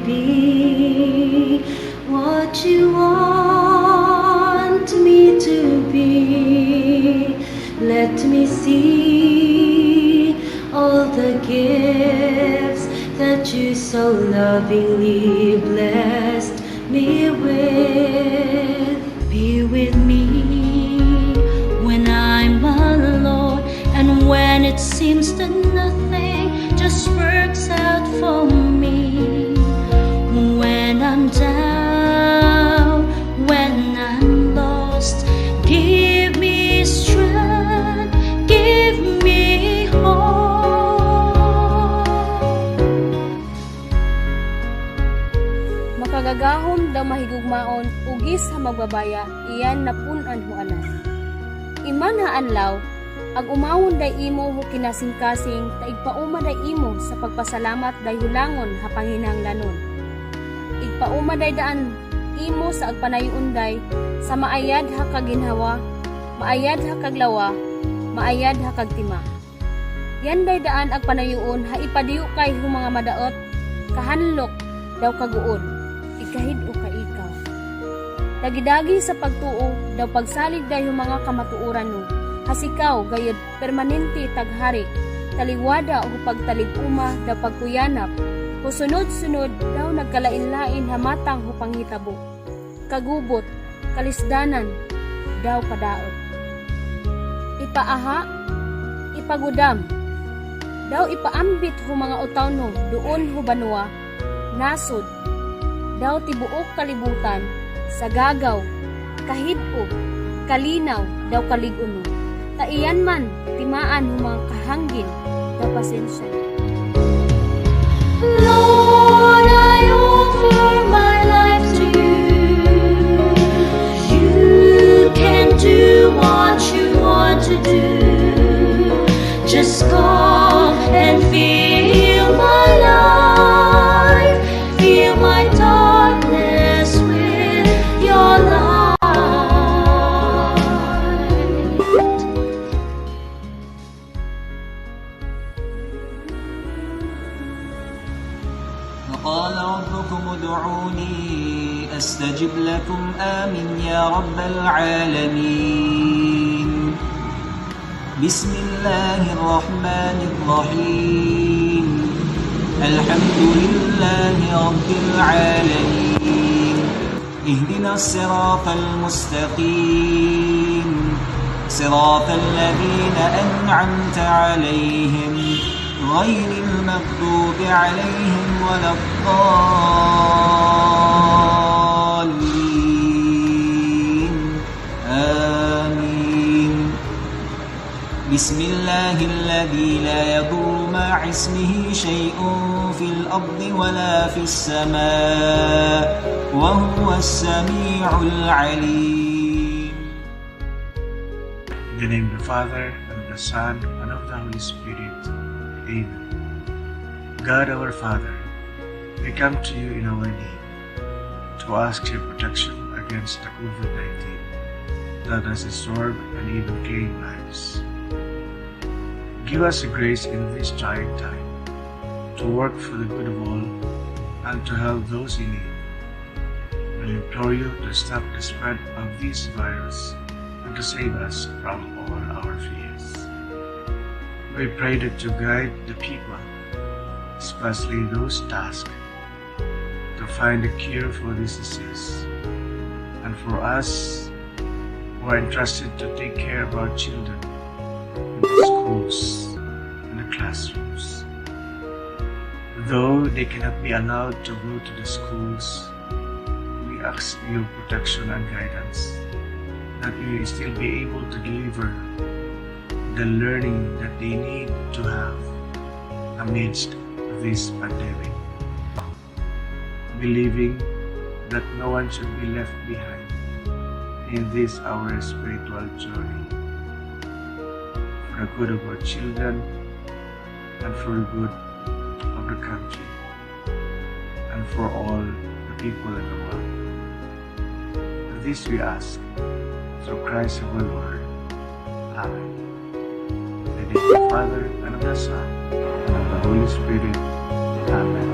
be what you want me to be. Let me see all the gifts that you so lovingly blessed me with. Be with me when I'm alone, and when it seems that nothing just works out for me. When I'm down, when I'm lost, give me strength, give me hope. Makagagahom daw mahigugmaon, ugis ha magbabaya, iyan napunan ho anan. Iman ha anlaw, ag umawon day imo ho kinasing-kasing, taigpauma day imo sa pagpasalamat day hulangon ha panginahanglanon. Igpauma day daan imo sa agpanayon day, sa maayad ha kaginhawa, maayad ha kaglawa, maayad ha kagtima. Yan day daan agpanayon ha ipadiyo kay hu mga madaot, kahanlok daw kaguod, ikahid o kaikaw. Dagidagi sa pagtuo, daw pagsalig day hu mga kamatuuran no, hasikaw gayud permanente taghari, taliwada o pagtalig-uma daw pagkuyanap, husunod-sunod daw nagkalain-lain hamatang hu panghitabo, kagubot, kalisdanan, daw padaot. Ipaaha, ipagudam, daw ipaambit hu mga utawno doon hu banwa, nasod, daw tibuok kalibutan, sa gagaw, kahid-o, kalinaw, daw kalig-uno. Taiyan man, timaan hu mga kahanggin, daw pasensya. Lord, I offer my life to you. You can do what you want to do. Just come and fill my life, fill my darkness with your light. وقال ربكم ادعوني أستجب لكم آمين يا رب العالمين. بسم الله الرحمن الرحيم. الحمد لله رب العالمين. اهدنا الصراط المستقيم صراط الذين أنعمت عليهم غير المغضوب عليهم ولا الضالين آمين. بسم الله الذي لا يضر مع اسمه شيء في الأرض ولا في السماء وهو السميع العليم. In the name of the Father, and of the Son, and of the Holy Spirit. Amen. God our Father, we come to you in our need to ask your protection against the COVID-19 that has disturbed and even claimed lives. Give us the grace in this trying time to work for the good of all and to help those in need. We implore you to stop the spread of this virus and to save us from all our fears. We pray that you guide the people, especially those tasked to find a cure for this disease, and for us who are entrusted to take care of our children in the schools and the classrooms. Though they cannot be allowed to go to the schools, we ask your protection and guidance, that we will still be able to deliver the learning that they need to have amidst this pandemic, believing that no one should be left behind in this our spiritual journey, for the good of our children and for the good of the country and for all the people in the world. This we ask through Christ our Lord. Amen. In the name of the Father, and of the Son, and of the Holy Spirit. Amen.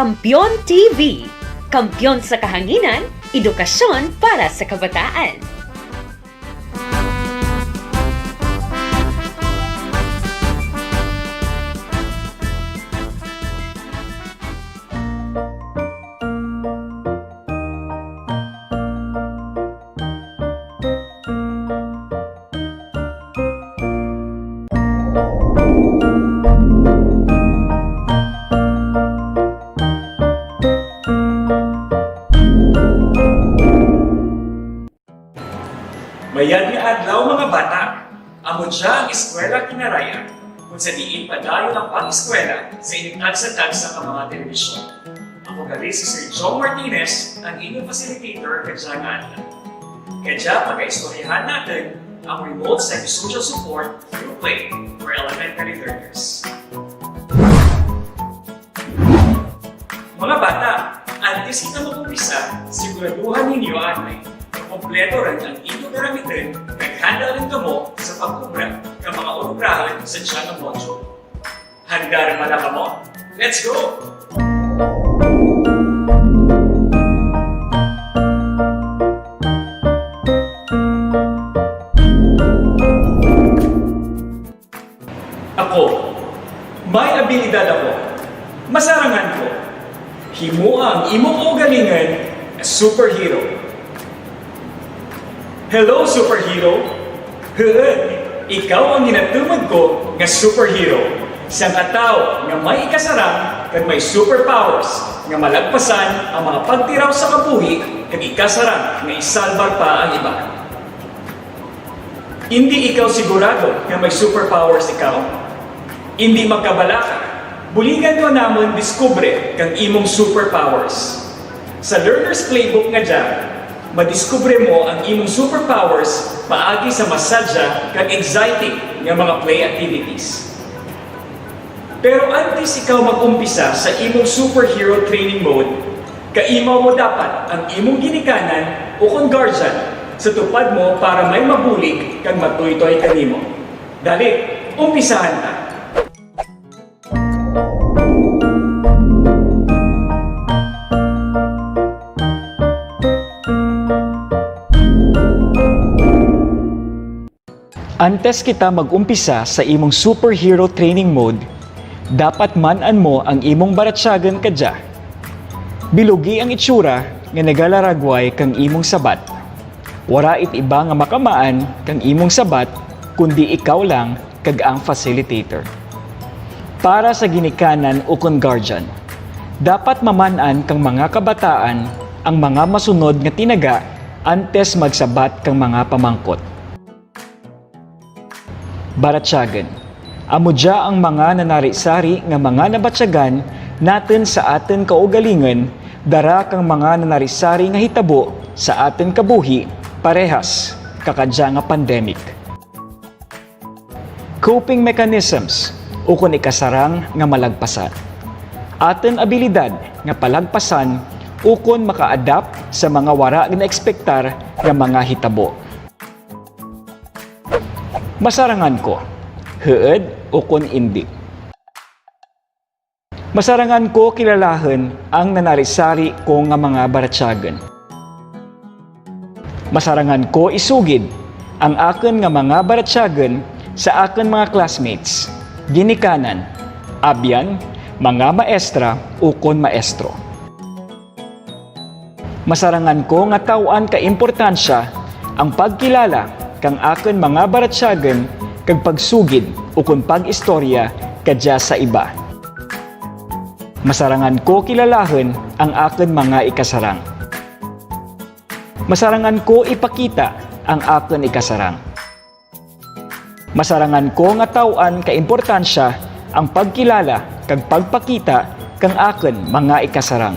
Kampiyon TV. Kampiyon sa kahanginan, edukasyon para sa kabataan. Mayad nga adlaw mga bata, amo dya ang eskwela kinaraya, kung sa diin padayon ang pang-eskwela sa inig-tagsa-tagsa ka mga telebisyon. Ako gali si Sir Joe Martinez, ang inyong facilitator kadya nga adlaw. Kadya pag-istoryahan natin ang remote psychosocial support through play for elementary learners. Mga bata, antes kita mag-umpisa, siguraduhan ninyo anay kompleto rin ang inyong gamitin, naghanda rin kamo sa pag-ubra ng mga unubrahan sa tiyan ng module. Handa rin mala kamo? Let's go! Ako, may abilidad ako. Masarangan ko. Himo ang imong ugalingan as superhero. Hello, superhero! Ikaw ang ginatumad ko nga superhero. Isang katao nga may ikasarang kag may superpowers nga malagpasan ang mga pagtiraw sa kabuhi kag ikasarang nga isalbar pa ang iba. Hindi ikaw sigurado nga may superpowers ikaw? Hindi magkabala ka. Buligan ko namon diskubre kang imong superpowers. Sa Learner's Playbook nga dyan, madiskubre mo ang imong superpowers paagi sa masadya kag exciting nga mga play activities. Pero antes ikaw mag-umpisa sa imong superhero training mode, kaimaw mo dapat ang imong ginikanan o kung guardian sa tupad mo para may mabulig kag matuytoy kanimo. Dali, umpisahan ta. Antes kita mag-umpisa sa imong superhero training mode, dapat man-an mo ang imong baratsyagan kadya. Bilugi ang itsura nga nagalaragway kang imong sabat. Wara it iba nga makamaan kang imong sabat kundi ikaw lang kag ang facilitator. Para sa ginikanan o kung guardian, dapat maman-an kang mga kabataan ang mga masunod nga tinaga antes magsabat kang mga pamangkot. Baratsyagan. Amo dya ang mga nanari-sari nga mga nabatsyagan natin sa atin kaugalingan dara kang mga nanari-sari nga hitabo sa atin kabuhi parehas kakadya nga pandemic. Coping mechanisms o kung ikasarang nga malagpasan. Atin abilidad nga palagpasan o kung maka-adapt sa mga wara nga ekspektar nga mga hitabo. Masarangan ko, heed o kun hindi. Masarangan ko kilalahan ang nanarisari ko nga mga baratsyagan. Masarangan ko isugid ang akin nga mga baratsyagan sa akin mga classmates, ginikanan, abyan, mga maestra o kun maestro. Masarangan ko nga tawaan ka importansya ang pagkilala kang akin mga baratsyagan kag pagsugid o kung pag-istorya kadya sa iba. Masarangan ko kilalahan ang akin mga ikasarang. Masarangan ko ipakita ang akin ikasarang. Masarangan ko nga tawaan ka importansya ang pagkilala kag pagpakita kang akin mga ikasarang.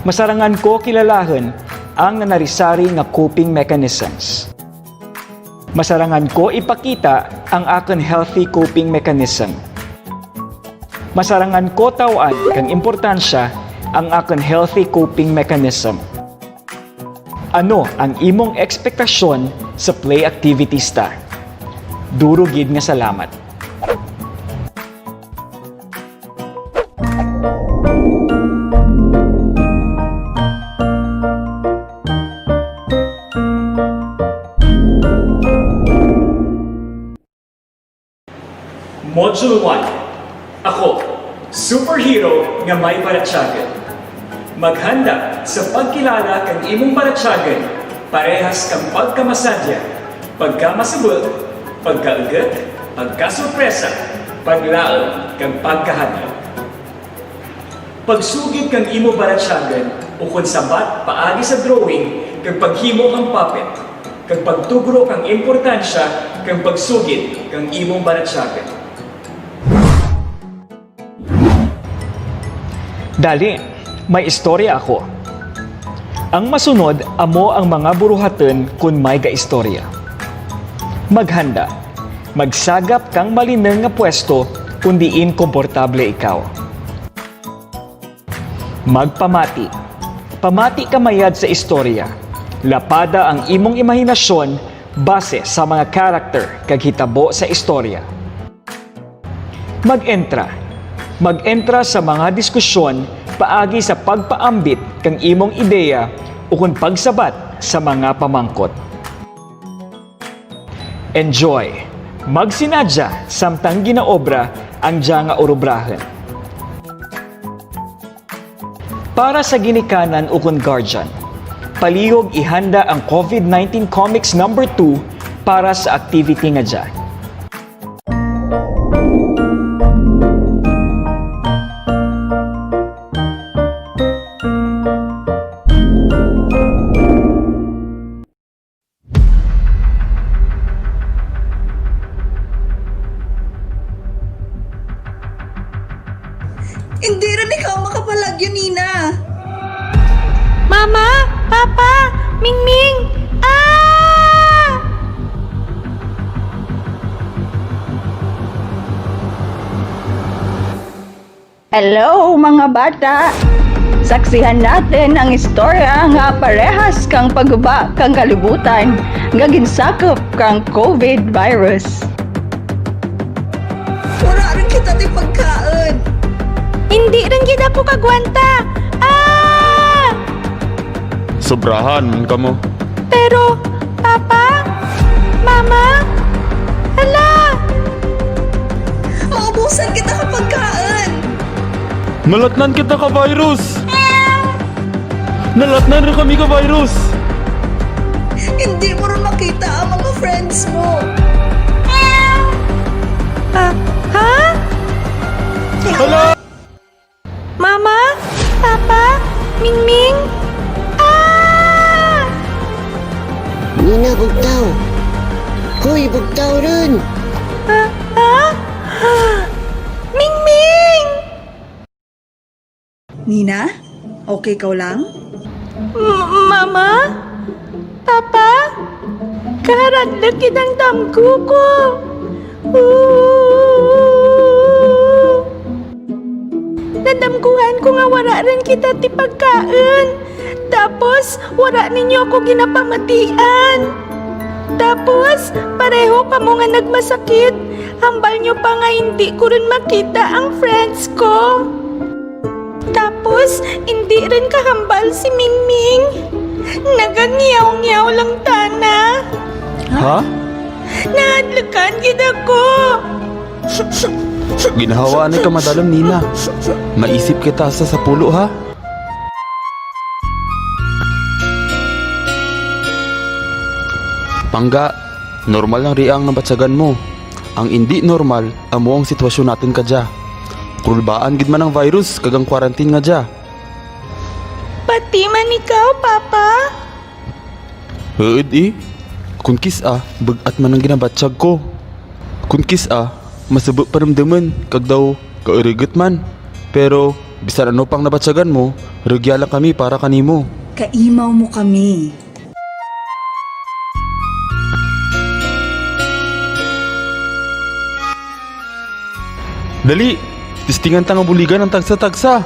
Masarangan ko kilalahan ang nanarisari nga coping mechanisms. Masarangan ko ipakita ang akin healthy coping mechanism. Masarangan ko tawaan kang importansya ang akin healthy coping mechanism. Ano ang imong ekspektasyon sa play activities ta? Durugid nga salamat. Module 1. Ako, superhero nga may paratsagan. Maghanda sa pagkilala kang imong paratsagan, parehas kang pagkamasadya, pagkamasabot, pagkaugat, pagkasurpresa, paglaom kang pagkahadlok. Pagsugid kang imo paratsagan, ukon sabat paagi sa drawing kang paghimo ang puppet, kang pagtugro kang importansya kang pagsugid kang imong paratsagan. Dali, may istorya ako. Ang masunod, amo ang mga buruhaton kung may gaistorya. Maghanda. Magsagap kang malinang nga pwesto kung diin komportable ikaw. Magpamati. Pamati ka mayad sa istorya. Lapada ang imong imahinasyon base sa mga karakter kag hitabo sa istorya. Mag-entra. Mag-entra sa mga diskusyon paagi sa pagpaambit kang imong ideya o kung pagsabat sa mga pamangkot. Enjoy! Magsinadya samtang ginaobra ang diya nga orubrahan. Para sa ginikanan o kung guardian, palihog ihanda ang COVID-19 Comics No. 2 para sa activity nga diya. Hindi rin ikaw makapalagyo, Nina. Mama! Papa! Mingming! Ah! Hello, mga bata! Saksihan natin ang istorya nga parehas kang pagguba kang kalibutan nga ginsakop kang COVID virus. Wala rin kita di pagkaon. Hindi rin kita po kagwanta! Ah! Sobrahan ka mo. Pero, Papa? Mama? Hala! Maubusan kita kapag kaan. Nalatnan kita ka virus. Nalatnan rin kami ka virus. Hindi mo rin makita ang mga friends mo. Ha? Hala! Mama? Papa? Mingming? Ah! Nina, bugtaw! Hoy, bugtaw rin! Mingming! Nina, okay ka lang? Mama? Papa? Karadlag kitang damgo ko. Nadamguhan ko nga wala rin kita ti pagkaan. Tapos, wala ninyo ako ginapamatian. Tapos, pareho ka mo nga nagmasakit. Hambal nyo pa nga hindi ko rin makita ang friends ko. Tapos, hindi rin kahambal si Mingming. Nagangiyaw-ngiyaw lang tana. Ha? Nahadlakan kita ko. Ginahawaan ka madalam, Nina. Maisip kita sa pulo, ha? Pangga, normal lang riang nabatsagan mo. Ang hindi normal, amo ang sitwasyon natin kadya. Kulbaan gid man ang virus, kagang quarantine nga dya. Pati man ikaw, Papa. Heed Kung kis-a, bagat man ang ginabatsyag ko. Kung kis-a, masabot paramdaman, kag daw, kairigot man. Pero, bisan ano pang nabatsyagan mo, rugya lang kami para kanimo. Kaimaw mo kami. Dali, tistingan tang buligan ng tagsa-tagsa.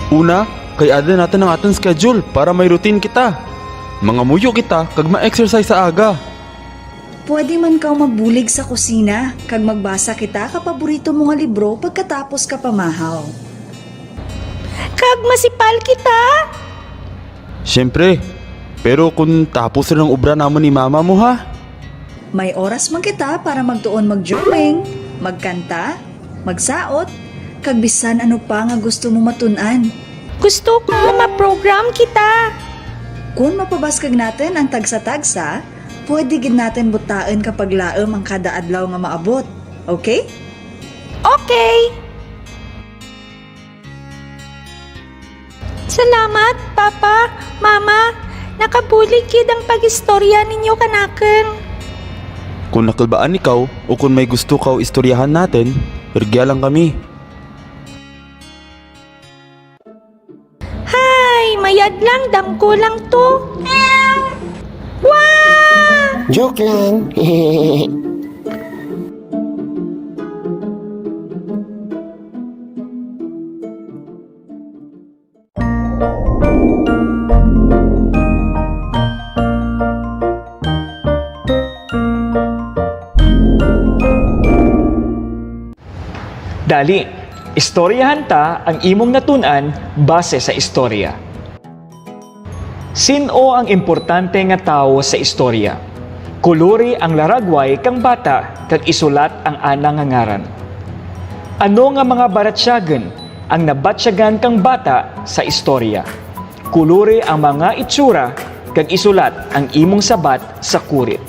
Una, kay ada natin ang ating schedule para may routine kita. Mga muyo kita kag ma-exercise sa aga. Pwede man kang magbulig sa kusina kag magbasa kita kapaborito mo nga libro pagkatapos ka pamahaw. Kag masipal kita. Siyempre, pero kung tapos rin ang obra naman ni mama mo ha. May oras man kita para magtuon mag-drawing, magkanta, magsaot, kag bisan ano pa nga gusto mo matun-an. Gusto ko ma-program kita. Kung mapabaskag natin ang tagsa-tagsa, pwede gid natin butaan kapag laom ang kada adlaw nga maabot. Okay? Okay. Salamat, Papa, Mama. Nakabulig kid ang pag-istorya ninyo kanaken. Kung nakalbaan ikaw o kung may gusto ka istoryahan natin, irgya lang kami. Hay, mayad lang, damko lang to. Wow! Joke lang. Dali, istoryahan ta ang imong natunan base sa istorya. Sino ang importante nga tawo sa istorya? Kuluri ang laragway kang bata kag isulat ang anang nga ngaran. Ano nga mga baratsyagan ang nabatsyagan kang bata sa istorya? Kuluri ang mga itsura kag isulat ang imong sabat sa kurit.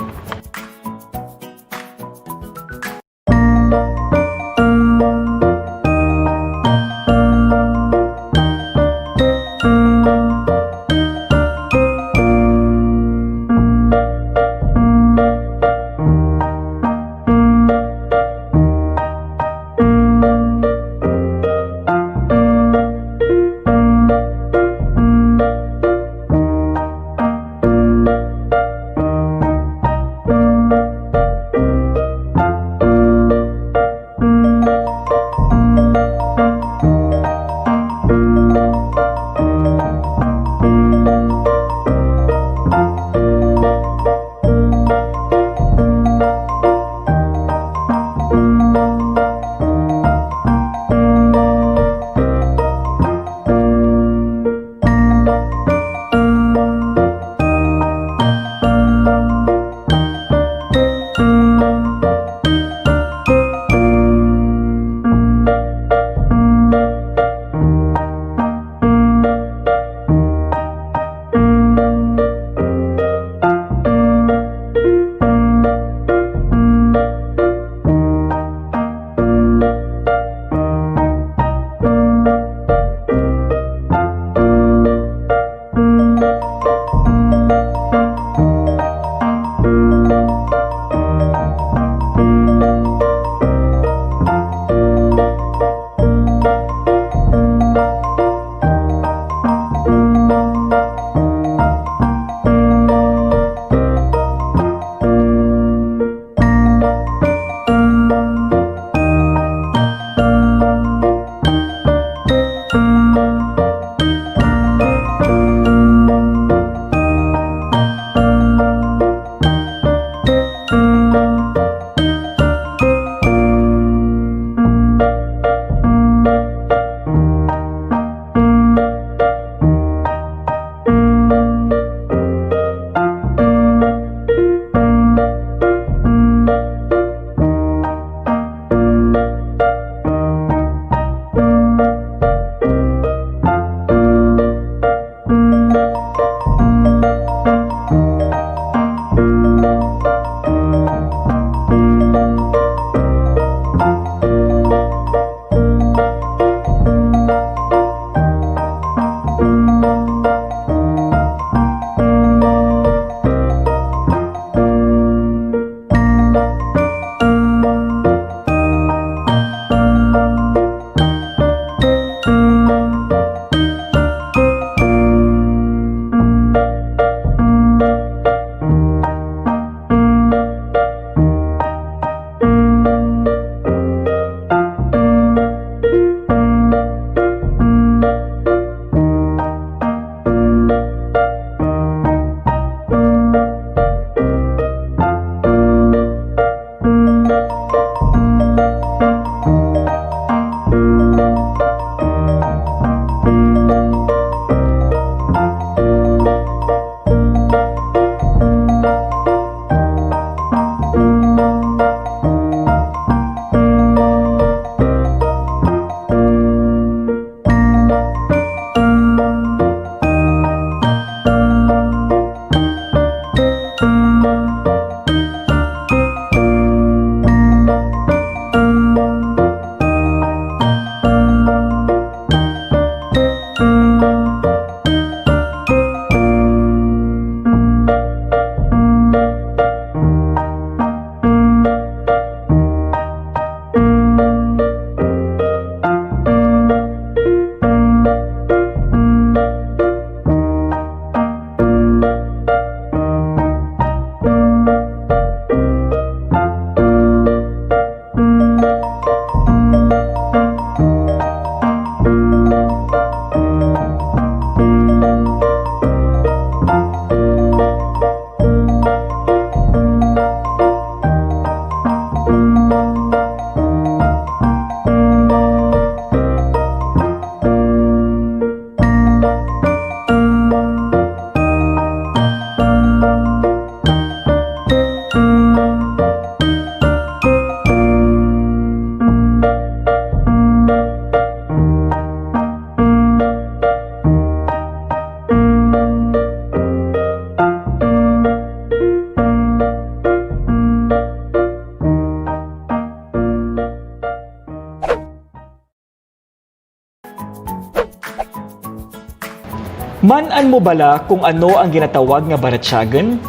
Manan mo bala kung ano ang ginatawag nga baratyagan?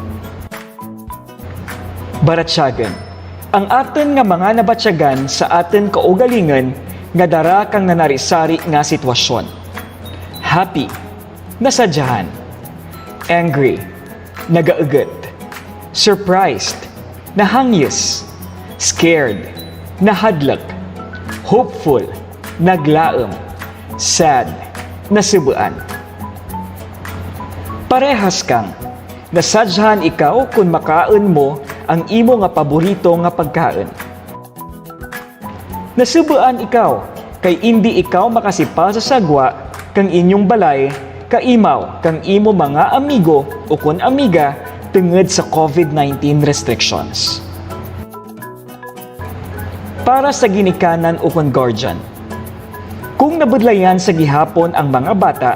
Baratyagan, ang aton nga mga nabatyagan sa aton kaugalingan nga dara kang nanarisari nga sitwasyon. Happy, nasadyahan. Angry, nagaugat. Surprised, nahangyes. Scared, nahadlak. Hopeful, naglaom. Sad, nasibuan. Parehas kang nasadyahan ikaw kung makaon mo ang imo nga paborito nga pagkaon. Nasibuan ikaw kay hindi ikaw makasipal sa sagwa kang inyong balay kaimaw kang imo mga amigo o kun amiga tungod sa COVID-19 restrictions. Para sa ginikanan o kun guardian, kung nabudlayan sa gihapon ang mga bata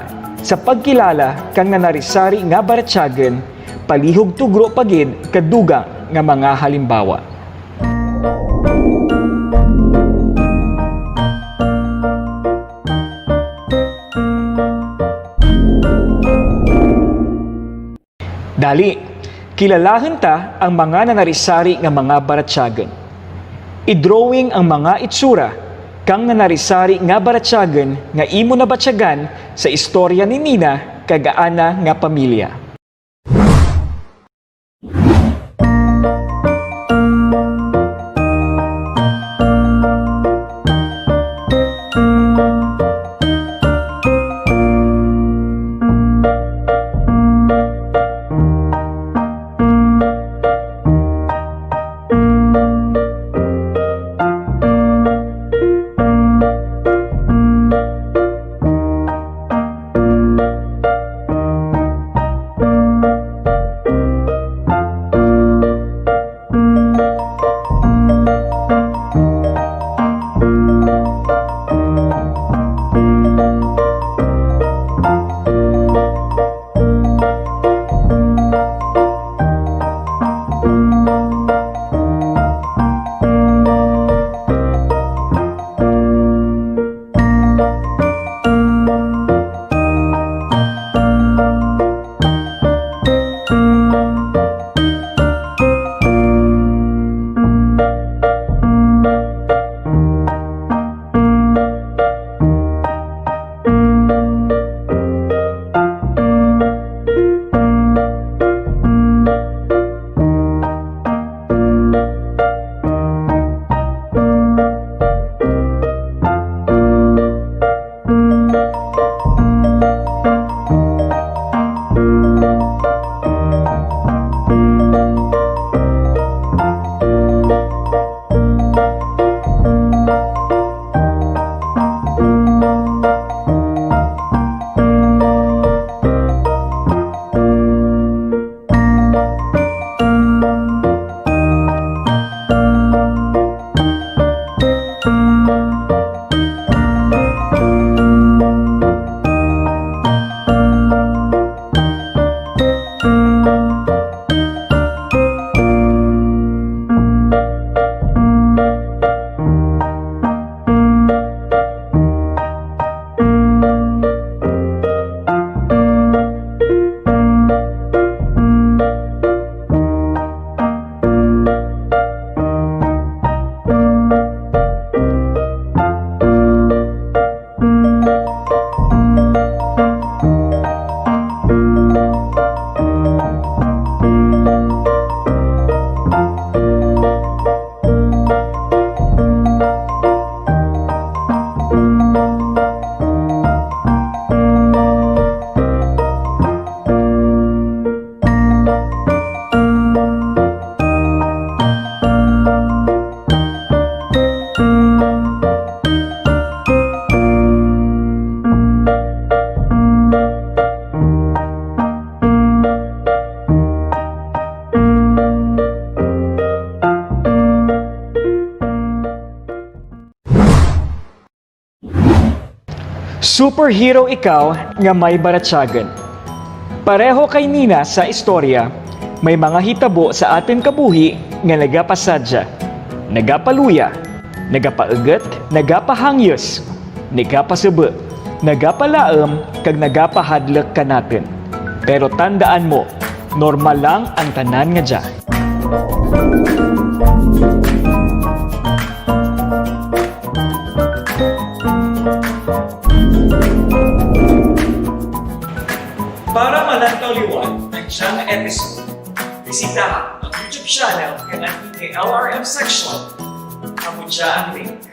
sa pagkilala kang nanarisari nga baratyagan, palihog tugro pagid kadugang nga mga halimbawa. Dali, kilalahan ta ang mga nanarisari nga mga baratyagan. I-drawing ang mga itsura kang nanarisari nga baratyagan nga imo nabatyagan sa istorya ni Nina kagaana nga pamilya. Superhero ikaw nga may baratyagan. Pareho kay Nina sa istorya, may mga hitabo sa ating kabuhi nga nagapasadya, nagapaluya, nagapaugat, nagapahangyos, nagapasubo, nagapalaom, kag nagapahadlok ka natin. Pero tandaan mo, normal lang ang tanan nga dyan. Para manantaw liwan ang siyang episode, bisita ang YouTube channel ng ating LRM section. Amon siya ang link.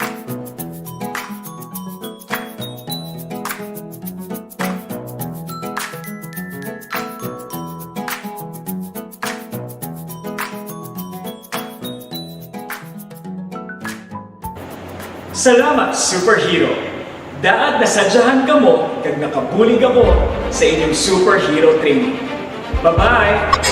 Salamat, superhero! Daad nasadyahan ka mo kag nakabulig ako sa inyong superhero training. Bye-bye!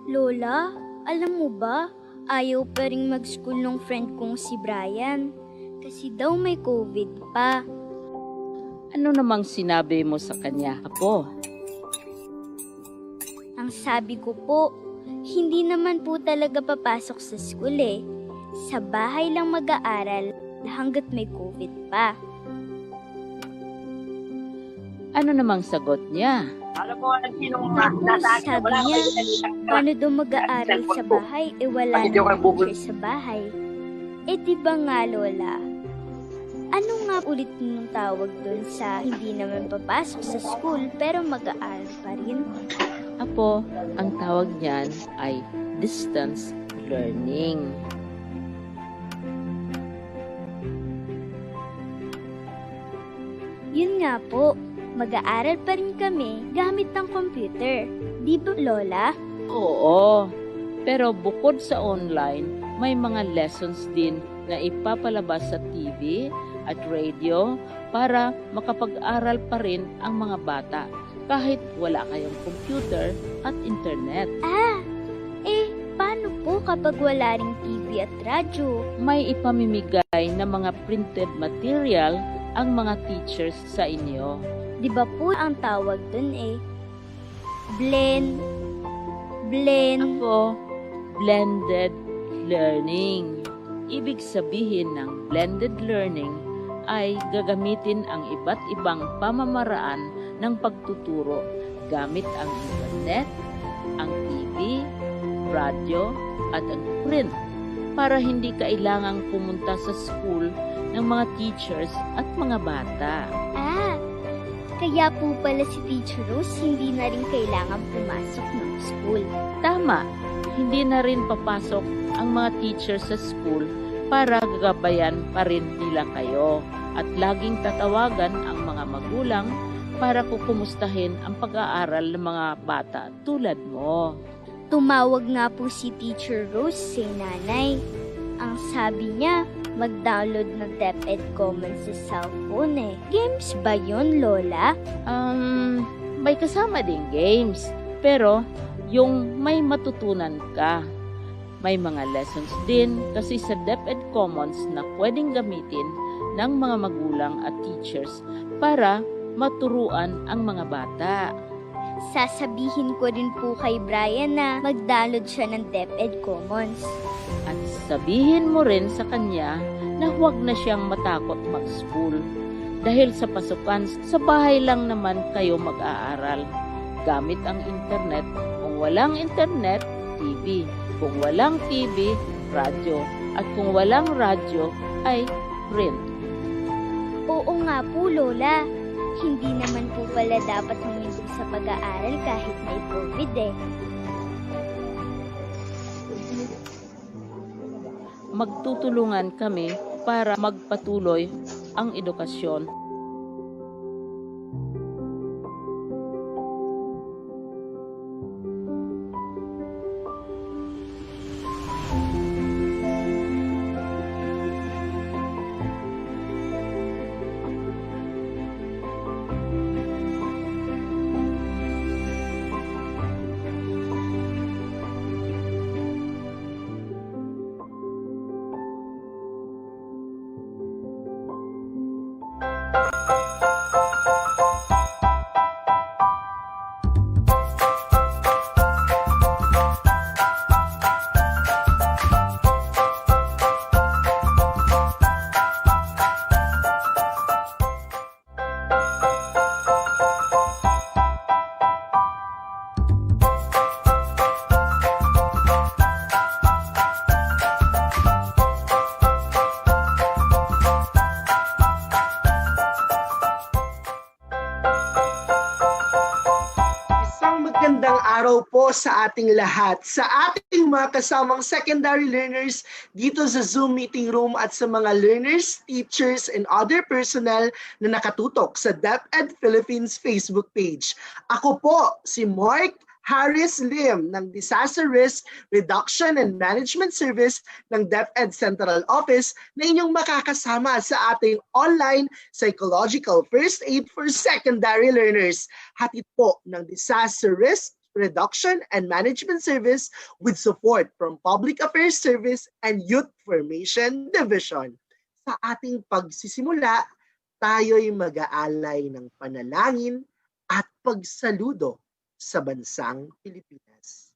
Lola, alam mo ba, ayaw pa rin mag-school nung friend kong si Brian. Kasi daw may COVID pa. Ano namang sinabi mo sa kanya, Apo? Ang sabi ko po, hindi naman po talaga papasok sa school eh. Sa bahay lang mag-aaral hanggat may COVID pa. Ano namang sagot niya? Naku, sabi niya, paano daw mag-aaral sa bahay wala namang teacher sa bahay. Di ba nga, Lola? Ano nga ulit nung tawag doon sa hindi naman papasok sa school pero mag-aaral pa rin? Apo, ang tawag niyan ay distance learning. nga po, mag-aaral pa rin kami gamit ng computer. Di ba, Lola? Oo, pero bukod sa online, may mga lessons din na ipapalabas sa TV at radio para makapag-aral pa rin ang mga bata kahit wala kayong computer at internet. Paano po kapag wala ring TV at radyo? May ipamimigay na mga printed material ang mga teachers sa inyo. Di ba po ang tawag dun blend? Ako, blended learning. Ibig sabihin ng blended learning ay gagamitin ang iba't ibang pamamaraan ng pagtuturo gamit ang internet, ang TV, radyo at ang print para hindi kailangang pumunta sa school ng mga teachers at mga bata. Kaya po pala si Teacher Rose hindi na rin kailangan pumasok ng school. Tama, hindi na rin papasok ang mga teachers sa school para gagabayan pa rin nila kayo at laging tatawagan ang mga magulang para kukumustahin ang pag-aaral ng mga bata tulad mo. Tumawag nga po si Teacher Rose sa nanay. Ang sabi niya, mag-download ng DepEd Commons sa cellphone Games ba yun, Lola? May kasama ding games, pero yung may matutunan ka. May mga lessons din kasi sa DepEd Commons na pwedeng gamitin ng mga magulang at teachers para maturuan ang mga bata. Sasabihin ko rin po kay Brian na mag-download siya ng DepEd Commons. At sabihin mo rin sa kanya na huwag na siyang matakot mag-school. Dahil sa pasukan, sa bahay lang naman kayo mag-aaral. Gamit ang internet. Kung walang internet, TV. Kung walang TV, radyo. At kung walang radyo, ay print. Oo nga po, Lola. Hindi naman po pala dapat humindi sa pag-aaral kahit may COVID Magtutulungan kami para magpatuloy ang edukasyon. Magandang araw po sa ating lahat, sa ating mga kasamang secondary learners dito sa Zoom meeting room at sa mga learners, teachers, and other personnel na nakatutok sa DepEd Philippines Facebook page. Ako po si Mark Harris Lim ng Disaster Risk Reduction and Management Service ng DepEd Central Office na inyong makakasama sa ating online psychological first aid for secondary learners. Hatid po ng Disaster Risk Reduction and Management Service with support from Public Affairs Service and Youth Formation Division. Sa ating pagsisimula, tayo'y mag-aalay ng panalangin at pagsaludo sa bansang Pilipinas.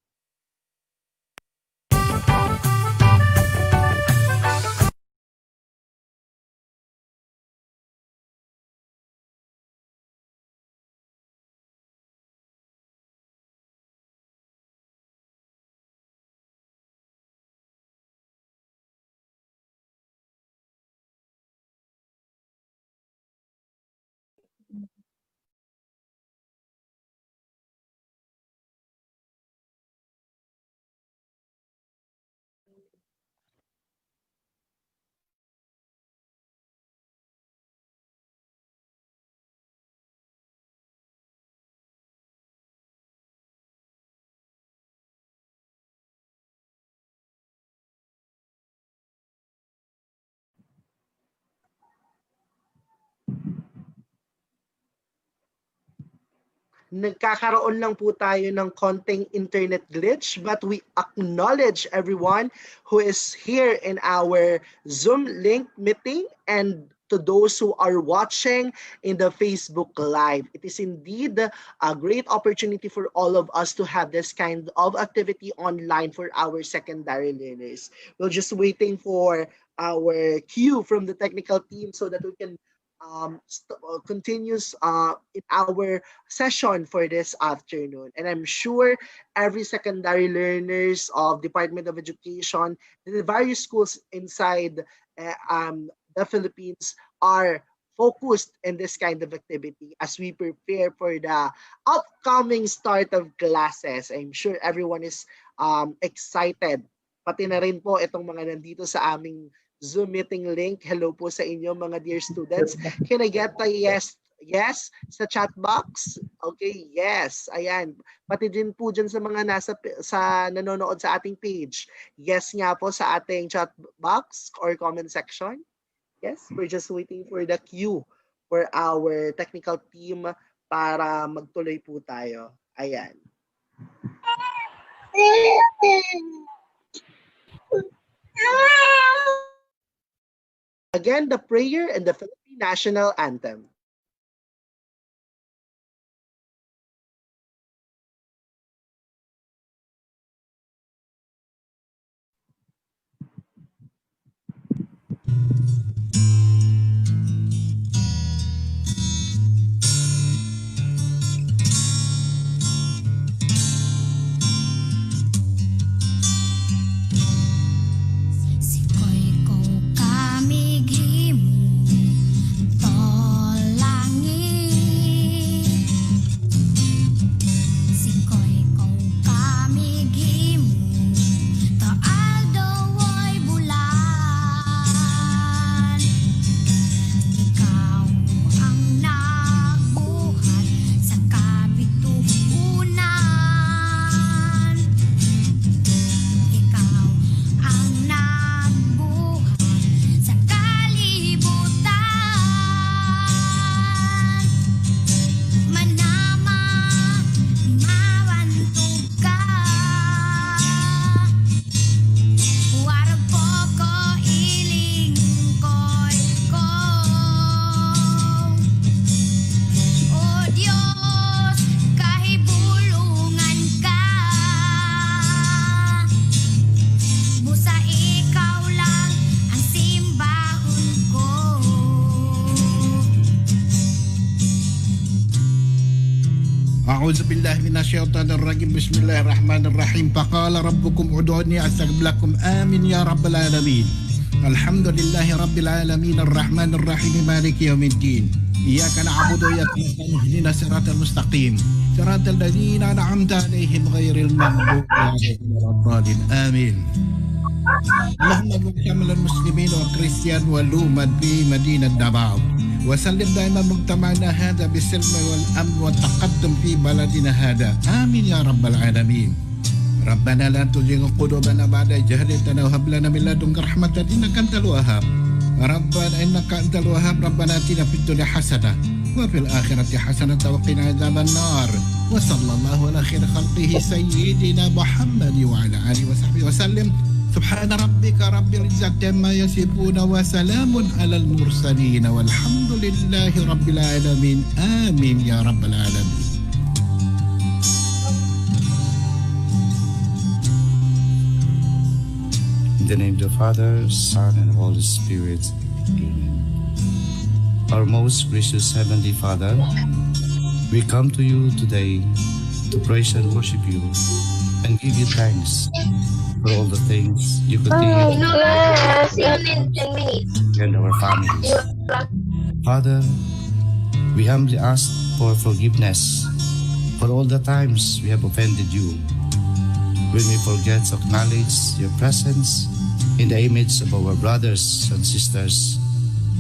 nagkakaroon lang po tayo ng konting internet glitch, but we acknowledge everyone who is here in our Zoom link meeting and to those who are watching in the Facebook Live. It is indeed a great opportunity for all of us to have this kind of activity online for our secondary learners. We're just waiting for our cue from the technical team so that we can continues in our session for this afternoon. And I'm sure every secondary learners of Department of Education, the various schools inside the Philippines are focused in this kind of activity as we prepare for the upcoming start of classes. I'm sure everyone is excited. Pati na rin po itong mga nandito sa aming Zoom meeting link. Hello po sa inyo mga dear students. Can I get a yes sa chat box? Okay, yes. Ayan. Pati din po dyan sa mga sa nanonood sa ating page. Yes nga po sa ating chat box or comment section. Yes, we're just waiting for the cue for our technical team para magtuloy po tayo. Ayan. Again, the prayer and the Philippine National Anthem. أعوذ بالله من الشيطان الرجيم بسم الله الرحمن الرحيم فقال ربكم ادعوني أستجب لكم آمين يا رب العالمين الحمد لله رب العالمين الرحمن الرحيم مالك يوم الدين إياك نعبد وإياك نستعين اهدنا الصراط المستقيم صراط الذين أنعمت عليهم غير المغضوب عليهم ولا الضالين آمين اللهم اجعل شامل المسلمين والكريستيان والأمة في مدينة دباو وسلم دائما مجتمعنا هذا بالسلم والأمن والتقدم في بلدنا هذا آمين يا رب العالمين ربنا لا تزغ قلوبنا بعد إذ هديتنا وهب لنا من لدنك رحمة إنك أنت الوهاب ربنا إنك أنت الوهاب ربنا آتنا في الدنيا حسنة وفي الآخرة حسنة وقنا عذاب النار وصلى الله على خير خلقه سيدنا محمد وعلى آله وصحبه وسلم سبحان ربك رب العزة عما يصفون وسلام على المرسلين والحمد لله رب العالمين آمين يا رب العالمين. In the name of the Father, Son, and Holy Spirit. Amen. Our most gracious Heavenly Father, we come to you today to praise and worship you and give you thanks for all the things you continue to do and our families. Father, we humbly ask for forgiveness for all the times we have offended you, when we forget to acknowledge your presence in the image of our brothers and sisters,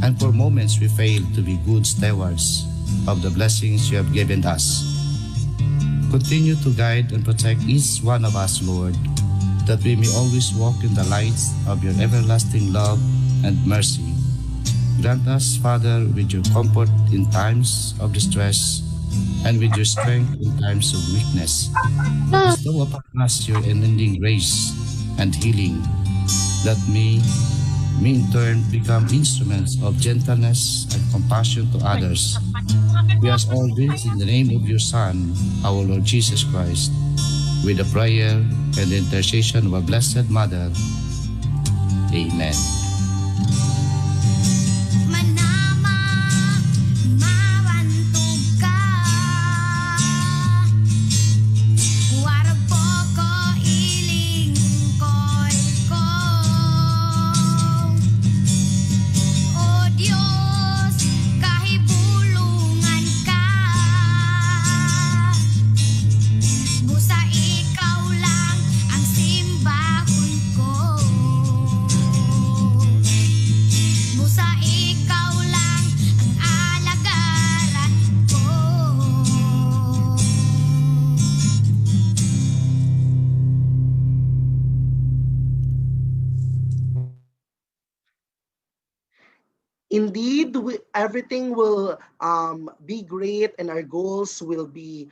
and for moments we fail to be good stewards of the blessings you have given us. Continue to guide and protect each one of us, Lord, that we may always walk in the light of your everlasting love and mercy. Grant us, Father, with your comfort in times of distress and with your strength in times of weakness. Bestow upon us your unending grace and healing, that me in turn become instruments of gentleness and compassion to others. We ask all this in the name of your Son, our Lord Jesus Christ, with the prayer and the intercession of our Blessed Mother. Amen. Indeed, everything will be great and our goals will be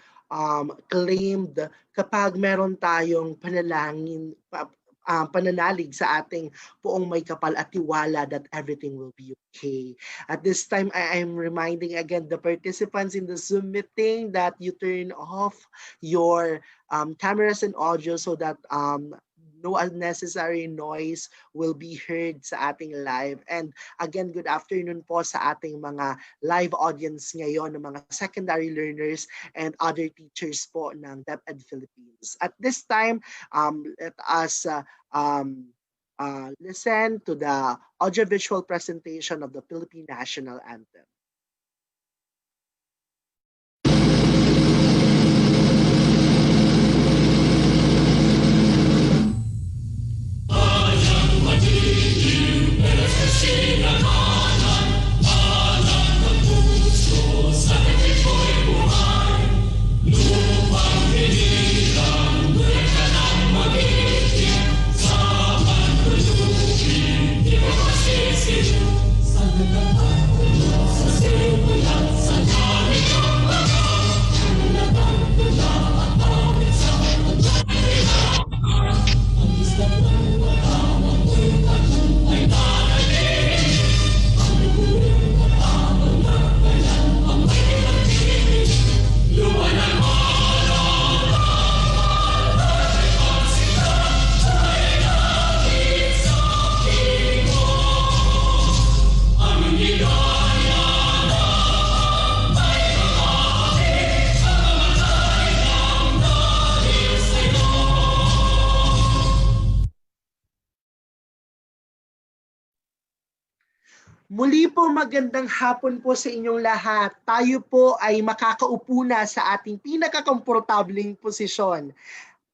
claimed kapag meron tayong pananalig sa ating poong may kapal at tiwala that everything will be okay. At this time, I am reminding again the participants in the Zoom meeting that you turn off your cameras and audio so that no unnecessary noise will be heard sa ating live. And again, good afternoon po sa ating mga live audience ngayon ng mga secondary learners and other teachers po ng DepEd Philippines. At this time, let us listen to the audiovisual presentation of the Philippine National Anthem. Muli po magandang hapon po sa inyong lahat. Tayo po ay makakaupo na sa ating pinakakomportabling posisyon.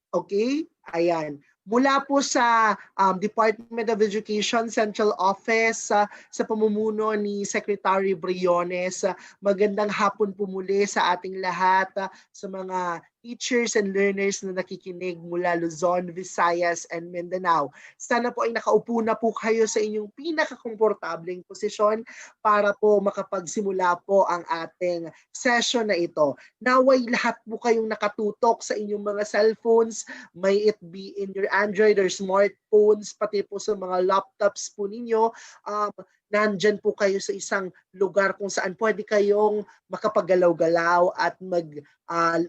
Okay? Ayan. Mula po sa Department of Education Central Office sa pamumuno ni Secretary Briones, magandang hapon po muli sa ating lahat, sa mga teachers and learners na nakikinig mula Luzon, Visayas, and Mindanao. Sana po ay nakaupo na po kayo sa inyong pinakakomportableng posisyon para po makapagsimula po ang ating session na ito. Naway lahat po kayong nakatutok sa inyong mga cellphones, may it be in your Android or smartphones, pati po sa mga laptops po ninyo, nandyan po kayo sa isang lugar kung saan pwede kayong makapagalaw-galaw at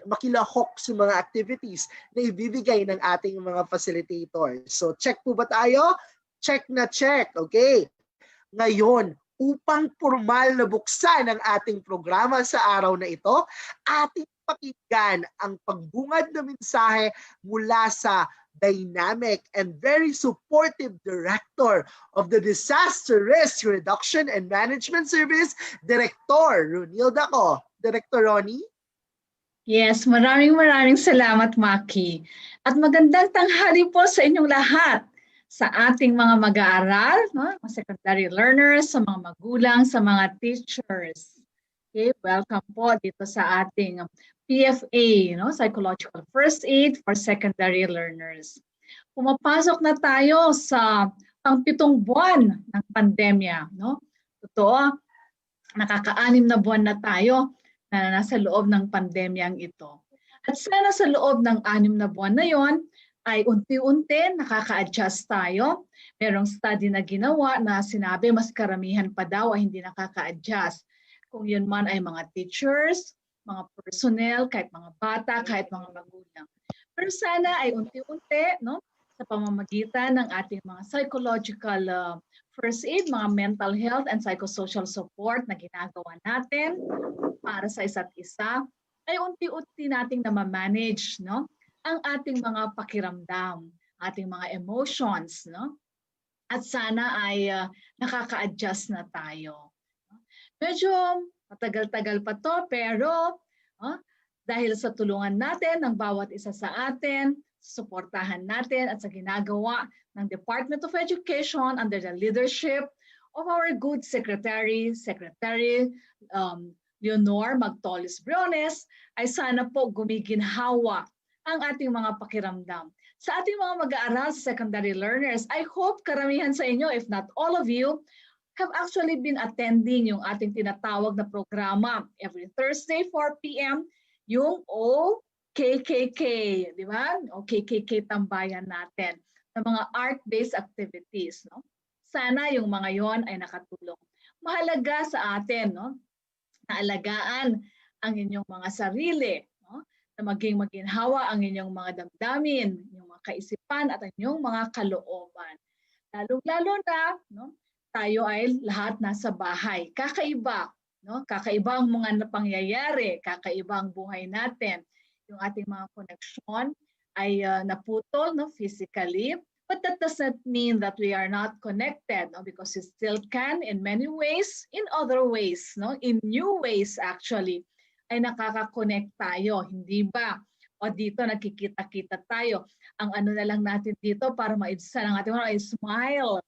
makilahok sa mga activities na ibibigay ng ating mga facilitators. So check po ba tayo? Check na check, okay? Ngayon, upang formal na buksan ang ating programa sa araw na ito, ating pakinggan ang pagbungad na mensahe mula sa dynamic and very supportive director of the Disaster Risk Reduction and Management Service, Director Ronilda ko. Director Ronnie? Yes, maraming salamat, Maki. At magandang tanghali po sa inyong lahat, sa ating mga mag-aaral, mga secondary learners, sa mga magulang, sa mga teachers. Okay, welcome po dito sa ating PFA, Psychological First Aid for Secondary Learners. Pumapasok na tayo sa pang-7 buwan ng pandemya. Totoo, nakaka-6 na buwan na tayo na nasa loob ng pandemyang ito. At sana sa loob ng 6 na buwan na yon ay unti-unti nakaka-adjust tayo. Merong study na ginawa na sinabi mas karamihan pa daw ay hindi nakaka-adjust. Kung yun man ay mga teachers, mga personnel, kahit mga bata, kahit mga magulang. Pero sana ay unti-unti, no, sa pamamagitan ng ating mga psychological first aid, mga mental health and psychosocial support na ginagawa natin para sa isa't isa, ay unti-unti nating na manage, no, ang ating mga pakiramdam, ating mga emotions, no? At sana ay nakaka-adjust na tayo. Medyo matagal-tagal pa to, pero dahil sa tulungan natin ng bawat isa sa atin, suportahan natin at sa ginagawa ng Department of Education under the leadership of our good Secretary Leonor Magtolis Briones, ay sana po gumiginhawa ang ating mga pakiramdam. Sa ating mga mag-aaral sa secondary learners, I hope karamihan sa inyo, if not all of you, have actually been attending yung ating tinatawag na programa every Thursday, 4 p.m., yung OKKK, di ba? OKKK tambayan natin, na mga art-based activities. No? Sana yung mga yon ay nakatulong. Mahalaga sa atin, no, na alagaan ang inyong mga sarili, no? Na maging maginhawa ang inyong mga damdamin, inyong mga kaisipan at inyong mga kalooban. Lalo-lalo na, no, tayo ay lahat nasa bahay. Kakaiba, no? Kakaiba ang mga pangyayari, kakaiba ang buhay natin. Yung ating mga koneksyon ay naputol, no, physically, but that doesn't mean that we are not connected, no? Because we still can in many ways, in other ways, no? In new ways actually, ay nakaka-connect tayo, hindi ba? O dito nakikita-kita tayo. Ang ano na lang natin dito para maibsan ang ating mga ay smile.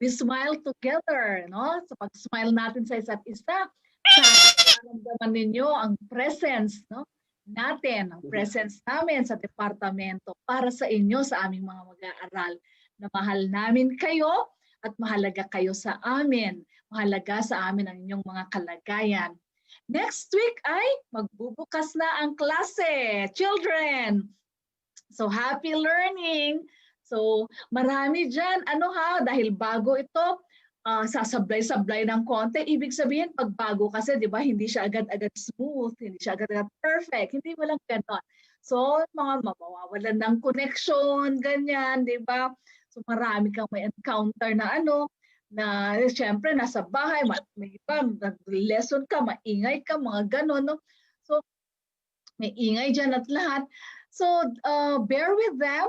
We smile together, no? Sa pag-smile natin sa isa't isa, nararamdaman ninyo ang presence, no, natin, ang presence namin sa departamento para sa inyo, sa aming mga mag-aaral. Na mahal namin kayo at mahalaga kayo sa amin. Mahalaga sa amin ang inyong mga kalagayan. Next week ay magbubukas na ang klase, children. So happy learning. So marami dyan, dahil bago ito, sasablay-sablay ng konti. Ibig sabihin, pag bago kasi, di ba, hindi siya agad-agad smooth, hindi siya agad-agad perfect, hindi walang ganon. So mga mawawalan ng connection, ganyan, di ba? So marami kang may encounter na na siyempre nasa bahay, may iba, nag-lesson ka, maingay ka, mga ganon, no? So, may ingay dyan at lahat. So, bear with them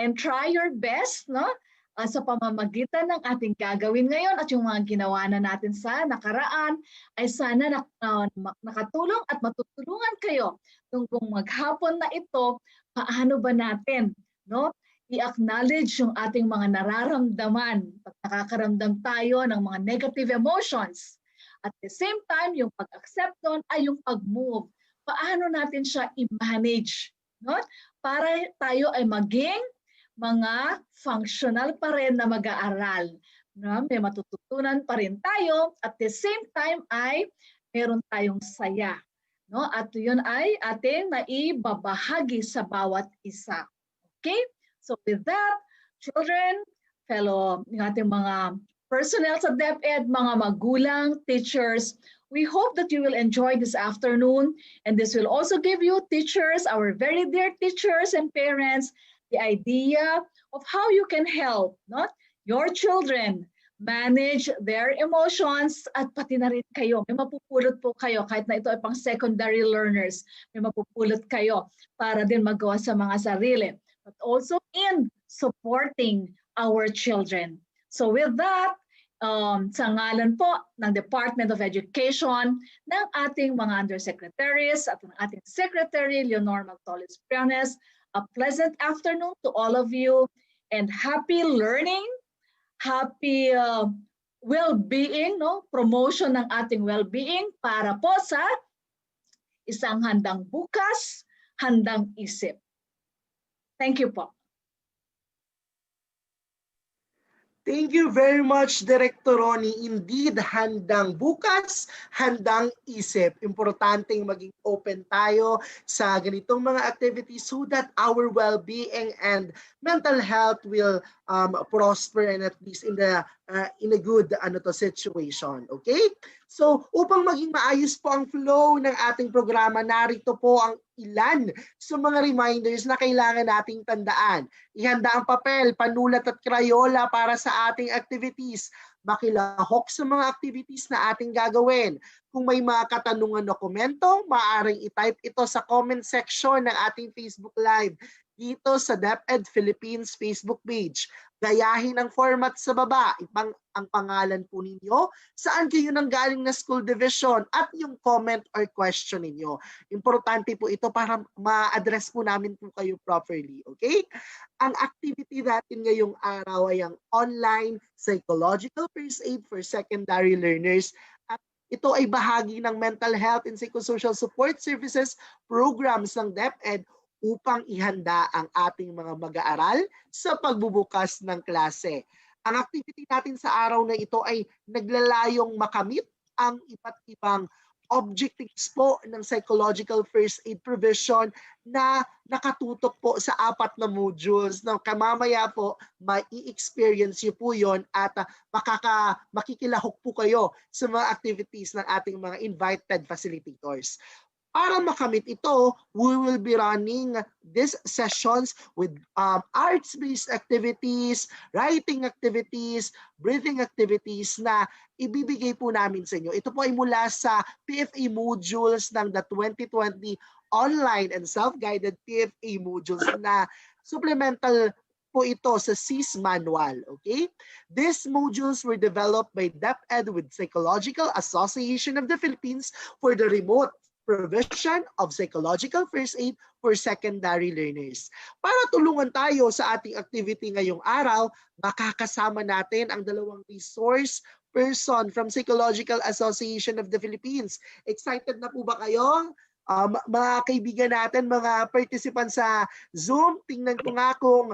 and try your best, no? Sa pamamagitan ng ating gagawin ngayon at yung mga ginawa na natin sa nakaraan, ay sana nakatulong at matutulungan kayo kung maghapon na ito, paano ba natin, no, i-acknowledge yung ating mga nararamdaman pag nakakaramdam tayo ng mga negative emotions. At the same time, yung pag-accept nun ay yung pag-move. Paano natin siya i-manage, no? Para tayo ay maging mga functional pa rin na mag-aaral. No? May matututunan pa rin tayo. At the same time ay meron tayong saya. No? At yun ay ating naibabahagi sa bawat isa. Okay? So with that, children, fellow ating mga personnel sa DepEd, mga magulang, teachers, we hope that you will enjoy this afternoon, and this will also give you teachers, our very dear teachers and parents, the idea of how you can help, not your children manage their emotions, at pati na rin kayo. May mapupulot po kayo, kahit na ito ay pang secondary learners, may mapupulot kayo para din magawa sa mga sarili, but also in supporting our children. So with that, sa ngalan po ng Department of Education, ng ating mga undersecretaries at ng ating Secretary Leonor Magtolis Briones, a pleasant afternoon to all of you and happy learning, happy well-being, no? Promotion ng ating well-being para po sa isang handang bukas, handang isip. Thank you po. Thank you very much, Director Ronnie. Indeed, handang bukas, handang isip. Importanteng maging open tayo sa ganitong mga activities so that our well-being and mental health will prosper and at least in a good situation. Okay? So, upang maging maayos po ang flow ng ating programa, narito po ang ilan sa mga reminders na kailangan nating tandaan. Ihanda ang papel, panulat at krayola para sa ating activities. Makilahok sa mga activities na ating gagawin. Kung may mga katanungan o komento, maaaring i-type ito sa comment section ng ating Facebook Live dito sa DepEd Philippines Facebook page. Gayahin ang format sa baba, ang pangalan po ninyo, saan kayo nanggaling na school division at yung comment or question ninyo. Importante po ito para ma-address po namin po kayo properly. Okay? Ang activity natin ngayong araw ay ang online psychological first aid for secondary learners. At ito ay bahagi ng mental health and psychosocial support services programs ng DepEd upang ihanda ang ating mga mag-aaral sa pagbubukas ng klase. Ang activity natin sa araw na ito ay naglalayong makamit ang iba't ibang objectives po ng psychological first aid provision na nakatutok po sa 4 na modules na kamamaya po mai-experience niyo po yon at makikilahok po kayo sa mga activities ng ating mga invited facilitators. Para makamit ito, we will be running these sessions with arts-based activities, writing activities, breathing activities na ibibigay po namin sa inyo. Ito po ay mula sa PFA modules ng the 2020 online and self-guided PFA modules na supplemental po ito sa CIS manual. Okay? These modules were developed by DepEd with Psychological Association of the Philippines for the remote provision of psychological first aid for secondary learners. Para tulungan tayo sa ating activity ngayong araw, makakasama natin ang 2 resource person from Psychological Association of the Philippines. Excited na po ba kayo? Mga kaibigan natin, mga participants sa Zoom, tingnan ko nga kung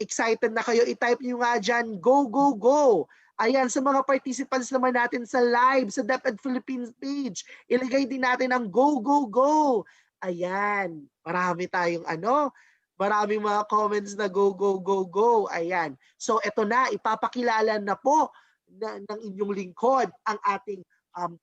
excited na kayo. I-type nyo nga dyan, go, go, go! Ayan, sa mga participants naman natin sa live, sa DepEd Philippines page, ilagay din natin ang go, go, go. Ayan, marami tayong maraming mga comments na go, go, go, go. Ayan. So, eto na, ipapakilala na po ng inyong lingkod ang ating 2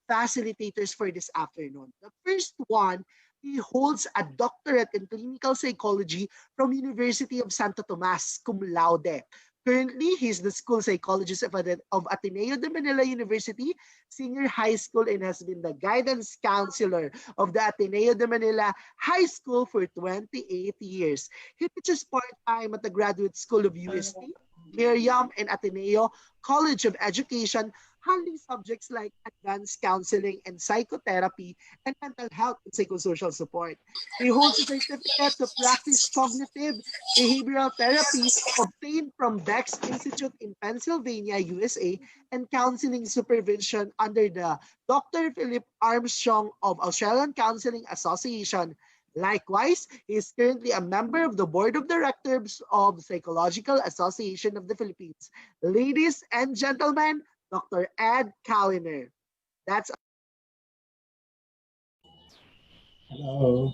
facilitators for this afternoon. The first one, he holds a doctorate in clinical psychology from University of Santo Tomas, cum laude. Currently, he's the school psychologist of Ateneo de Manila University Senior High School and has been the guidance counselor of the Ateneo de Manila High School for 28 years. He teaches part-time at the Graduate School of UST, Miriam, and Ateneo College of Education, handling subjects like advanced counseling and psychotherapy and mental health and psychosocial support. He holds a certificate to practice cognitive behavioral therapy obtained from Beck's Institute in Pennsylvania, USA, and counseling supervision under the Dr. Philip Armstrong of Australian Counseling Association. Likewise, he is currently a member of the Board of Directors of Psychological Association of the Philippines. Ladies and gentlemen, Dr. Ed Calliner. That's Hello.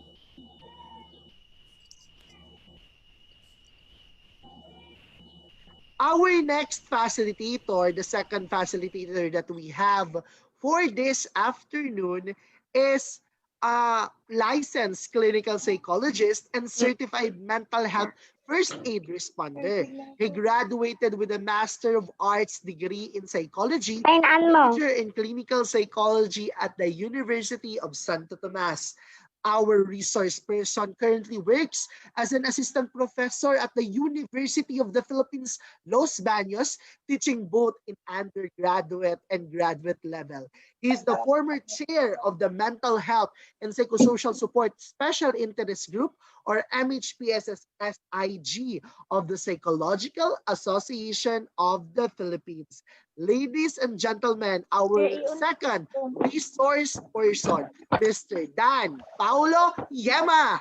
Our next facilitator, the second facilitator that we have for this afternoon is a licensed clinical psychologist and certified mental health first aid responder. He graduated with a Master of Arts degree in psychology, major in clinical psychology at the University of Santo Tomas. Our resource person currently works as an assistant professor at the University of the Philippines, Los Baños, teaching both in undergraduate and graduate level. He is the former chair of the Mental Health and Psychosocial Support Special Interest Group, or MHPSSIG, of the Psychological Association of the Philippines. Ladies and gentlemen, our second resource person, Mr. Dan Paulo Yema.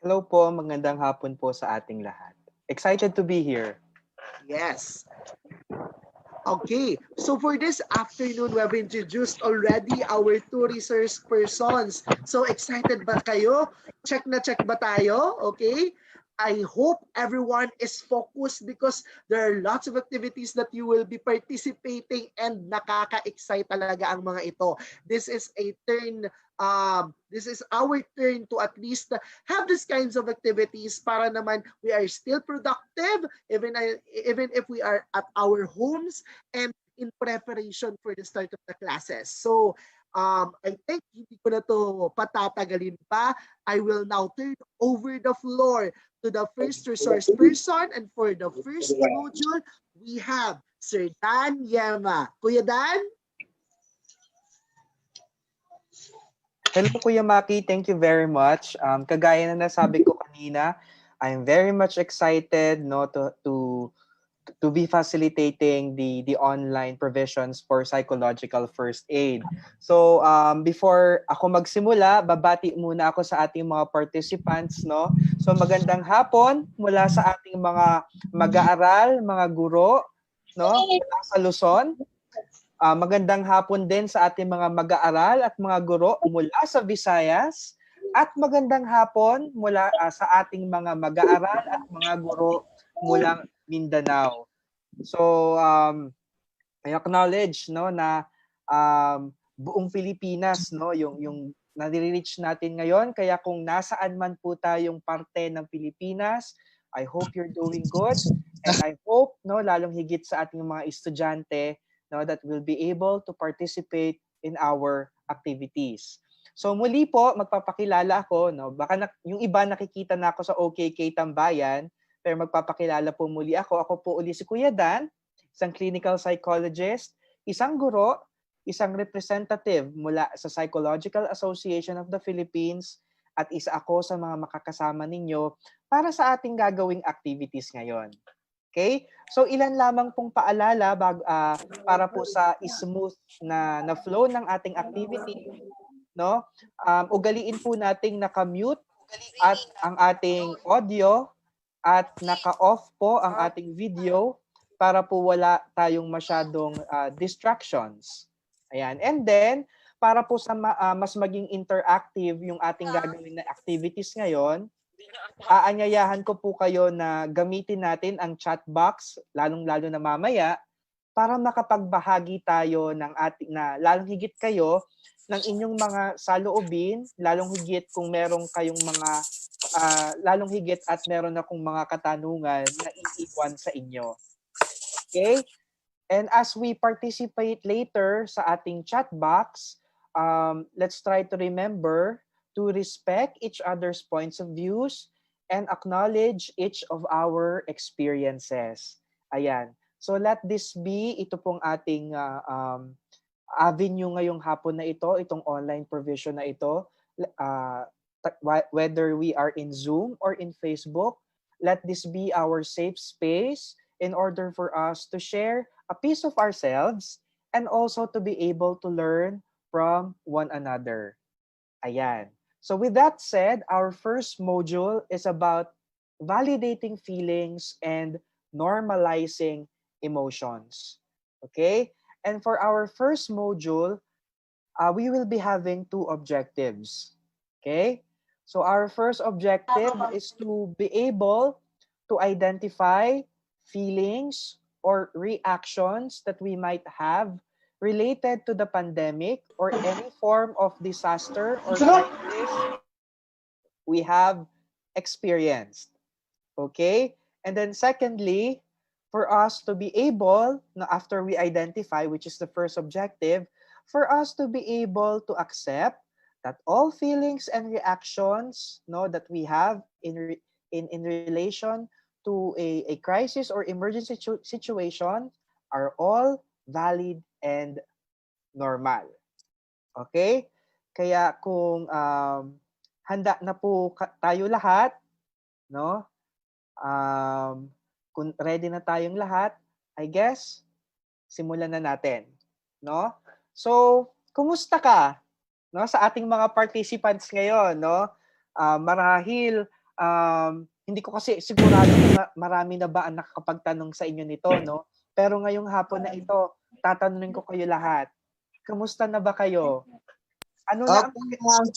Hello po, magandang hapon po sa ating lahat. Excited to be here. Yes. Okay, so for this afternoon, we have introduced already our two resource persons. So excited ba kayo? Check na check ba tayo? Okay? I hope everyone is focused because there are lots of activities that you will be participating and nakaka-excite talaga ang mga ito. This is a turn, this is our turn to at least have these kinds of activities para naman we are still productive even if we are at our homes and in preparation for the start of the classes. So I think hindi ko na to patatagalin pa. I will now turn over the floor to the first resource person, and for the first module, we have Sir Dan Yema. Kuya Dan? Hello Kuya Maki, thank you very much. Kagaya na nasabi ko kanina, I'm very much excited to be facilitating the online provisions for psychological first aid. So before ako magsimula, babati muna ako sa ating mga participants, no? So magandang hapon mula sa ating mga mag-aaral, mga guro, no? Mula sa Luzon. Magandang hapon din sa ating mga mag-aaral at mga guro mula sa Visayas. At magandang hapon mula sa ating mga mag-aaral at mga guro mula Mindanao. So I acknowledge no na buong Pilipinas no yung nare-reach natin ngayon, kaya kung nasaan man po tayong parte ng Pilipinas, I hope you're doing good, and I hope no lalong higit sa ating mga estudyante no that will be able to participate in our activities. So muli po magpapakilala ako no, baka yung iba nakikita na ako sa OKK Tambayan, pero magpapakilala po muli ako. Ako po uli si Kuya Dan, isang clinical psychologist, isang guro, isang representative mula sa Psychological Association of the Philippines, at isa ako sa mga makakasama ninyo para sa ating gagawing activities ngayon. Okay? So ilan lamang pong paalala para po sa smooth na flow ng ating activity, no? Ugaliin po nating naka-mute at ang ating audio at naka-off po ang ating video para po wala tayong masyadong distractions. Ayan. And then, para po sa mas maging interactive yung ating gagawin na activities ngayon, aanyayahan ko po kayo na gamitin natin ang chat box, lalong-lalo na mamaya, para makapagbahagi tayo ng ating lalong higit kayo ng inyong mga saloobin, lalong higit kung merong kayong mga lalong higit at meron akong mga katanungan na iiwan sa inyo. Okay? And as we participate later sa ating chat box, let's try to remember to respect each other's points of views and acknowledge each of our experiences. Ayan. So let this be, ito pong ating avenue ngayong hapon na ito, itong online provision na ito, whether we are in Zoom or in Facebook, let this be our safe space in order for us to share a piece of ourselves and also to be able to learn from one another. Ayan. So with that said, our first module is about validating feelings and normalizing emotions. Okay? And for our first module, we will be having two objectives. Okay? So our first objective is to be able to identify feelings or reactions that we might have related to the pandemic or any form of disaster or crisis we have experienced. Okay? And then secondly, for us to be able, after we identify, which is the first objective, for us to be able to accept that all feelings and reactions that we have in relation to a crisis or emergency situation are all valid and normal. Okay? Kaya kung handa na po tayo lahat, no? Kung ready na tayong lahat, I guess, simulan na natin, no? So, kumusta ka, no, sa ating mga participants ngayon, no? Marahil Hindi ko kasi sigurado kung marami na ba ang nakakapagtanong sa inyo nito, no? Pero ngayong hapon na ito, tatanungin ko kayo lahat. Kamusta na ba kayo? Ano na ang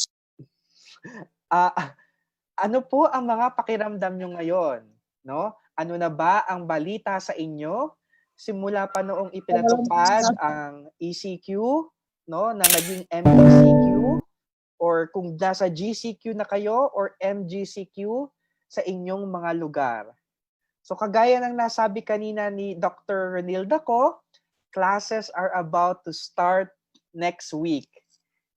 ano po ang mga pakiramdam nyo ngayon, no? Ano na ba ang balita sa inyo simula pa noong ipinatupad ang ECQ, no, na naging MECQ, or kung nasa GCQ na kayo or MGCQ sa inyong mga lugar. So kagaya ng nasabi kanina ni Dr. Renilda ko, classes are about to start next week.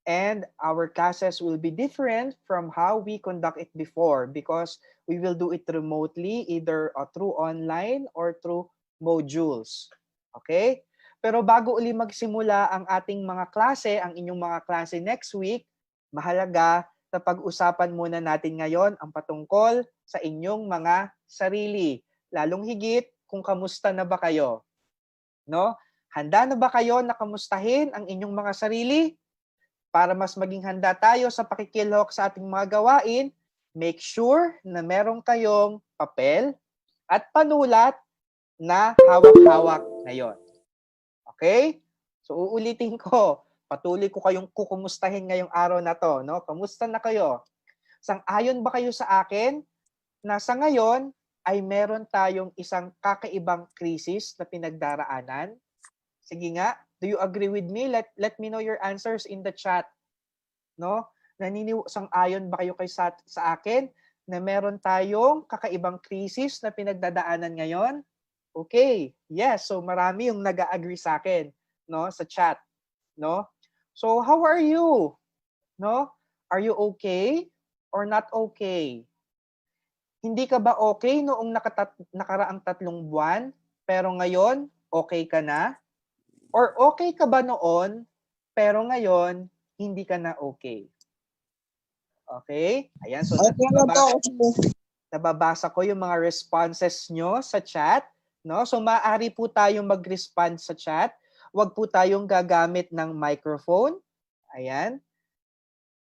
And our classes will be different from how we conduct it before because we will do it remotely, either through online or through modules. Okay? Pero bago uli magsimula ang ating mga klase, ang inyong mga klase next week, mahalaga na pag-usapan muna natin ngayon ang patungkol sa inyong mga sarili. Lalong higit kung kamusta na ba kayo. No? Handa na ba kayo na kamustahin ang inyong mga sarili? Para mas maging handa tayo sa pakikilahok sa ating mga gawain, make sure na meron kayong papel at panulat na hawak-hawak ngayon. Okay? So uulitin ko, patuloy ko kayong kukumustahin ngayong araw na to, no? Kamusta na kayo? Sang-ayon ba kayo sa akin na sa ngayon ay meron tayong isang kakaibang krisis na pinagdaraanan? Sige nga, do you agree with me? Let me know your answers in the chat. No? Sang-ayon ba kayo sa akin na meron tayong kakaibang krisis na pinagdadaanan ngayon? Okay. Yes, so marami yung nag-agree sa akin, no, sa chat, no? So how are you? No? Are you okay or not okay? Hindi ka ba okay noong nakaraang 3 buwan, pero ngayon okay ka na? Or okay ka ba noon, pero ngayon, hindi ka na okay? Okay? Ayan, so nababasa ko yung mga responses nyo sa chat. No? So maaari po tayong mag-respond sa chat. Huwag po tayong gagamit ng microphone. Ayan.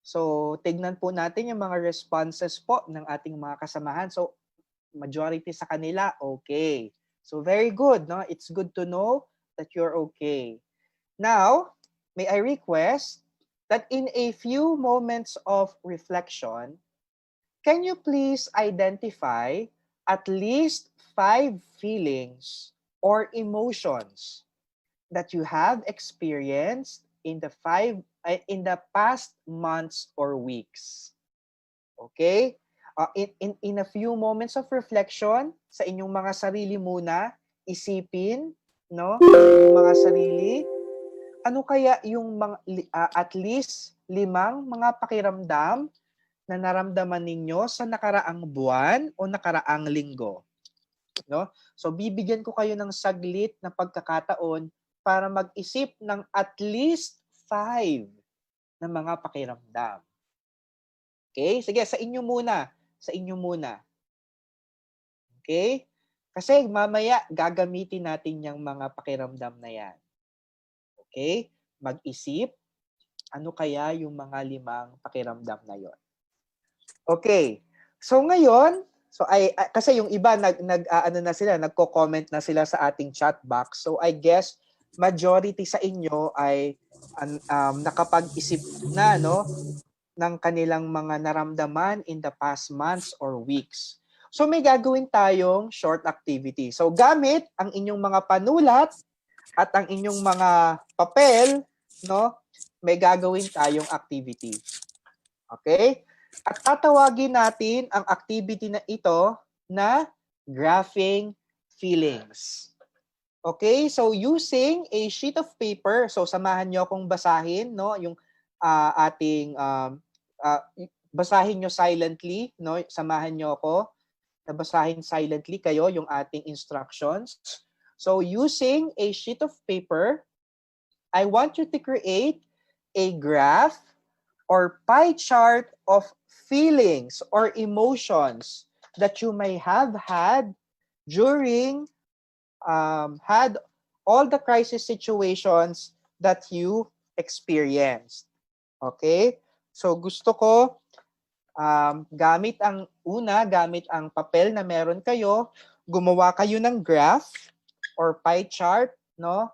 So tignan po natin yung mga responses po ng ating mga kasamahan. So majority sa kanila, okay. So very good. No? It's good to know that you're okay. Now, may I request that in a few moments of reflection, can you please identify at least 5 feelings or emotions that you have experienced in the past months or weeks? Okay? In a few moments of reflection, sa inyong mga sarili muna, isipin, no, mga sarili, ano kaya yung mga, at least 5 mga pakiramdam na naramdaman ninyo sa nakaraang buwan o nakaraang linggo? No? So bibigyan ko kayo ng saglit na pagkakataon para mag-isip ng at least 5 na mga pakiramdam. Okay? Sige, sa inyo muna. Sa inyo muna. Okay? Kasi mamaya gagamitin natin yung mga pakiramdam na yan. Okay? Mag-isip, ano kaya yung mga 5 pakiramdam na yon? Okay. So ngayon, kasi yung iba nagko-comment na sila sa ating chat box. So I guess majority sa inyo ay nakapag-isip na, no, ng kanilang mga naramdaman in the past months or weeks. So may gagawin tayong short activity. So gamit ang inyong mga panulat at ang inyong mga papel, no, may gagawin tayong activity. Okay? At tatawagin natin ang activity na ito na graphing feelings. Okay? So using a sheet of paper, so samahan niyo akong basahin, no, yung basahin niyo silently, no, samahan niyo ako. Nabasahin silently kayo yung ating instructions. So using a sheet of paper, I want you to create a graph or pie chart of feelings or emotions that you may have had during had all the crisis situations that you experienced. Okay? So gusto ko gamit ang papel na meron kayo, gumawa kayo ng graph or pie chart, no,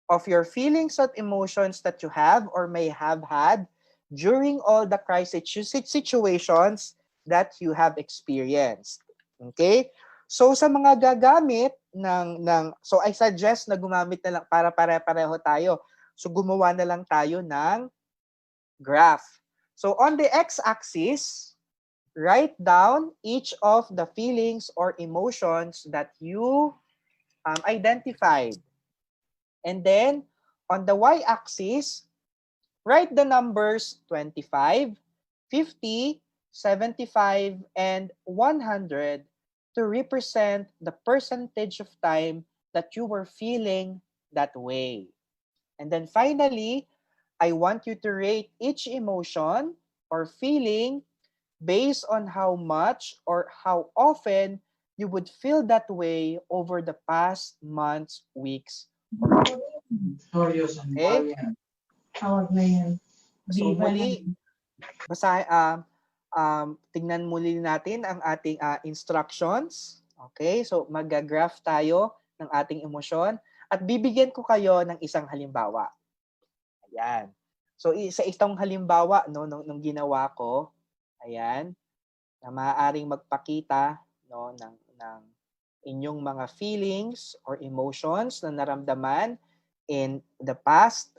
of your feelings and emotions that you have or may have had during all the crisis situations that you have experienced. Okay? So sa mga gagamit so I suggest na gumamit na lang para pare-pareho tayo. So gumawa na lang tayo ng graph. So on the x-axis, write down each of the feelings or emotions that you identified. And then on the y-axis, write the numbers 25, 50, 75, and 100 to represent the percentage of time that you were feeling that way. And then finally, I want you to rate each emotion or feeling based on how much or how often you would feel that way over the past months, weeks, or days. Okay? So muli, tingnan muli natin ang ating instructions. Okay? So mag-graph tayo ng ating emosyon at bibigyan ko kayo ng isang halimbawa. Ayan. So sa itong halimbawa nung ginawa ko, ayan, na maaaring magpakita ng inyong mga feelings or emotions na naramdaman in the past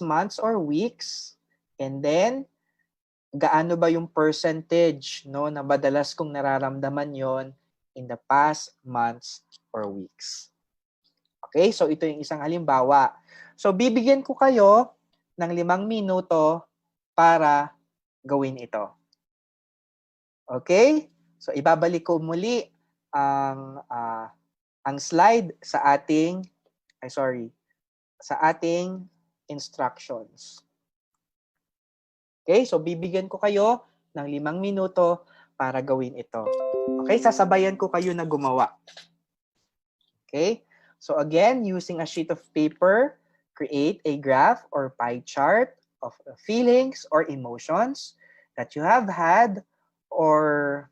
months or weeks, and then gaano ba yung percentage na madalas kong nararamdaman yon in the past months or weeks. Okay, so ito yung isang halimbawa. So bibigyan ko kayo ng 5 minuto para gawin ito. Okay? So ibabalik ko muli ang slide sa ating instructions. Okay? So bibigyan ko kayo ng 5 minuto para gawin ito. Okay? Sasabayan ko kayo na gumawa. Okay? So again, using a sheet of paper, create a graph or pie chart of feelings or emotions that you have had or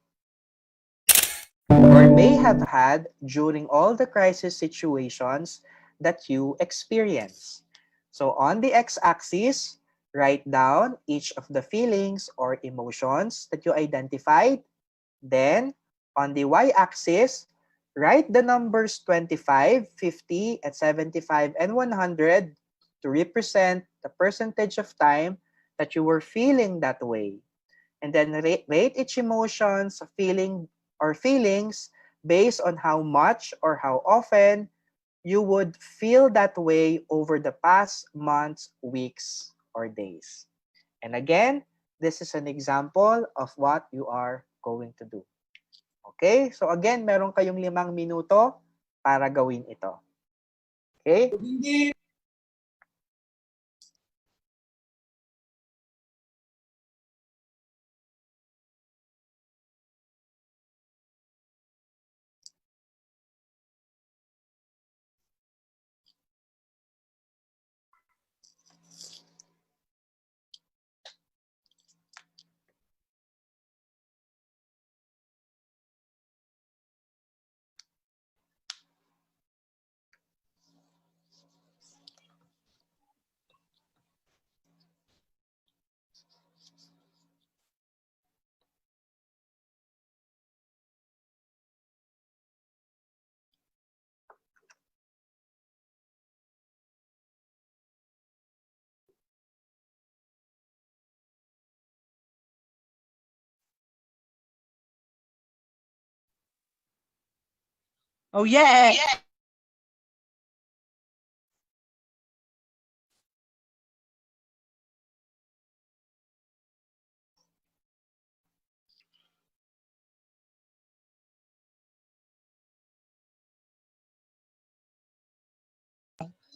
may have had during all the crisis situations that you experience. So on the x-axis, write down each of the feelings or emotions that you identified. Then on the y-axis, write the numbers 25, 50, and 75, and 100 to represent the percentage of time that you were feeling that way. And then rate each emotion's feelings based on how much or how often you would feel that way over the past months, weeks, or days. And again, this is an example of what you are going to do. Okay? So again, meron kayong 5 minuto para gawin ito. Okay? Oh yeah!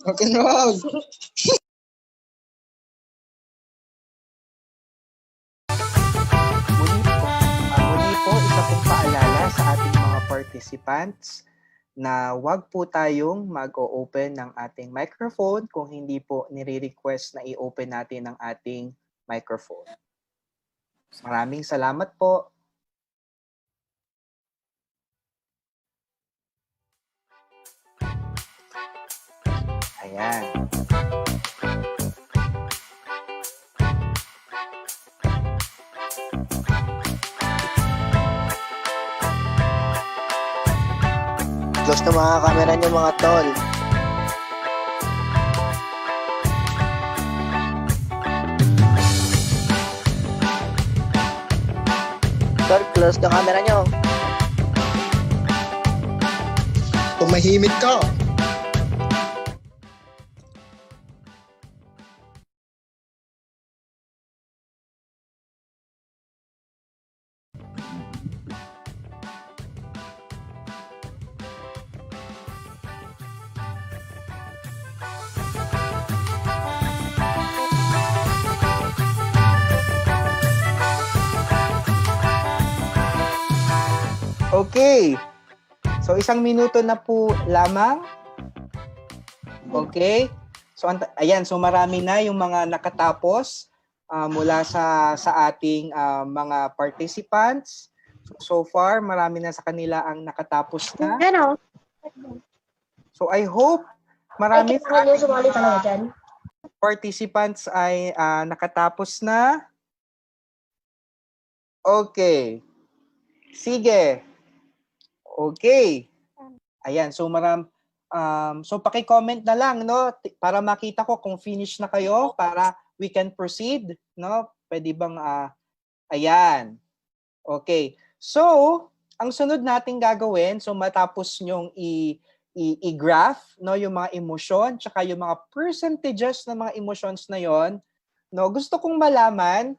Rock and roll! Muli po, isa pong paalala sa ating mga participants na wag po tayong mag-o-open ng ating microphone kung hindi po nire-request na i-open natin ang ating microphone. Maraming salamat po. Ayan. Close na mga camera nyo mga tol. Tol, close na camera nyo. Tumahimik ka. Okay. So, 1 minuto na po lamang. Okay. So, ayan. So, marami na yung mga nakatapos mula sa ating mga participants. So far, marami na sa kanila ang nakatapos na. So, I hope marami sa ating participants ay nakatapos na. Okay. Sige. Okay. Ayan, so so paki-comment na lang, no, para makita ko kung finish na kayo para we can proceed, no? Pwede bang ayan. Okay. So, ang sunod nating gagawin, so matapos nyong i-graph, no, yung mga emosyon, tsaka yung mga percentages ng mga emotions na yon, no, gusto kong malaman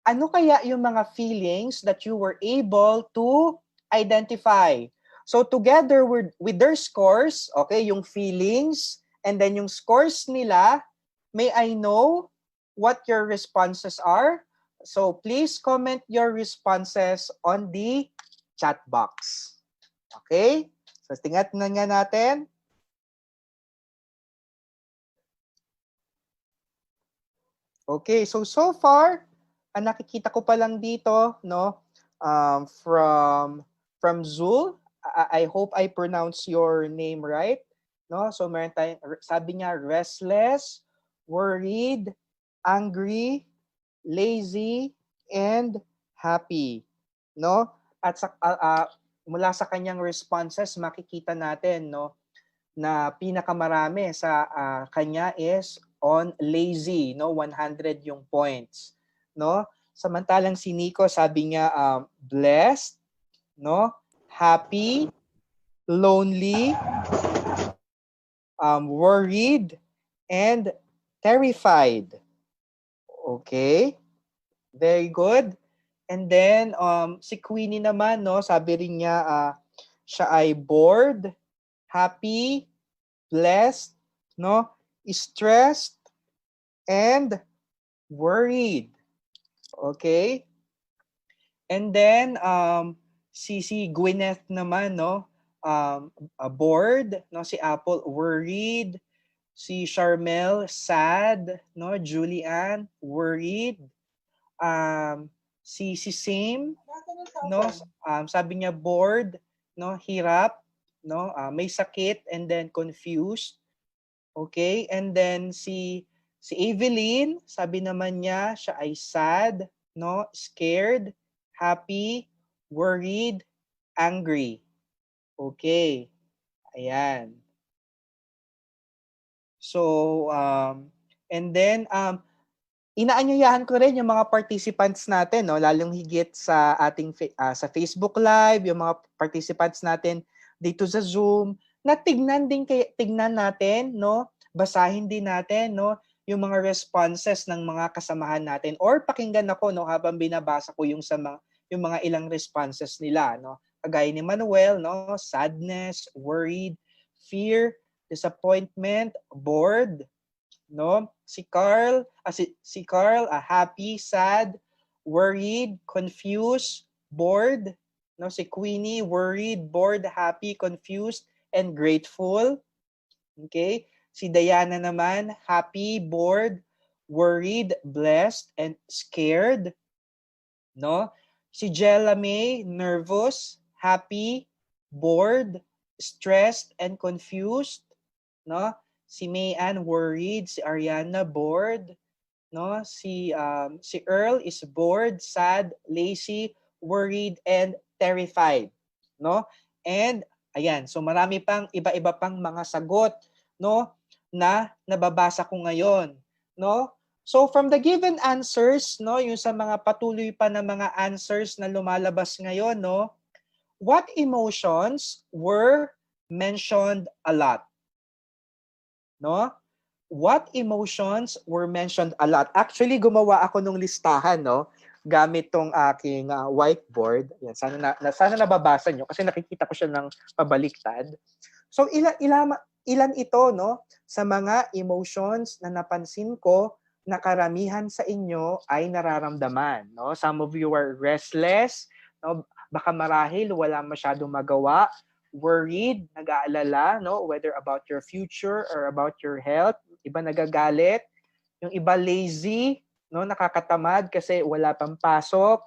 ano kaya yung mga feelings that you were able to identify. So together with their scores, okay, yung feelings and then yung scores nila, may I know what your responses are? So please comment your responses on the chat box. Okay? So tingnan na nga natin. Okay, so far, ang nakikita ko pa lang dito, no, from Zul, I hope I pronounce your name right, no? So meron tayong, sabi niya, restless, worried, angry, lazy, and happy, no? At mula sa kanyang responses, makikita natin, no, na pinakamarami sa kanya is on lazy, no? 100 yung points, no? Samantalang si Nico, sabi niya blessed, no? Happy, lonely, worried, and terrified. Okay? Very good. And then si Queenie naman, no, sabi rin niya siya ay bored, happy, blessed, no, stressed, and worried. Okay? And then si Gwyneth naman, no, bored, no, si Apple worried, si Charmel sad, no, Julian worried, si Same, no, sabi niya bored, no, hirap, no, may sakit, and then confused. Okay? And then si Evelyn, sabi naman niya siya ay sad, no, scared, happy, worried, angry. Okay. Ayan. So, and then, inaanyayahan ko rin yung mga participants natin, no, lalong higit sa ating sa Facebook Live, yung mga participants natin dito sa Zoom, na tignan natin, no, basahin din natin, no, yung mga responses ng mga kasamahan natin, or pakinggan ako, no, habang binabasa ko yung mga ilang responses nila, no. Kagaya ni Manuel, no, sadness, worried, fear, disappointment, bored, no. Si Carl, happy, sad, worried, confused, bored, no. Si Queenie, worried, bored, happy, confused, and grateful. Okay? Si Diana naman, happy, bored, worried, blessed, and scared. no? Si Jella May, nervous, happy, bored, stressed, and confused, no? Si Mayan, worried. Si Ariana, bored, no? Si Earl is bored, sad, lazy, worried, and terrified, no? And ayan, so marami pang iba-iba pang mga sagot, no, na nababasa ko ngayon, no? So from the given answers, no, yung sa mga patuloy pa na mga answers na lumalabas ngayon, no, what emotions were mentioned a lot? No? What emotions were mentioned a lot? Actually, gumawa ako nung listahan, no, gamit tong aking whiteboard. Yan, sana nababasa nyo kasi nakikita ko siya ng pabaliktad. So ilan ito, no, sa mga emotions na napansin ko na karamihan sa inyo ay nararamdaman, no? Some of you are restless, no? Baka marahil wala masyadong magawa, worried, nag-aalala, no, whether about your future or about your health. Iba nagagalit, yung iba lazy, no, nakakatamad kasi wala pang pasok.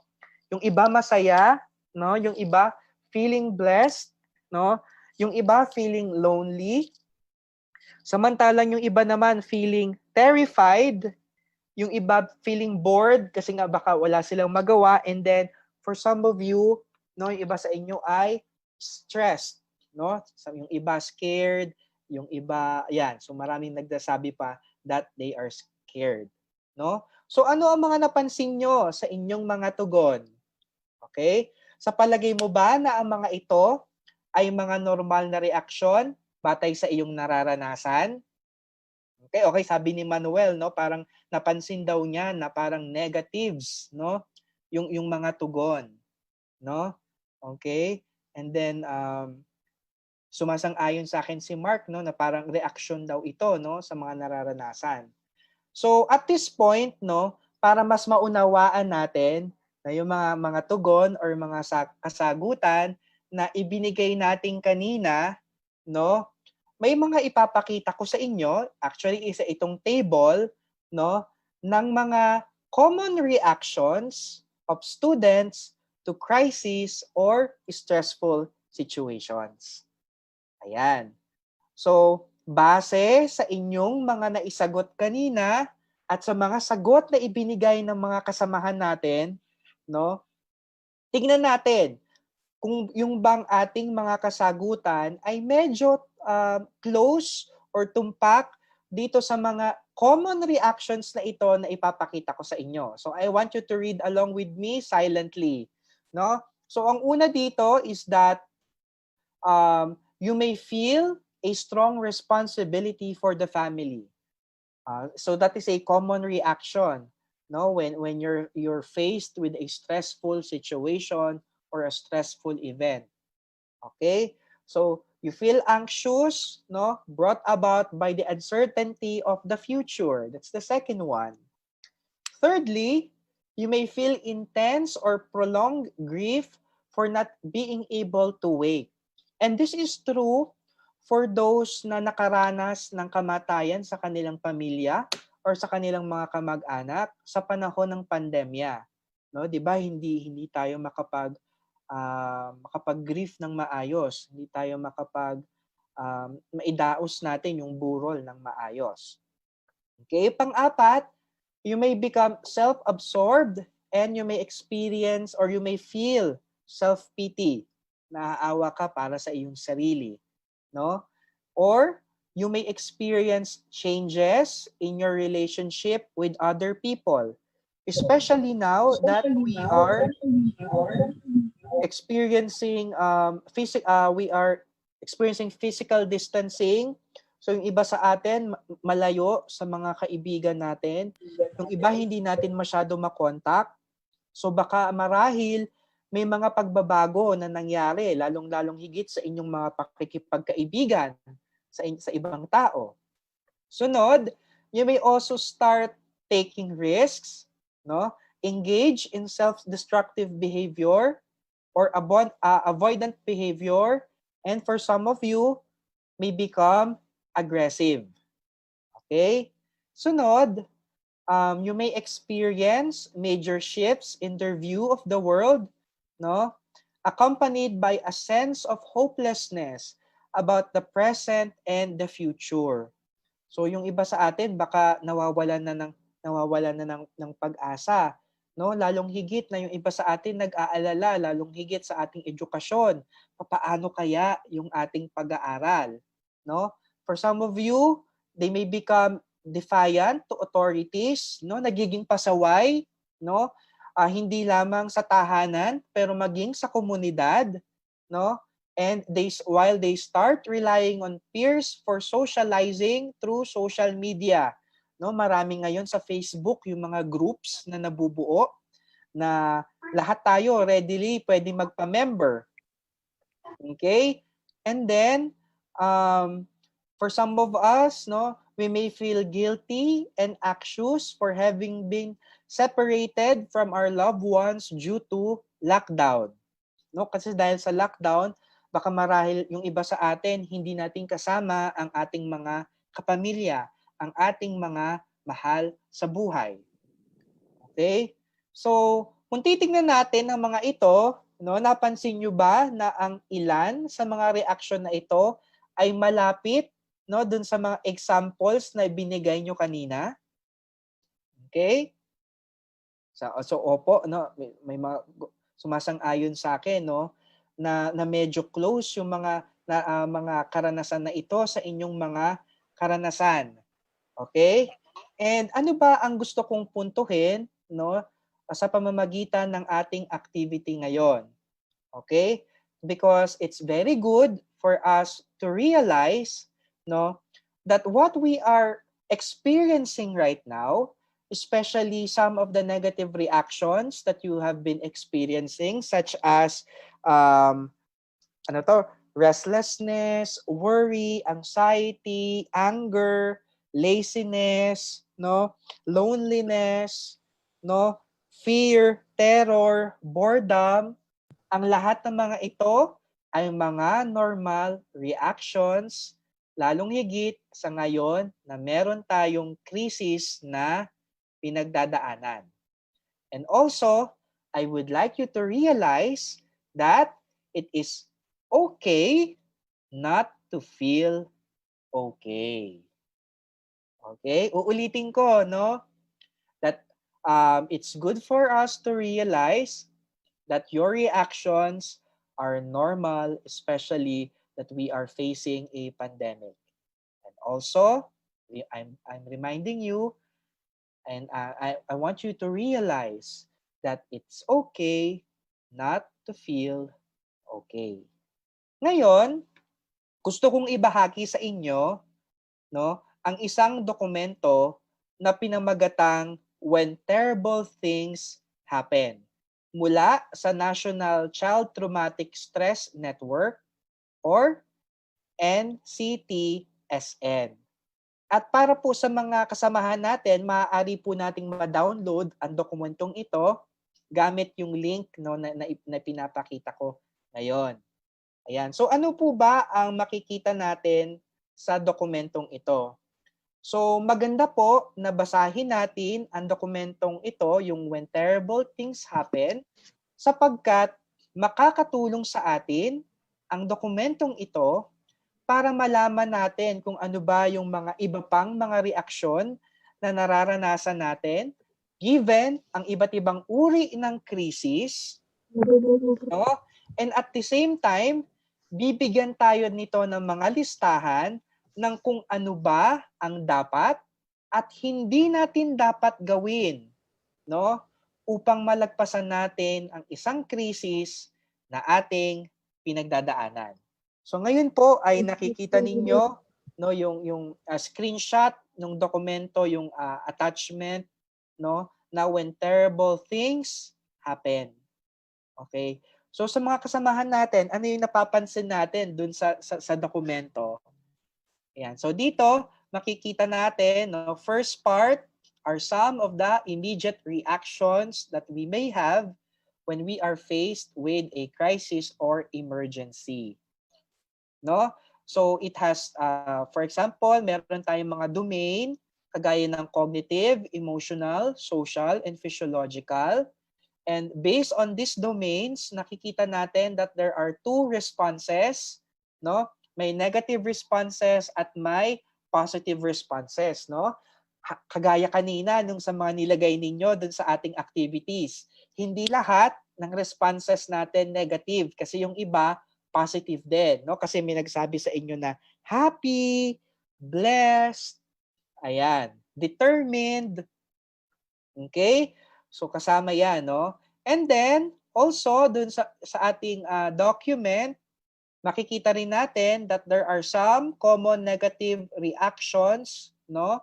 Yung iba masaya, no, yung iba feeling blessed, no, yung iba feeling lonely. Samantalang yung iba naman feeling terrified, yung iba feeling bored kasi nga baka wala silang magawa, and then for some of you, no, yung iba sa inyo ay stressed, no? Yung iba scared, yung iba, yan. So maraming nagsasabi pa that they are scared, no? So ano ang mga napansin nyo sa inyong mga tugon? Okay? Sa palagay mo ba na ang mga ito ay mga normal na reaksyon batay sa iyong nararanasan? Okay, sabi ni Manuel, no, parang napansin daw niya na parang negatives, no, yung mga tugon, no? Okay? And then sumasang-ayon sa akin si Mark, no, na parang reaction daw ito, no, sa mga nararanasan. So at this point, no, para mas maunawaan natin na yung mga tugon or mga kasagutan na ibinigay natin kanina, no, may mga ipapakita ko sa inyo. Actually, isa itong table, no, ng mga common reactions of students to crisis or stressful situations. Ayan. So, base sa inyong mga naisagot kanina at sa mga sagot na ibinigay ng mga kasamahan natin, no, tignan natin kung yung bang ating mga kasagutan ay medyo close or tumpak dito sa mga common reactions na ito na ipapakita ko sa inyo. So I want you to read along with me silently, no? So ang una dito is that you may feel a strong responsibility for the family. So that is a common reaction, no? When you're faced with a stressful situation or a stressful event. Okay? So you feel anxious, no? Brought about by the uncertainty of the future. That's the second one. Thirdly, you may feel intense or prolonged grief for not being able to wait. And this is true for those na nakaranas ng kamatayan sa kanilang pamilya or sa kanilang mga kamag-anak sa panahon ng pandemya. No, 'di ba hindi tayo makapag-grief ng maayos, hindi tayo maidaos natin yung burol ng maayos. Okay, pang-apat, you may become self-absorbed and you may experience or you may feel self-pity. Naaawa ka para sa iyong sarili, no? Or you may experience changes in your relationship with other people, especially now that we are experiencing physical distancing. So yung iba sa atin malayo sa mga kaibigan natin, yung iba hindi natin masyado makontak. So baka marahil may mga pagbabago na nangyari, lalong-lalong higit sa inyong mga pakikipagkaibigan sa ibang tao. Sunod, you may also start taking risks, no? Engage in self-destructive behavior or avoidant behavior, and for some of you, may become aggressive. Okay? Sunod, You may experience major shifts in their view of the world, no? Accompanied by a sense of hopelessness about the present and the future. So yung iba sa atin baka nawawalan na ng pag-asa, no? Lalong higit na yung iba sa atin nag-aalala, lalong higit sa ating edukasyon. Paano kaya yung ating pag-aaral, no? For some of you, they may become defiant to authorities, no? Nagiging pasaway, no? Hindi lamang sa tahanan pero maging sa komunidad, no? And while they start relying on peers for socializing through social media, no? Marami ngayon sa Facebook yung mga groups na nabubuo na lahat tayo readily pwede magpa-member. Okay? And then for some of us, no, we may feel guilty and anxious for having been separated from our loved ones due to lockdown. No, kasi dahil sa lockdown, baka marahil yung iba sa atin hindi natin kasama ang ating mga kapamilya, ang ating mga mahal sa buhay. Okay? So, kung titingnan natin ang mga ito, no, napansin nyo ba na ang ilan sa mga reaction na ito ay malapit, no, dun sa mga examples na binigay nyo kanina? Okay? So opo, no, may mga sumasang-ayon sa akin, no, na medyo close yung mga karanasan na ito sa inyong mga karanasan. Okay? And ano ba ang gusto kong puntuhin, no, sa pamamagitan ng ating activity ngayon? Okay? Because it's very good for us to realize, no, that what we are experiencing right now, especially some of the negative reactions that you have been experiencing, such as restlessness, worry, anxiety, anger, laziness, no, loneliness, no, fear, terror, boredom, ang lahat ng mga ito ay mga normal reactions, lalong higit sa ngayon na meron tayong krisis na pinagdadaanan. And also, I would like you to realize that it is okay not to feel okay. Okay? Uulitin ko, no? That it's good for us to realize that your reactions are normal, especially that we are facing a pandemic. And also, I'm reminding you, and I want you to realize that it's okay not to feel okay. Ngayon, gusto kong ibahagi sa inyo, no, ang isang dokumento na pinamagatang When Terrible Things Happen, mula sa National Child Traumatic Stress Network or NCTSN. At para po sa mga kasamahan natin, maaari po nating ma-download ang dokumentong ito gamit yung link, no, na pinapakita ko ngayon. Ayan. So ano po ba ang makikita natin sa dokumentong ito? So maganda po na basahin natin ang dokumentong ito, yung When Terrible Things Happen, sapagkat makakatulong sa atin ang dokumentong ito para malaman natin kung ano ba yung mga iba pang mga reaksyon na nararanasan natin given ang iba't ibang uri ng krisis, no? And at the same time, bibigyan tayo nito ng mga listahan ng kung ano ba ang dapat at hindi natin dapat gawin, no, upang malagpasan natin ang isang krisis na ating pinagdadaanan. So ngayon po ay nakikita ninyo, no, yung screenshot ng dokumento, yung attachment, no, na When Terrible Things Happen. Okay? So sa mga kasamahan natin, ano yung napapansin natin dun sa dokumento? Ayan. So dito makikita natin, no, first part are some of the immediate reactions that we may have when we are faced with a crisis or emergency. No? So it has, for example, meron tayong mga domain kagaya ng cognitive, emotional, social, and physiological. And based on these domains, nakikita natin that there are two responses, no? May negative responses at may positive responses, no? Kagaya kanina nung sa mga nilagay ninyo dun sa ating activities. Hindi lahat ng responses natin negative kasi yung iba positive din, no? Kasi may nagsabi sa inyo na happy, blessed, ayan, determined, okay? So kasama yan, no? And then also dun sa ating document, makikita rin natin that there are some common negative reactions, no?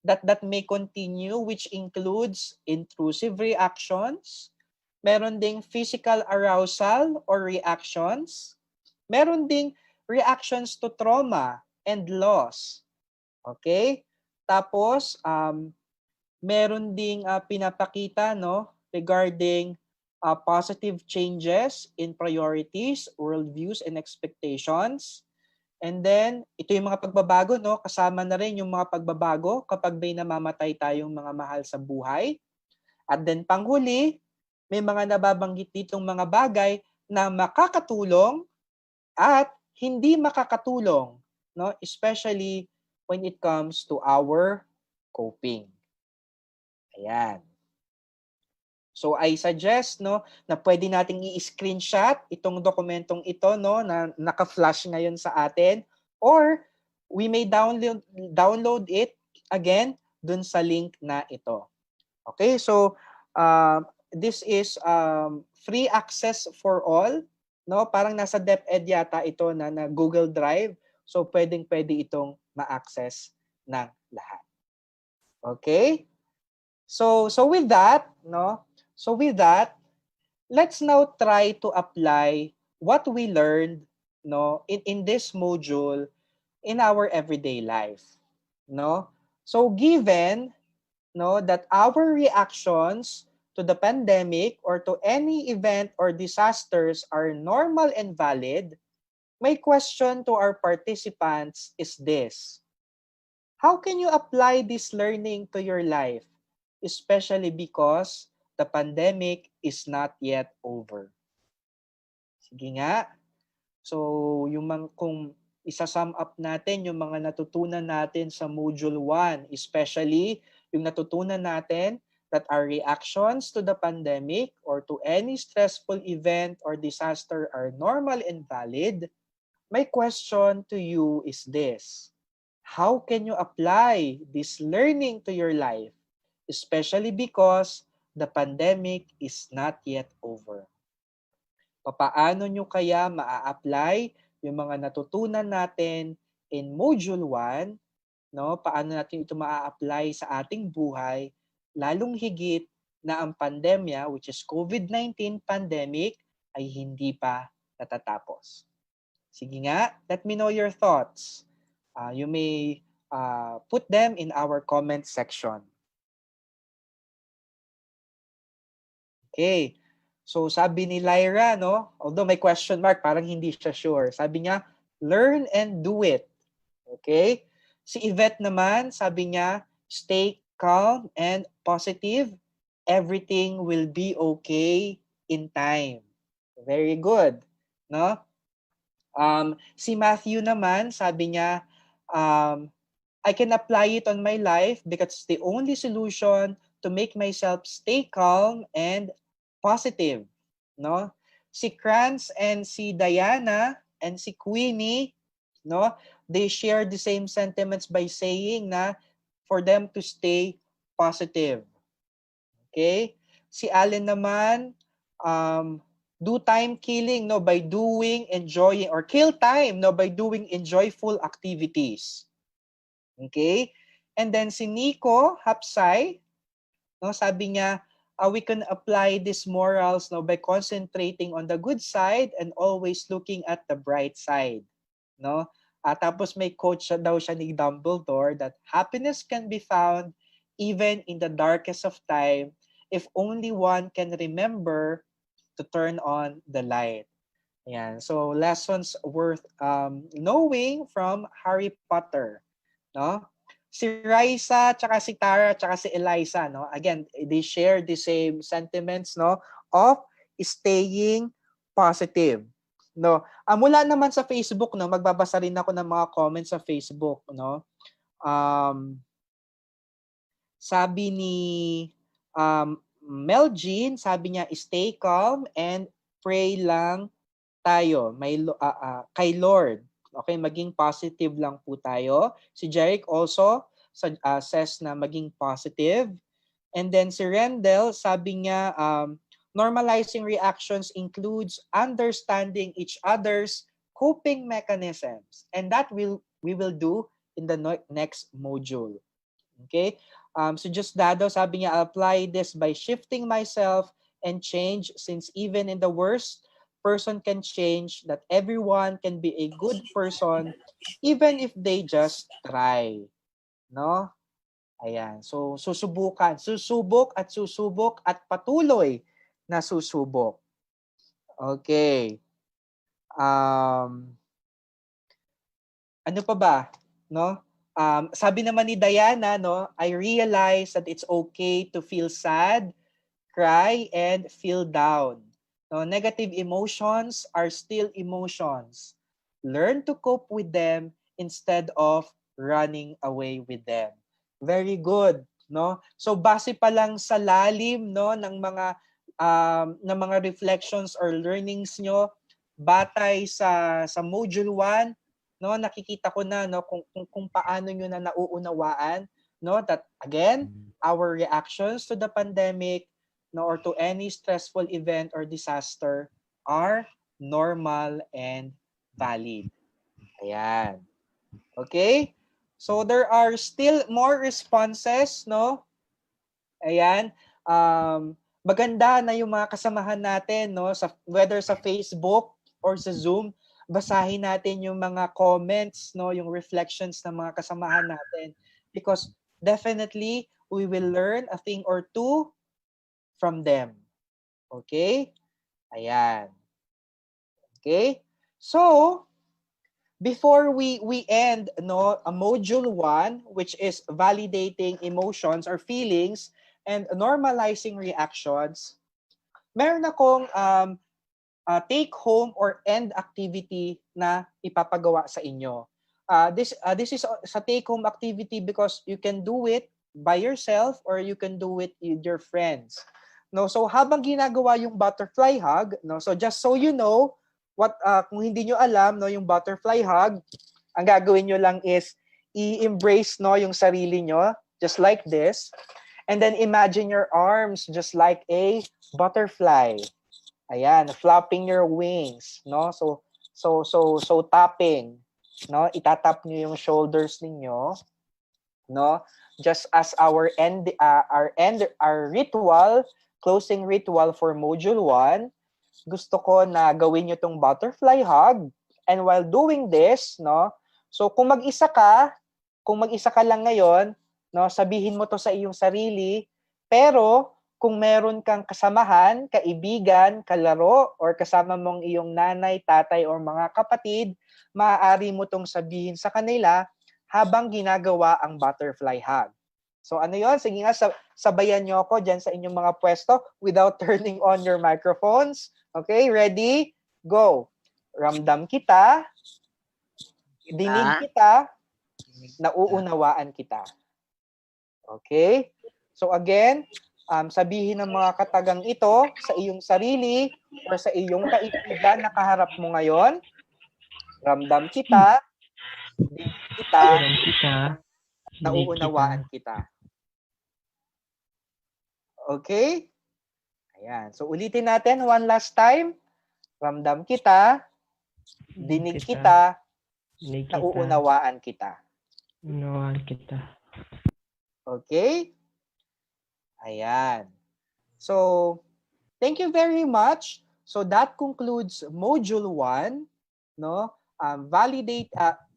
That may continue, which includes intrusive reactions. Meron ding physical arousal or reactions. Meron ding reactions to trauma and loss. Okay? Tapos, meron ding pinapakita, no, regarding positive changes in priorities, worldviews, and expectations. And then, ito yung mga pagbabago, no? Kasama na rin yung mga pagbabago kapag may namamatay tayong mga mahal sa buhay. At then, panghuli, may mga nababanggit ditong mga bagay na makakatulong at hindi makakatulong, no? Especially when it comes to our coping. Ayan. So I suggest, no, na pwede nating i-screenshot itong dokumentong ito, no, na naka-flash ngayon sa atin, or we may download it again dun sa link na ito. Okay? So this is free access for all, no? Parang nasa DepEd yata ito na Google Drive. So pwedeng-pwede itong ma-access ng lahat. Okay? So with that, no? So with that, let's now try to apply what we learned, no, in this module in our everyday life, no? So given, no, that our reactions to the pandemic or to any event or disasters are normal and valid, my question to our participants is this: how can you apply this learning to your life, especially because the pandemic is not yet over? Sige nga. So, kung isa-sum up natin yung mga natutunan natin sa Module 1, especially yung natutunan natin that our reactions to the pandemic or to any stressful event or disaster are normal and valid, my question to you is this: how can you apply this learning to your life, especially because the pandemic is not yet over? Papaano nyo kaya maa-apply yung mga natutunan natin in Module 1, no? Paano natin ito maa-apply sa ating buhay, lalong higit na ang pandemya, which is COVID-19 pandemic, ay hindi pa natatapos? Sige nga, let me know your thoughts. You may put them in our comment section. Okay. So sabi ni Lyra, no, although may question mark, parang hindi siya sure. Sabi niya, learn and do it. Okay? Si Yvette naman, sabi niya, stay calm and positive. Everything will be okay in time. Very good, no? Si Matthew naman, sabi niya, I can apply it on my life because it's the only solution to make myself stay calm and positive, no? Si Kranz and si Diana and si Queenie, no? They share the same sentiments by saying na for them to stay positive. Okay? Si Allen naman, do time killing, no, by doing, enjoying, or kill time, no, by doing enjoyful activities. Okay? And then si Nico Hapsay, no, sabi niya, we can apply these morals, no, by concentrating on the good side and always looking at the bright side, no? Tapos may quote daw siya ni Dumbledore that happiness can be found even in the darkest of time if only one can remember to turn on the light. Ayan. So lessons worth knowing from Harry Potter, no? si Raisa, tsaka si Tara, tsaka si Eliza, no? Again, they share the same sentiments, no? Of staying positive. No? Mula naman sa Facebook, no? Magbabasa rin ako ng mga comments sa Facebook, no? Sabi ni Mel Jean, sabi niya, stay calm and pray lang tayo kay Lord. Okay, maging positive lang po tayo. Si Jeric also says na maging positive. And then si Rendell, sabi niya, normalizing reactions includes understanding each other's coping mechanisms. And that we will do in the next module. Okay? So just Dado, sabi niya, I'll apply this by shifting myself and change, since even in the worst person can change, that everyone can be a good person even if they just try. No? Ayan. So susubukan, susubok at patuloy na susubok. Okay. Ano pa ba? No? Sabi naman ni Diana, no, I realize that it's okay to feel sad, cry, and feel down. No, negative emotions are still emotions. Learn to cope with them instead of running away with them. Very good, no? So base pa lang sa lalim, no, ng mga reflections or learnings nyo batay sa module 1, no, nakikita ko na, no, kung paano nyo na nauunawaan, no, that again, our reactions to the pandemic, no, or to any stressful event or disaster are normal and valid. Ayan. Okay? So there are still more responses, no? Ayan. Maganda na yung mga kasamahan natin, no, whether sa Facebook or sa Zoom, basahin natin yung mga comments, no, yung reflections ng mga kasamahan natin, because definitely we will learn a thing or two from them. Okay? Ayan. Okay? So, before we end, no, a module 1, which is validating emotions or feelings and normalizing reactions, meron akong take home or end activity na ipapagawa sa inyo. This is a take home activity because you can do it by yourself or you can do it with your friends. No, so habang ginagawa yung butterfly hug, no, so just so you know, kung hindi nyo alam, no, yung butterfly hug, ang gagawin nyo lang is i-embrace, no, yung sarili nyo, just like this. And then imagine your arms just like a butterfly. Ayan, flapping your wings, no? So tapping, no? Itatap nyo yung shoulders ninyo, no? Just as our ritual, closing ritual for module 1, gusto ko na gawin nyo tong butterfly hug. And while doing this, no? So kung mag-isa ka lang ngayon, no, sabihin mo to sa iyong sarili, pero kung meron kang kasamahan, kaibigan, kalaro, or kasama mong iyong nanay, tatay, or mga kapatid, maaari mo tong sabihin sa kanila habang ginagawa ang butterfly hug. So ano yon? Sige nga, sabayan nyo ako dyan sa inyong mga pwesto without turning on your microphones. Okay, ready? Go. Ramdam kita, dinig kita, nauunawaan kita. Okay? So again, sabihin ng mga katagang ito sa iyong sarili or sa iyong kaibigan na kaharap mo ngayon. Ramdam kita, dinig kita, nauunawaan kita. Okay? Ayan. So ulitin natin one last time. Ramdam kita, dinig kita, nauunawaan kita. Unawaan kita. Okay? Ayan. So, thank you very much. So that concludes module 1, no?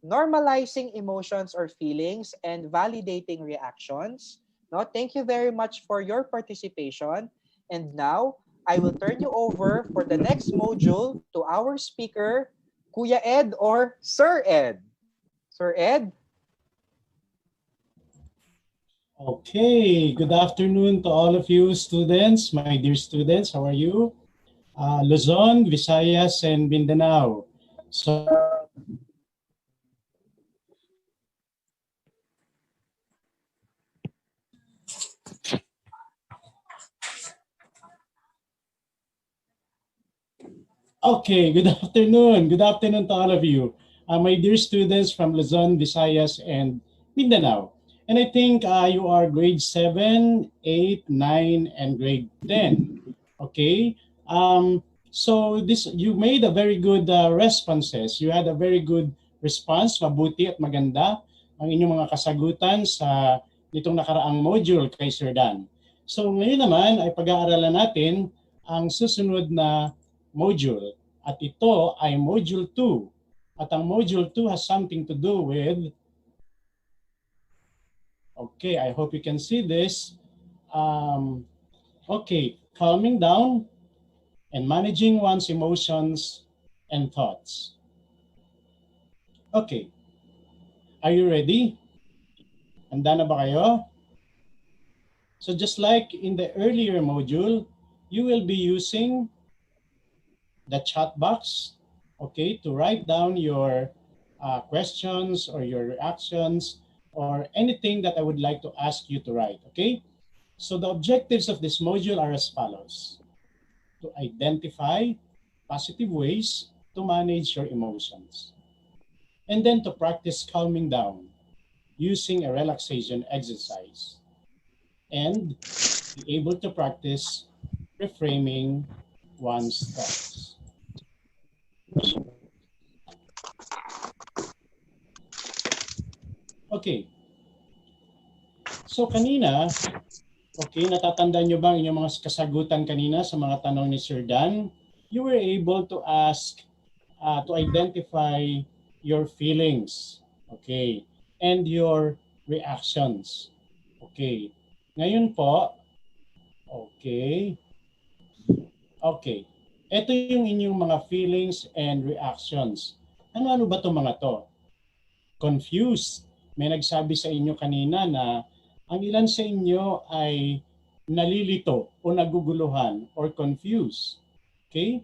Normalizing emotions or feelings and validating reactions. No, thank you very much for your participation. And now, I will turn you over for the next module to our speaker, Kuya Ed or Sir Ed. Sir Ed? Okay, good afternoon to all of you students, my dear students. How are you? Luzon, Visayas, and Mindanao. So, okay, good afternoon. Good afternoon to all of you. My dear students from Luzon, Visayas, and Mindanao. And I think you are grade 7, 8, 9, and grade 10. Okay? So this you made a very good responses. You had a very good response, mabuti at maganda ang inyong mga kasagutan sa nitong nakaraang module kay Sir Dan. So ngayon naman ay pag-aaralan natin ang susunod na module at ito ay module 2. At ang module 2 has something to do with, okay, I hope you can see this. Okay, calming down and managing one's emotions and thoughts. Okay, are you ready? Handa na ba kayo? So just like in the earlier module, you will be using the chat box, okay, to write down your questions or your reactions or anything that I would like to ask you to write, okay? So the objectives of this module are as follows: to identify positive ways to manage your emotions, and then to practice calming down using a relaxation exercise, and be able to practice reframing one's thoughts. Okay. So kanina, okay, natatandaan nyo ba ang inyong mga kasagutan kanina sa mga tanong ni Sir Dan? You were able to ask, to identify your feelings, okay, and your reactions. Okay. Ngayon po, okay, okay. Ito yung inyong mga feelings and reactions. Ano ba itong mga to? Confused. May nagsabi sa inyo kanina na ang ilan sa inyo ay nalilito o naguguluhan or confused. Okay?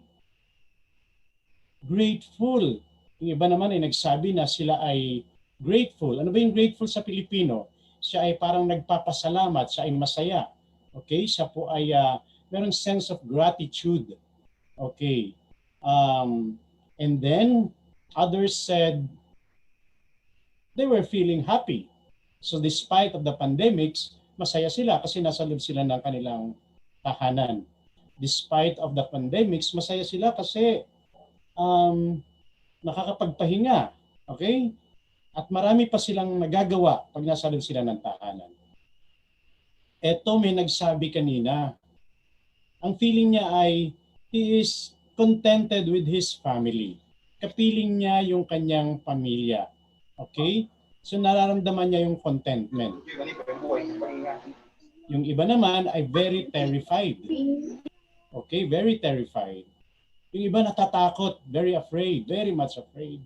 Grateful. Yung iba naman ay nagsabi na sila ay grateful. Ano ba yung grateful sa Pilipino? Siya ay parang nagpapasalamat, siya ay masaya. Okay? Siya po ay merong sense of gratitude. Okay. And then others said they were feeling happy. So despite of the pandemics, masaya sila kasi nasa loob sila ng kanilang tahanan. Despite of the pandemics, masaya sila kasi nakakapagpahinga. Okay? At marami pa silang nagagawa pag nasa loob sila ng tahanan. Eto may nagsabi kanina, ang feeling niya ay he is contented with his family. Kapiling niya yung kanyang pamilya. Okay? So nararamdaman niya yung contentment. Yung iba naman ay very terrified. Okay? Very terrified. Yung iba natatakot, very afraid, very much afraid.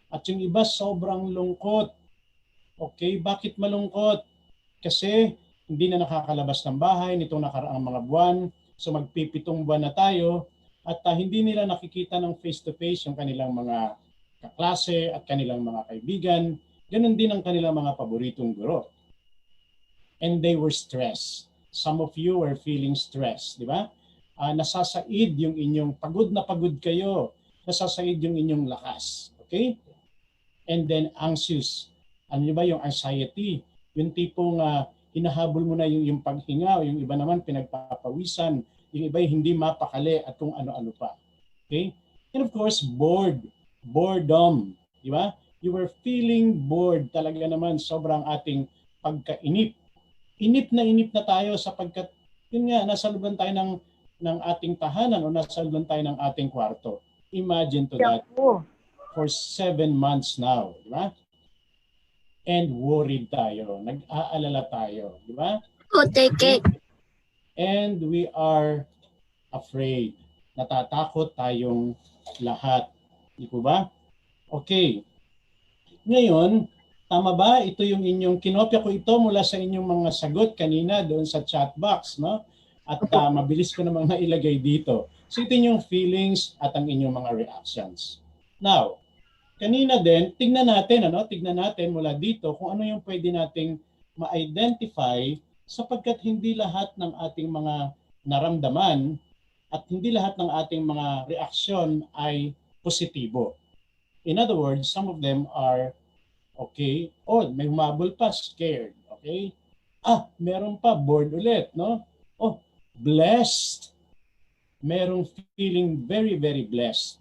At yung iba sobrang lungkot. Okay? Bakit malungkot? Kasi hindi na nakakalabas ng bahay nitong nakaraang mga buwan. So magpipitong buwan na tayo at hindi nila nakikita ng face-to-face yung kanilang mga kaklase at kanilang mga kaibigan. Ganon din ang kanilang mga paboritong guro. And they were stressed. Some of you were feeling stressed, di ba? Nasasaid yung inyong pagod na pagod kayo. Nasasaid yung inyong lakas. Okay? And then anxious. Ano ba yung anxiety? Yung tipong hinahabol mo na yung paghinga, yung iba naman pinagpapawisan, yung iba hindi mapakali at kung ano-ano pa. Okay? And of course, boredom. Di ba? You were feeling bored talaga naman, sobrang ating pagkainip. Inip na tayo sapagkat, yun nga, nasa loob tayo ng ating tahanan o nasa loob tayo ng ating kwarto. Imagine to that for 7 months now. Di ba? And worried tayo, nag-aalala tayo, di ba? And we are afraid. Natatakot tayong lahat. Di po ba? Okay. Ngayon, Tama ba? Ito yung inyong kinopya ko ito mula sa inyong mga sagot kanina doon sa chat box, no? At mabilis ko namang nailagay dito. So ito yung feelings at ang inyong mga reactions. Now, kanina din, tignan natin mula dito kung ano yung pwede nating ma-identify sapagkat hindi lahat ng ating mga naramdaman at hindi lahat ng ating mga reaksyon ay positibo. In other words, some of them are okay, may humabol pa, scared, okay? Meron pa, bored ulit, no? Blessed. Merong feeling very, very blessed.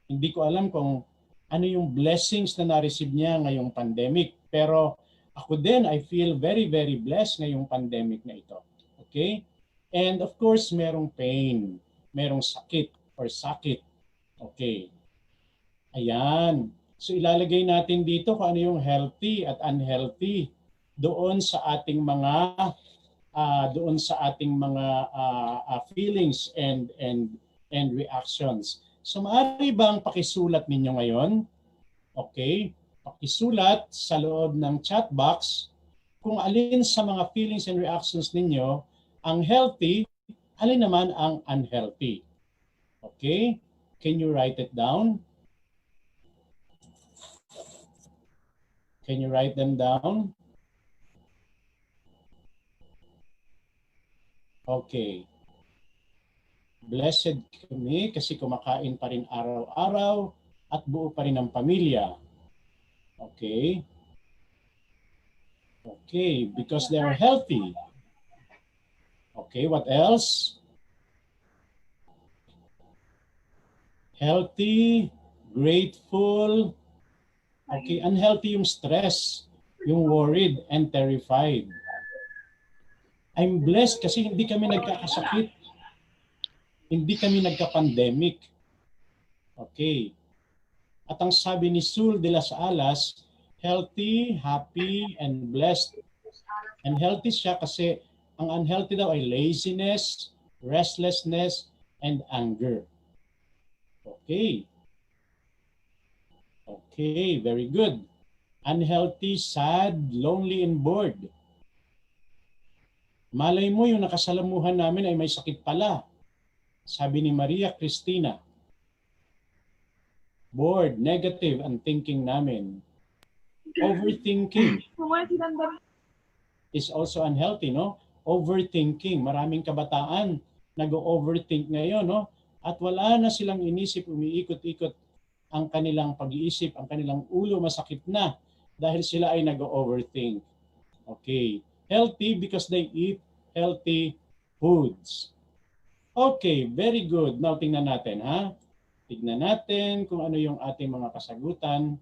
Hindi ko alam kung ano yung blessings na na-receive niya ngayong pandemic. Pero ako din, I feel very, very blessed ngayong pandemic na ito. Okay? And of course, merong pain. Merong sakit or sakit. Okay. Ayan. So ilalagay natin dito kung ano yung healthy at unhealthy doon sa ating mga feelings and reactions. So maaari bang pakisulat ninyo ngayon? Okay? Pakisulat sa loob ng chat box kung alin sa mga feelings and reactions ninyo ang healthy, alin naman ang unhealthy. Okay? Can you write it down? Can you write them down? Okay. Blessed kami kasi kumakain pa rin araw-araw at buo pa rin ang pamilya. Okay. Okay, because they are healthy. Okay, what else? Healthy, grateful. Okay, unhealthy yung stress, yung worried and terrified. I'm blessed kasi hindi kami nagkakasakit. Hindi kami nagka-pandemic. Okay. At ang sabi ni Sul de las Alas, healthy, happy, and blessed. And healthy siya kasi ang unhealthy daw ay laziness, restlessness, and anger. Okay. Okay, very good. Unhealthy, sad, lonely, and bored. Malay mo yung nakasalamuhan namin ay may sakit pala. Sabi ni Maria Cristina. Bored, negative ang thinking namin. Overthinking is also unhealthy, no? Overthinking. Maraming kabataan nag-overthink ngayon, no? At wala na silang inisip, umiikot-ikot ang kanilang pag-iisip, ang kanilang ulo masakit na dahil sila ay nag-overthink. Okay. Healthy because they eat healthy foods. Okay, very good. Now tingnan natin, ha? Tingnan natin kung ano yung ating mga kasagutan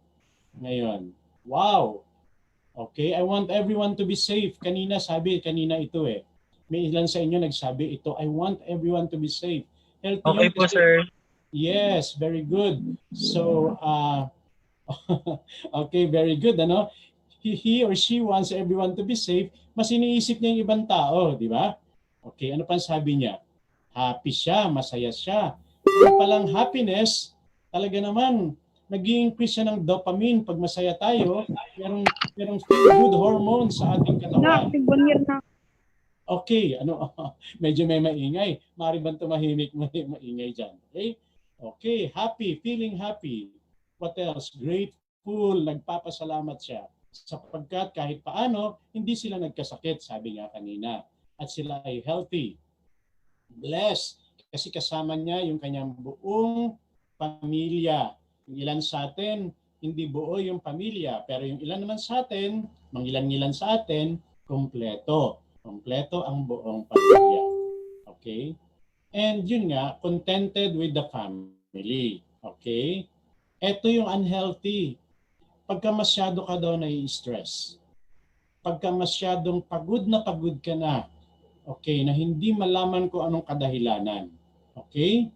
ngayon. Wow! Okay, I want everyone to be safe. Kanina ito eh. May ilan sa inyo nagsabi ito, I want everyone to be safe. Healthy Okay po, sir. Yes, very good. So, okay, very good. Ano? He or she wants everyone to be safe. Mas iniisip niya yung ibang tao, di ba? Okay, ano pa sabi niya? Happy siya, masaya siya. Yung palang happiness, talaga naman, nag-i-increase siya ng dopamine pag masaya tayo. Merong feel-good hormone sa ating katawan. Okay, medyo may maingay. Maaari bang tumahimik maingay dyan? Okay? Okay, happy, feeling happy. What else? Grateful, nagpapasalamat siya. Sapagkat kahit paano, hindi sila nagkasakit, sabi nga kanina. At sila ay healthy. Blessed, kasi kasama niya yung kanyang buong pamilya. Yung ilan sa atin, hindi buo yung pamilya. Pero yung ilan naman sa atin, mangilan-ngilan sa atin, kompleto. Kompleto ang buong pamilya. Okay? And yun nga, contented with the family. Okay? Ito yung unhealthy. Pagka masyado ka daw nai-stress. Pagka masyadong pagod ka na. Okay? Na hindi malaman kung anong kadahilanan. Okay?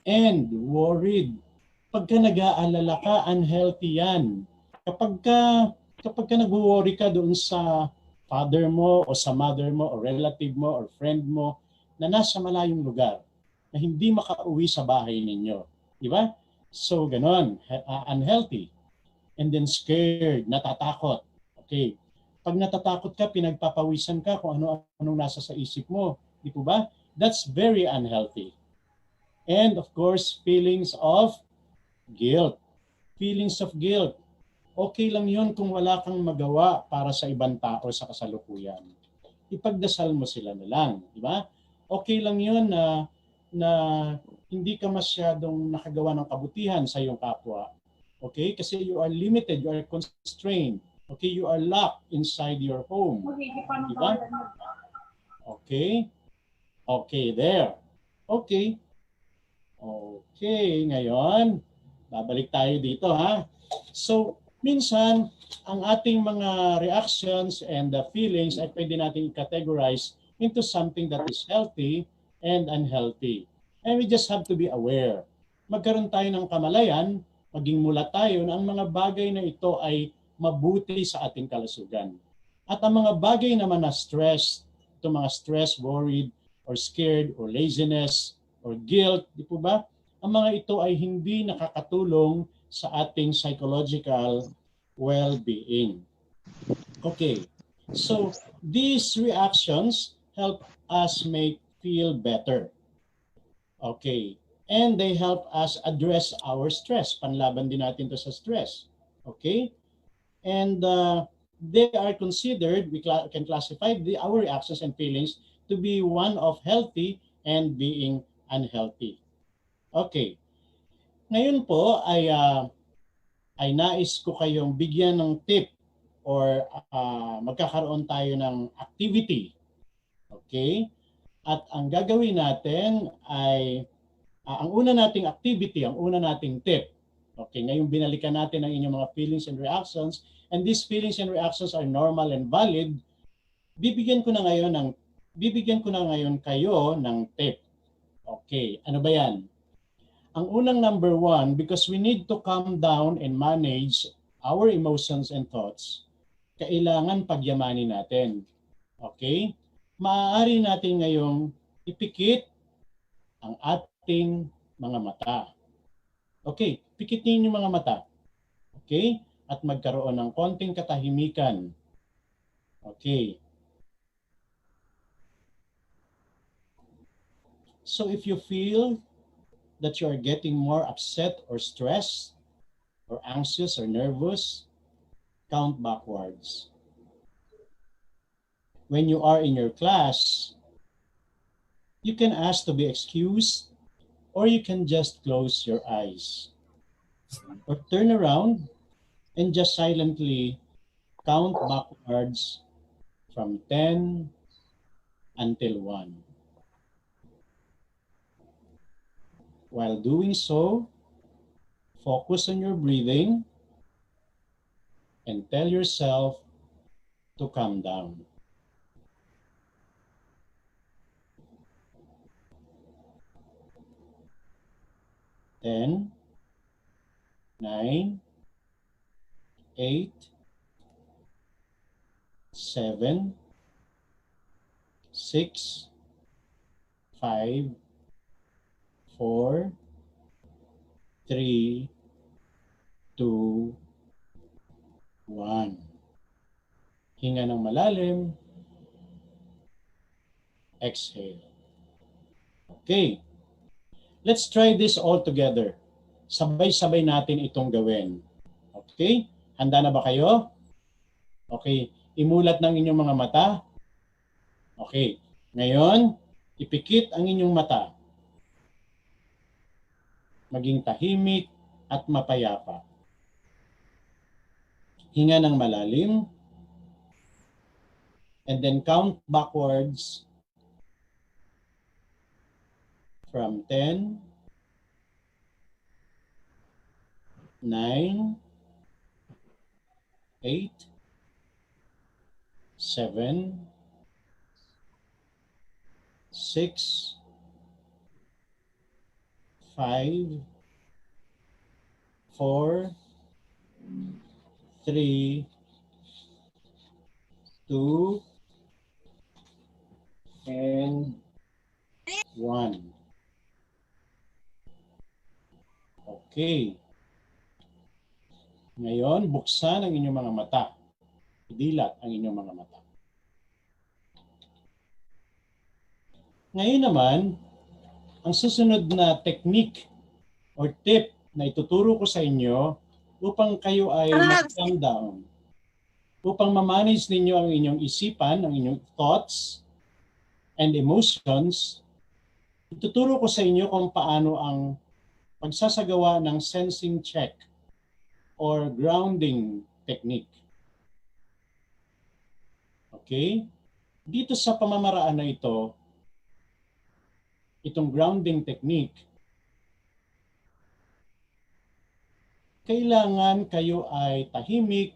And worried. Pagka nag-aalala ka, unhealthy yan. Kapag ka nag-worry ka doon sa father mo o sa mother mo o relative mo or friend mo na nasa malayong lugar na hindi makauwi sa bahay ninyo. Di ba? So, ganon. Unhealthy. And then scared, natatakot. Okay. Pag natatakot ka, pinagpapawisan ka kung ano-anong nasa sa isip mo. Di po ba? That's very unhealthy. And of course, feelings of guilt. Feelings of guilt. Okay lang yun kung wala kang magawa para sa ibang tao sa kasalukuyan. Ipagdasal mo sila na lang. Di ba? Okay lang yun na hindi ka masyadong nakagawa ng kabutihan sa iyong kapwa. Okay? Kasi you are limited, you are constrained. Okay? You are locked inside your home. Diba? Okay? Okay, there. Okay. Okay, ngayon, babalik tayo dito ha. So, minsan, ang ating mga reactions and the feelings ay pwede natin i-categorize into something that is healthy and unhealthy. And we just have to be aware. Magkaroon tayo ng kamalayan, maging mula tayo na ang mga bagay na ito ay mabuti sa ating kalusugan. At ang mga bagay naman na stress, ito mga stress, worried, or scared, or laziness, or guilt, di po ba? Ang mga ito ay hindi nakakatulong sa ating psychological well-being. Okay, so these reactions help us feel better. Okay, and they help us address our stress. Panlaban din natin to sa stress. Okay, and they are considered, we can classify our reactions and feelings to be one of healthy and being unhealthy. Okay, ngayon po ay nais ko kayong bigyan ng tip or magkakaroon tayo ng activity. Okay? At ang gagawin natin ay ang una nating activity, ang una nating tip. Okay, ngayon binalikan natin ang inyong mga feelings and reactions, and these feelings and reactions are normal and valid. Bibigyan ko na ngayon kayo ng tip. Okay, ano ba 'yan? Ang unang number 1, because we need to calm down and manage our emotions and thoughts, kailangan pagyamanin natin. Okay? Maaari natin ngayong ipikit ang ating mga mata. Okay, pikitin yung mga mata. Okay? At magkaroon ng konting katahimikan. Okay. So if you feel that you are getting more upset or stressed or anxious or nervous, count backwards. When you are in your class, you can ask to be excused, or you can just close your eyes. Or turn around and just silently count backwards from 10 until 1. While doing so, focus on your breathing and tell yourself to calm down. Ten, 9, 8, 7, 6, 5, 4, 3, 2, 1. Hinga ng malalim. Exhale. Okay. Let's try this all together. Sabay-sabay natin itong gawin. Okay? Handa na ba kayo? Okay. Imulat ng inyong mga mata. Okay. Ngayon, ipikit ang inyong mata. Maging tahimik at mapayapa. Hinga ng malalim. And then count backwards from 10, 9, 8, 7, 6, 5, 4, 3, 2, and 1. Okay. Ngayon, buksan ang inyong mga mata. Idilat ang inyong mga mata. Ngayon naman, ang susunod na technique or tip na ituturo ko sa inyo upang kayo ay mag-calm down, upang ma-manage ninyo ang inyong isipan, ang inyong thoughts and emotions. Ituturo ko sa inyo kung paano ang pagsasagawa ng sensing check or grounding technique. Okay? Dito sa pamamaraan na ito, itong grounding technique, kailangan kayo ay tahimik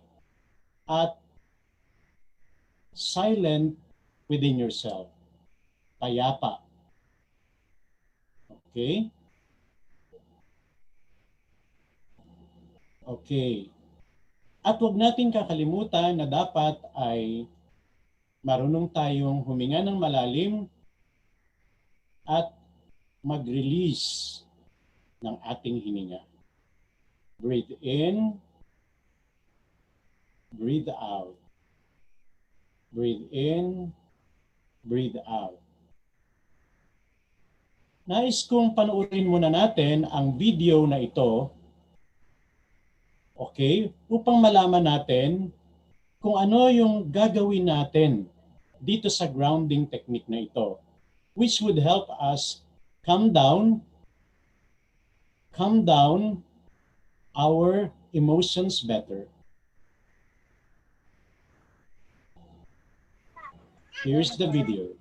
at silent within yourself. Payapa. Okay? Okay. At huwag natin kakalimutan na dapat ay marunong tayong huminga ng malalim at mag-release ng ating hininga. Breathe in, breathe out. Breathe in, breathe out. Nais kong panoorin muna natin ang video na ito, okay, upang malaman natin kung ano yung gagawin natin dito sa grounding technique na ito, which would help us calm down our emotions better. Here's the video.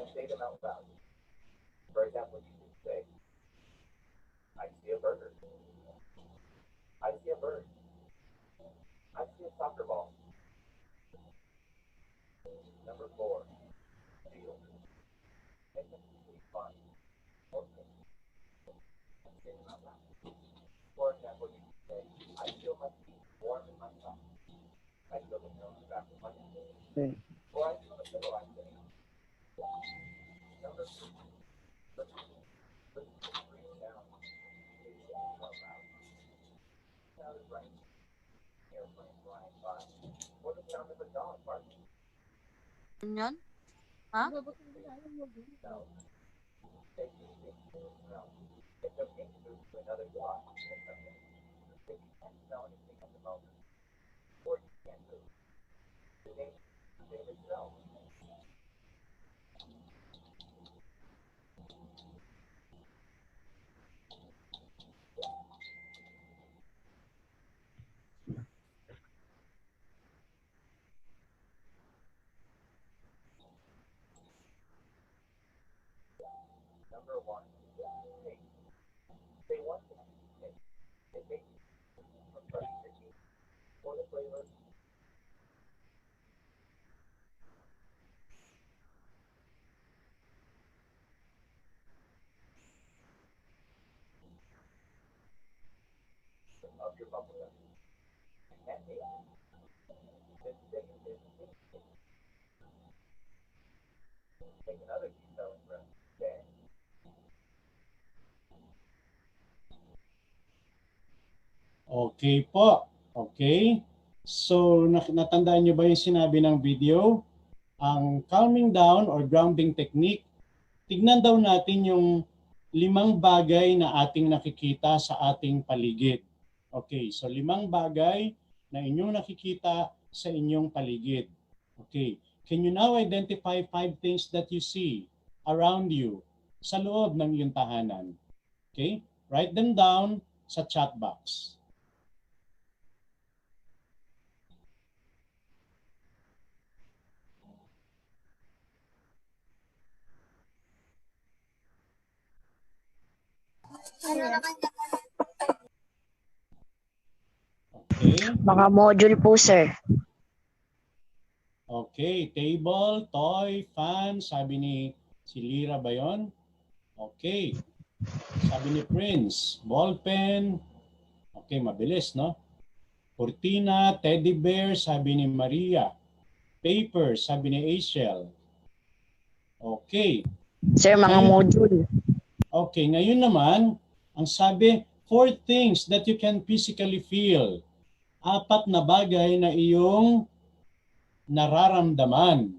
And say them out loud. For example, you can say, I see a burger. I see a bird. I see a soccer ball. Number 4, feel. Make them feel fun. Okay. And say them out loud. For example, you can say, I feel my feet warm in my socks. I feel the snow in the back of my head. Or I feel the pillow I'm sitting on. Number 3, let's breathe down. Sound is right. Airplane flying by. Or the sound of a dog barking. Yan? Ha? No. Take these things to the smell. It's okay to move to another block. If you can't smell anything at the moment, or you can't move, the name itself. Number 1, taste. Say one thing you taste. It may be from brushing your teeth, or the flavor. Of your bubble gum. And taste it. Then take it in and taste it. Take another deep belly breath. Okay. Okay po. Okay. So, natandaan nyo ba yung sinabi ng video? Ang calming down or grounding technique, tignan daw natin yung 5 bagay na ating nakikita sa ating paligid. Okay, so 5 bagay na inyong nakikita sa inyong paligid. Okay, can you now identify 5 things that you see around you sa loob ng iyong tahanan? Okay, write them down sa chat box. Mga module po, sir. Okay, table, toy, fan, sabi ni si Lira ba yun? Okay. Sabi ni Prince, ballpen. Okay, mabilis, no? Cortina, teddy bear, sabi ni Maria. Paper, sabi ni Asiel. Okay. Sir, mga module. Okay, ngayon naman, ang sabi, 4 things that you can physically feel. 4 na bagay na iyong nararamdaman.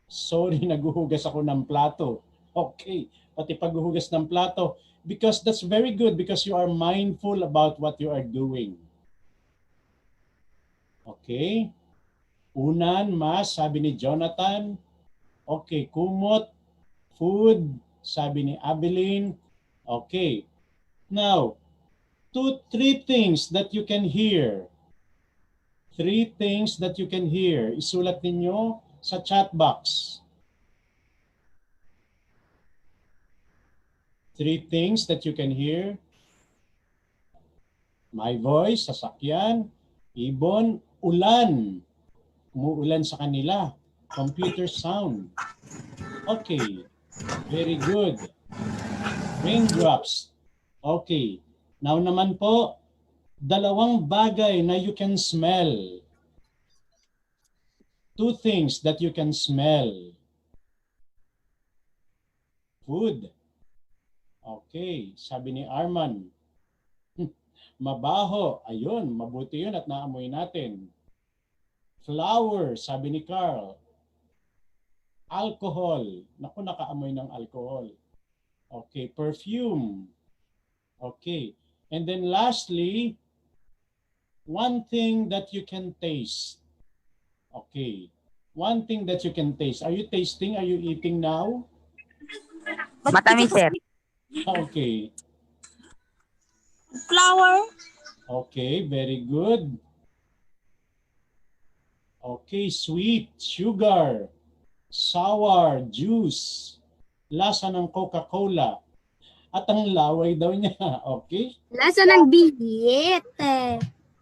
Sorry, naghuhugas ako ng plato. Okay, pati paghuhugas ng plato. Because that's very good because you are mindful about what you are doing. Okay. Unan, mas, sabi ni Jonathan. Okay, kumot, food, sabi ni Abilene. Okay. Now, 3 things that you can hear. 3 things that you can hear. Isulat ninyo sa chat box. 3 things that you can hear. My voice, sasakyan. Ibon, ulan. Umuulan sa kanila. Computer sound. Okay. Very good. Raindrops. Okay. Now naman po, 2 bagay na you can smell. 2 things that you can smell. Food. Okay. Sabi ni Arman. Mabaho. Ayun, mabuti yun at naamoy natin. Flower, sabi ni Carl. Alcohol. Naku, nakaamoy ng alcohol. Okay, perfume. Okay. And then lastly, 1 thing that you can taste. Okay. 1 thing that you can taste. Are you tasting? Are you eating now? Matamis, sir. Okay. Flower. Okay, very good. Okay, sweet, sugar, sour, juice, lasa ng Coca-Cola. At ang laway daw niya. Okay? Lasa ng bihit.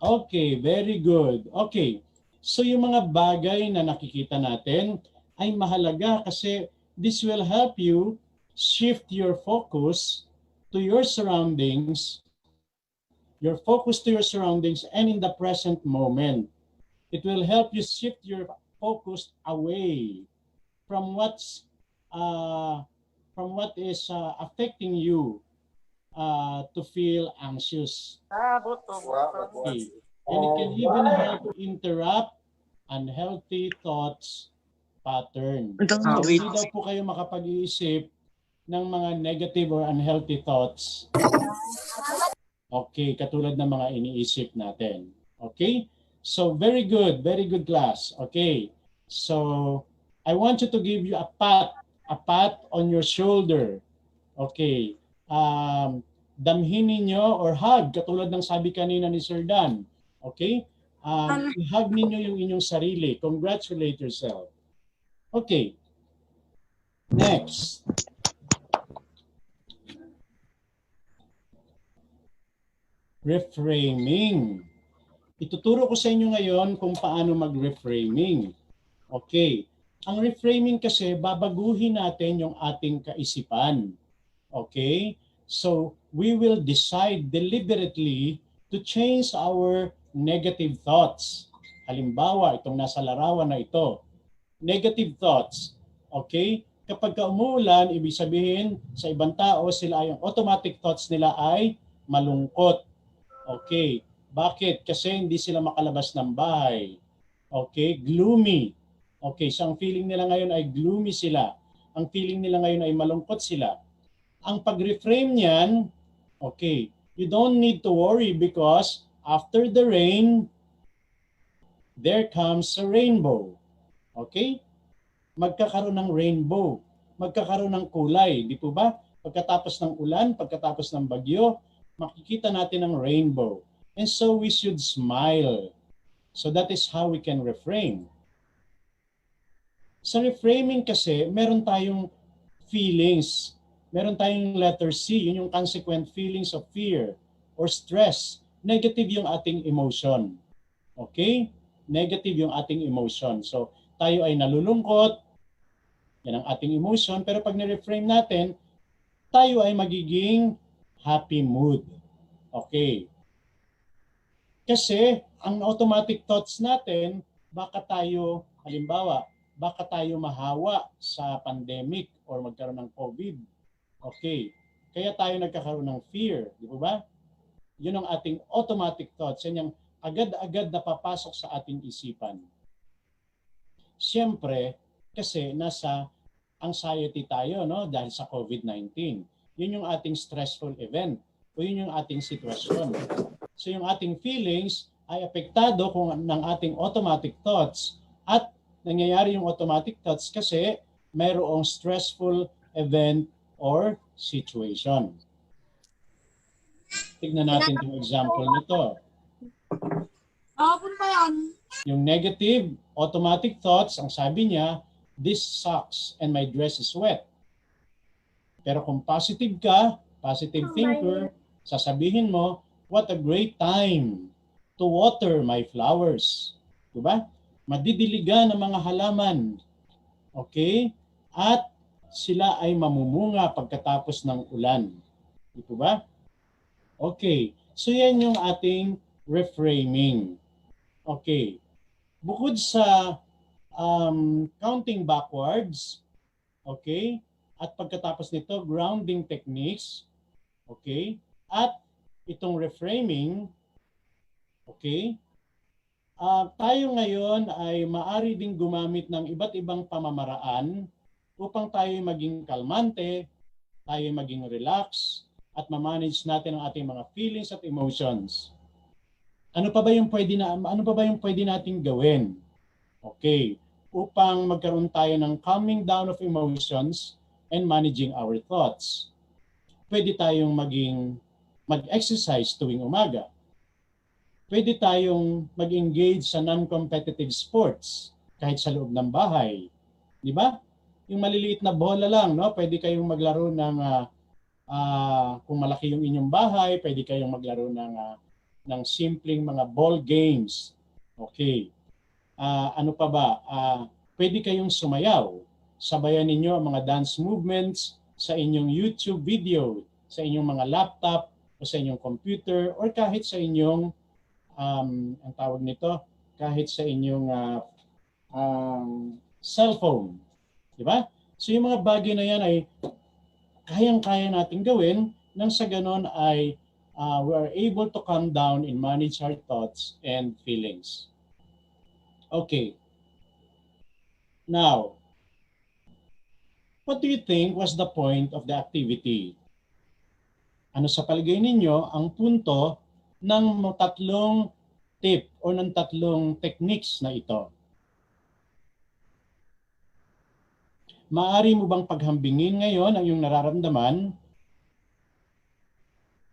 Okay, very good. Okay. So yung mga bagay na nakikita natin ay mahalaga kasi this will help you shift your focus to your surroundings, and in the present moment. It will help you shift your focus away from what is affecting you to feel anxious. Okay. And it can even help interrupt unhealthy thoughts pattern. So, hindi daw po kayo makapag-iisip ng mga negative or unhealthy thoughts. Okay, katulad ng mga iniisip natin. Okay? So, very good class. Okay. So, I want you to give you a pat on your shoulder. Okay. Damhin ninyo or hug, katulad ng sabi kanina ni Sir Dan. Okay? I-hug ninyo yung inyong sarili. Congratulate yourself. Okay. Next. Reframing. Ituturo ko sa inyo ngayon kung paano mag-reframing. Okay. Ang reframing kasi, babaguhin natin yung ating kaisipan. Okay? So, we will decide deliberately to change our negative thoughts. Halimbawa, itong nasa larawan na ito. Negative thoughts. Okay? Kapag umuulan, ibig sabihin sa ibang tao, sila yung automatic thoughts nila ay malungkot. Okay? Bakit? Kasi hindi sila makalabas ng bahay. Okay? Gloomy. Okay, so ang feeling nila ngayon ay gloomy sila. Ang feeling nila ngayon ay malungkot sila. Ang pag-reframe niyan, okay, you don't need to worry because after the rain, there comes a rainbow. Okay? Magkakaroon ng rainbow. Magkakaroon ng kulay. Di po ba? Pagkatapos ng ulan, pagkatapos ng bagyo, makikita natin ang rainbow. And so we should smile. So that is how we can reframe. Sa reframing kasi, meron tayong feelings. Meron tayong letter C, yun yung consequent feelings of fear or stress. Negative yung ating emotion. Okay? negative yung ating emotion. So, tayo ay nalulungkot, yan ang ating emotion, pero pag ni-reframe natin, tayo ay magiging happy mood. Okay. Kasi, ang automatic thoughts natin, baka tayo, halimbawa, baka tayo mahawa sa pandemic or magkaroon ng COVID. Okay. Kaya tayo nagkakaroon ng fear. Di ba? Yun ang ating automatic thoughts. Yan yung agad-agad na papasok sa ating isipan. Siyempre, kasi nasa anxiety tayo, no? Dahil sa COVID-19. Yun yung ating stressful event. O yun yung ating sitwasyon. So yung ating feelings ay apektado ng ating automatic thoughts. At nangyayari yung automatic thoughts kasi mayroong stressful event or situation. Tignan natin yung example nito. Yung negative automatic thoughts, ang sabi niya, this sucks and my dress is wet. Pero kung positive ka, positive thinker, sasabihin mo, what a great time to water my flowers. Diba? Madidiligan ng mga halaman. Okay? At sila ay mamumunga pagkatapos ng ulan. Ito ba? Okay. So yan yung ating reframing. Okay. Bukod sa counting backwards, okay, at pagkatapos nito, grounding techniques, okay, at itong reframing, okay, tayo ngayon ay maaari ding gumamit ng iba't ibang pamamaraan upang tayo maging kalmante, tayo maging relax, at ma-manage natin ang ating mga feelings at emotions. Ano pa ba yung pwede nating gawin? Okay, upang magkaroon tayo ng calming down of emotions and managing our thoughts. Pwede tayong mag-exercise tuwing umaga. Pwede tayong mag-engage sa non-competitive sports kahit sa loob ng bahay. Di ba? Yung maliliit na bola lang, no? Pwede kayong maglaro ng kung malaki yung inyong bahay, pwede kayong maglaro ng simpleng mga ball games. Okay. Ano pa ba? Pwede kayong sumayaw. Sabayan ninyo ang mga dance movements sa inyong YouTube video, sa inyong mga laptop, o sa inyong computer, or kahit sa inyong, ang tawag nito, kahit sa inyong cellphone. Diba? So yung mga bagay na yan ay kayang-kaya natin gawin nang sa ganon ay we are able to calm down and manage our thoughts and feelings. Okay. Now, what do you think was the point of the activity? Ano sa palagay ninyo ang punto ng tatlong tip o ng tatlong techniques na ito? Maaari mo bang paghambingin ngayon ang iyong nararamdaman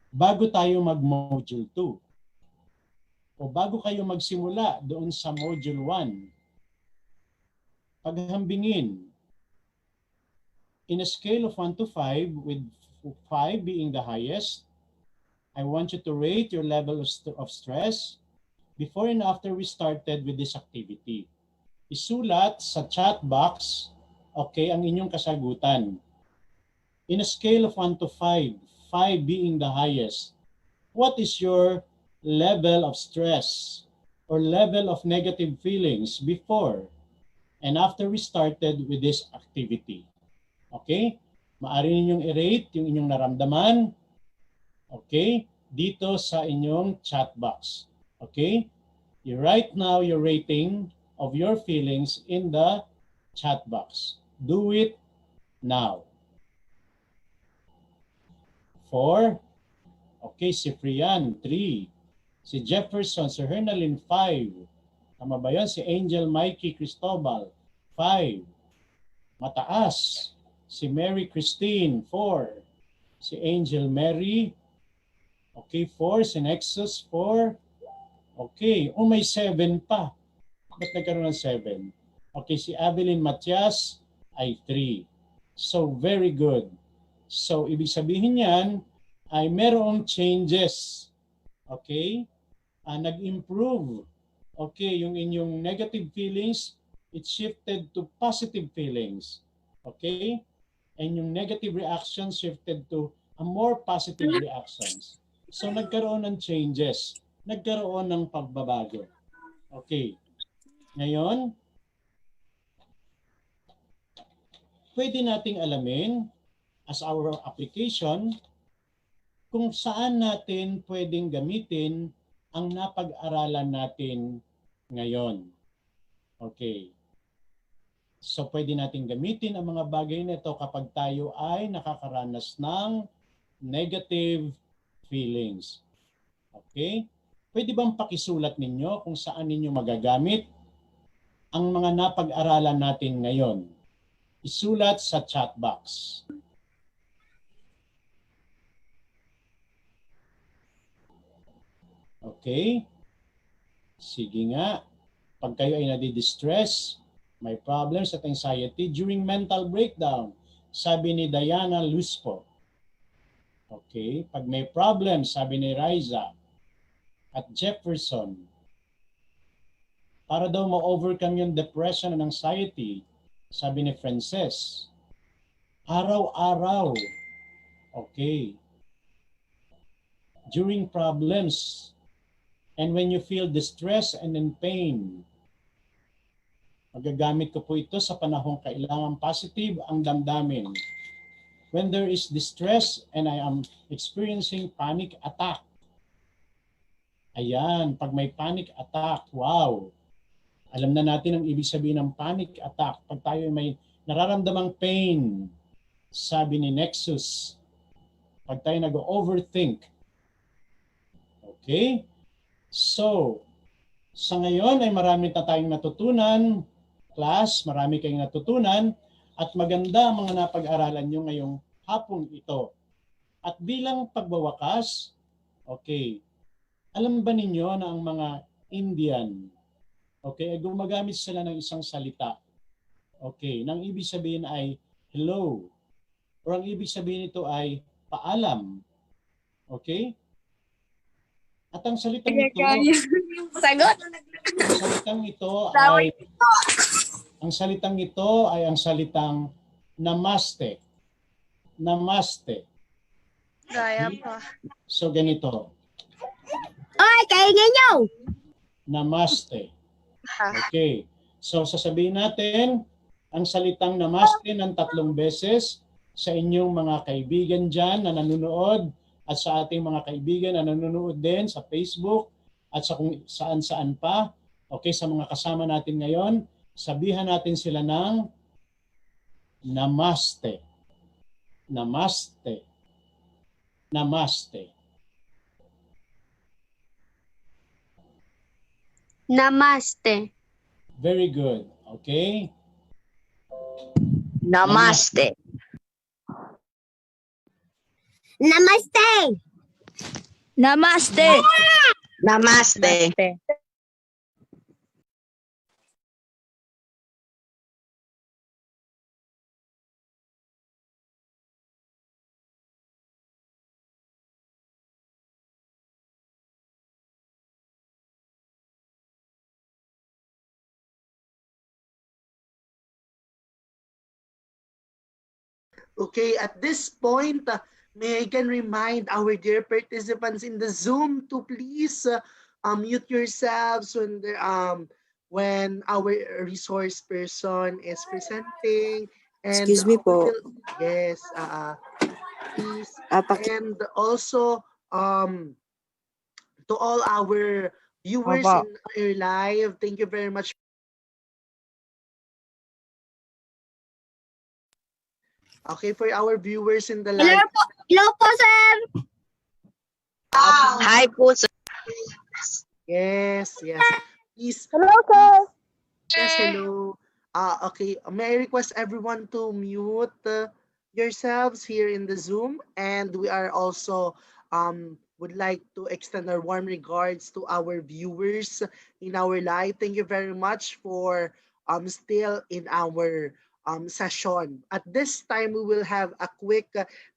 bago tayo mag-module 2? O bago kayo magsimula doon sa module 1? Paghambingin. In a scale of 1 to 5, with 5 being the highest, I want you to rate your level of stress before and after we started with this activity. Isulat sa chat box, okay, ang inyong kasagutan. In a scale of 1 to 5, 5 being the highest, what is your level of stress or level of negative feelings before and after we started with this activity? Okay? Maaari ninyong i-rate yung inyong naramdaman, okay, dito sa inyong chat box. Okay? You write now your rating of your feelings in the chat box. Do it now. 4. Okay, si Frian, 3. Si Jefferson, si Hernalyn, 5. Tama ba yun? Si Angel Mikey Cristobal, 5. Mataas. Si Mary Christine, 4. Si Angel Mary, okay, 4. Si Nexus, 4. Okay, may 7 pa. Ba't nagkaroon ng 7? Okay, si Avelyn Matias ay 3. So, very good. So, ibig sabihin yan ay merong changes. Okay? Nag-improve. Okay, yung inyong negative feelings, it shifted to positive feelings. Okay? And yung negative reactions shifted to a more positive reactions. So nagkaroon ng changes. Nagkaroon ng pagbabago. Okay. Ngayon, pwede nating alamin as our application kung saan natin pwedeng gamitin ang napag-aralan natin ngayon. Okay. So pwede natin gamitin ang mga bagay na ito kapag tayo ay nakakaranas ng negative feelings. Okay? Pwede bang pakisulat ninyo kung saan ninyo magagamit ang mga napag-aralan natin ngayon? Isulat sa chat box. Okay? Sige nga. Pag kayo ay nadi-distress, may problems at anxiety during mental breakdown, sabi ni Diana Luspo. Okay? Pag may problems, sabi ni Riza at Jefferson, para daw ma-overcome yung depression and anxiety, sabi ni Frances, araw-araw. Okay. During problems, and when you feel distress and in pain, magagamit ko po ito sa panahong kailangan positive ang damdamin. When there is distress and I am experiencing panic attack. Ayan, pag may panic attack, wow. Alam na natin ang ibig sabihin ng panic attack. Pag tayo may nararamdamang pain, sabi ni Nexus, pag tayo nag-overthink. Okay? So, sa ngayon ay marami na tayong natutunan. Class, marami kayong natutunan. At maganda ang mga napag-aralan nyo ngayong hapong ito. At bilang pagbawakas, okay, alam ba ninyo na ang mga Indian, okay, ay gumagamit sila ng isang salita. Okay, nang ibig sabihin ay hello. O ang ibig sabihin nito ay paalam. Okay? At ang salitang ito, ang salitang ito ay ang salitang namaste. Namaste. Gaya pa. So ganito. Oy, kaingin nyo! Namaste. Okay. So sasabihin natin ang salitang namaste ng 3 beses sa inyong mga kaibigan dyan na nanonood at sa ating mga kaibigan na nanonood din sa Facebook at sa kung saan-saan pa. Okay, sa mga kasama natin ngayon, sabihan natin sila ng namaste. Namaste. Namaste. Namaste. Very good. Okay? Namaste. Namaste. Namaste. Namaste. Okay, at this point, may I can remind our dear participants in the Zoom to please mute yourselves when our resource person is presenting. And Excuse me po. Yes, please. And also to all our viewers in our live, thank you very much. Okay, for our viewers in the live. Hello po, sir! Hi po, sir. Yes, yes. Please. Hello, sir! Yes, hello. Okay, may I request everyone to mute yourselves here in the Zoom, and we are also would like to extend our warm regards to our viewers in our live. Thank you very much for still in our session. At this time, we will have a quick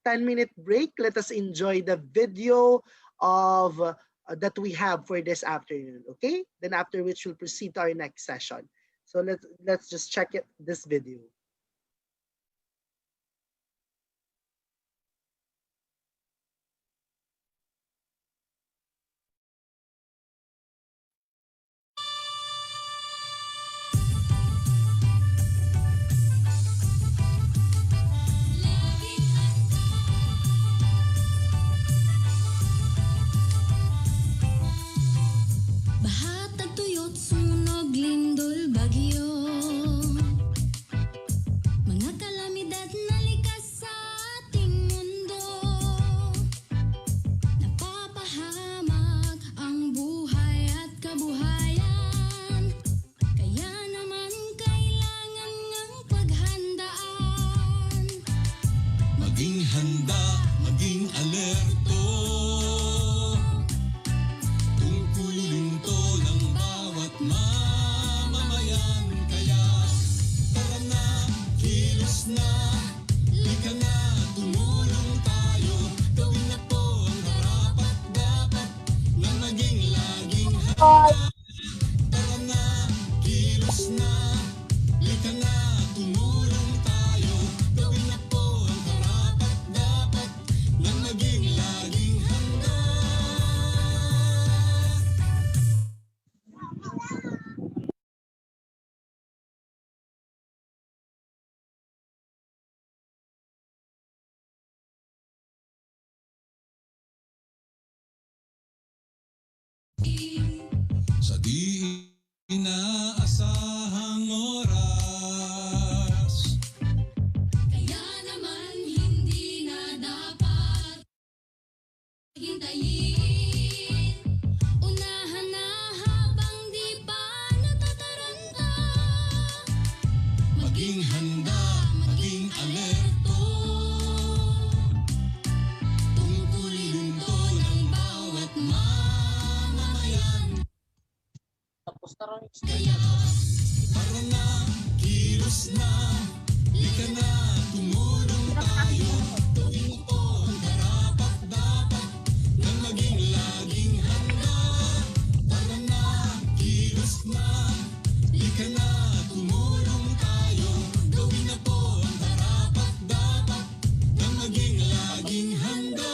10-minute break. Let us enjoy the video of that we have for this afternoon. Okay, then after which we'll proceed to our next session. So let's just check this video. Bahatag tuyot sunog lindol bagyo, mga kalamidad na likas sa ating mundo, napapahamak ang buhay at kabuhayan, kaya naman kailangan ng paghandaan. Maging handa, maging alerto, tungkulin to ng bawat mamamayan. Kaya tara na, kilos na, lika na, tumulong tayo. Gawin na po ang karapat dapat na maging laging handa. Tara na, kilos na, lika na, tumulong tayo. Gawin na po ang karapat dapat na maging laging handa. Sa di inaasahang oras, Kaya naman hindi na dapat hintayin. Unahan na habang di pa natataranta. maging handa, maging alerto, tungkulin to ng bawat mamamayan. Kaya tara na, kilos na, lika na, tumulong tayo. Gawin mo po ang karapat dapat na maging laging handa. Tara na, kilos na, lika na, tumulong tayo. Gawin na po ang karapat dapat na maging laging handa.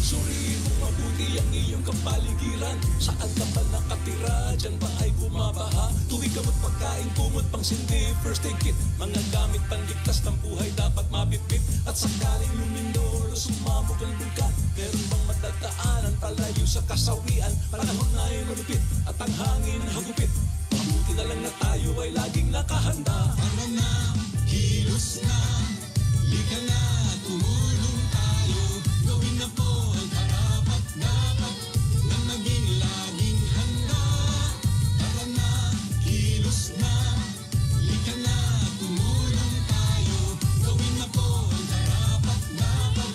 Suriin mo mabuti ang iyong kapaligiran. Saan ka ba nakatira? Diyan ba ay bumabaha? Tuwing gamot, pagkain, kumot, pang sindi, first aid kit, mga gamit panligtas ng buhay dapat mabitbit. At sakaling lumindol o sumabog ang bungka, meron bang matagdaanan palayo sa kasawian? Panahon na ay malupit at ang hangin hagupit. Mabuti na lang na tayo ay laging nakahanda. Tara na, kilos na, lika na, tumulong tayo. Gawin na po ang karapat dapat na maging laging handa. Tara na, kilos na, lika na, tumulong tayo. Gawin na po ang karapat dapat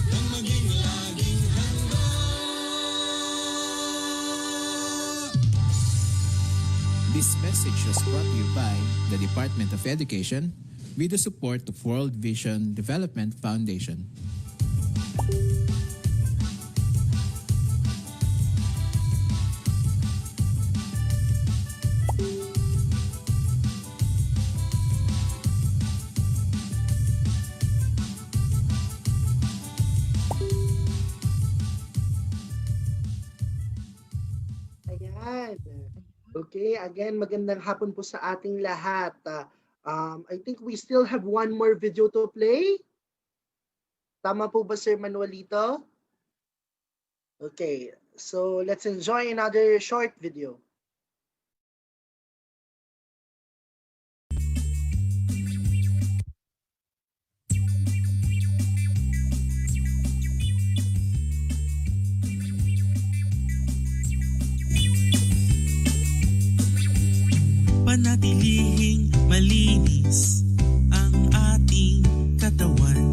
na maging laging handa. This message was brought to you by the Department of Education with the support of World Vision Development Foundation. Ayan. Okay, again, magandang hapon po sa ating lahat. I think we still have one more video to play. Tama po ba, Sir Manuelito? Okay, so let's enjoy another short video. Panatilihing malinis ang ating katawan.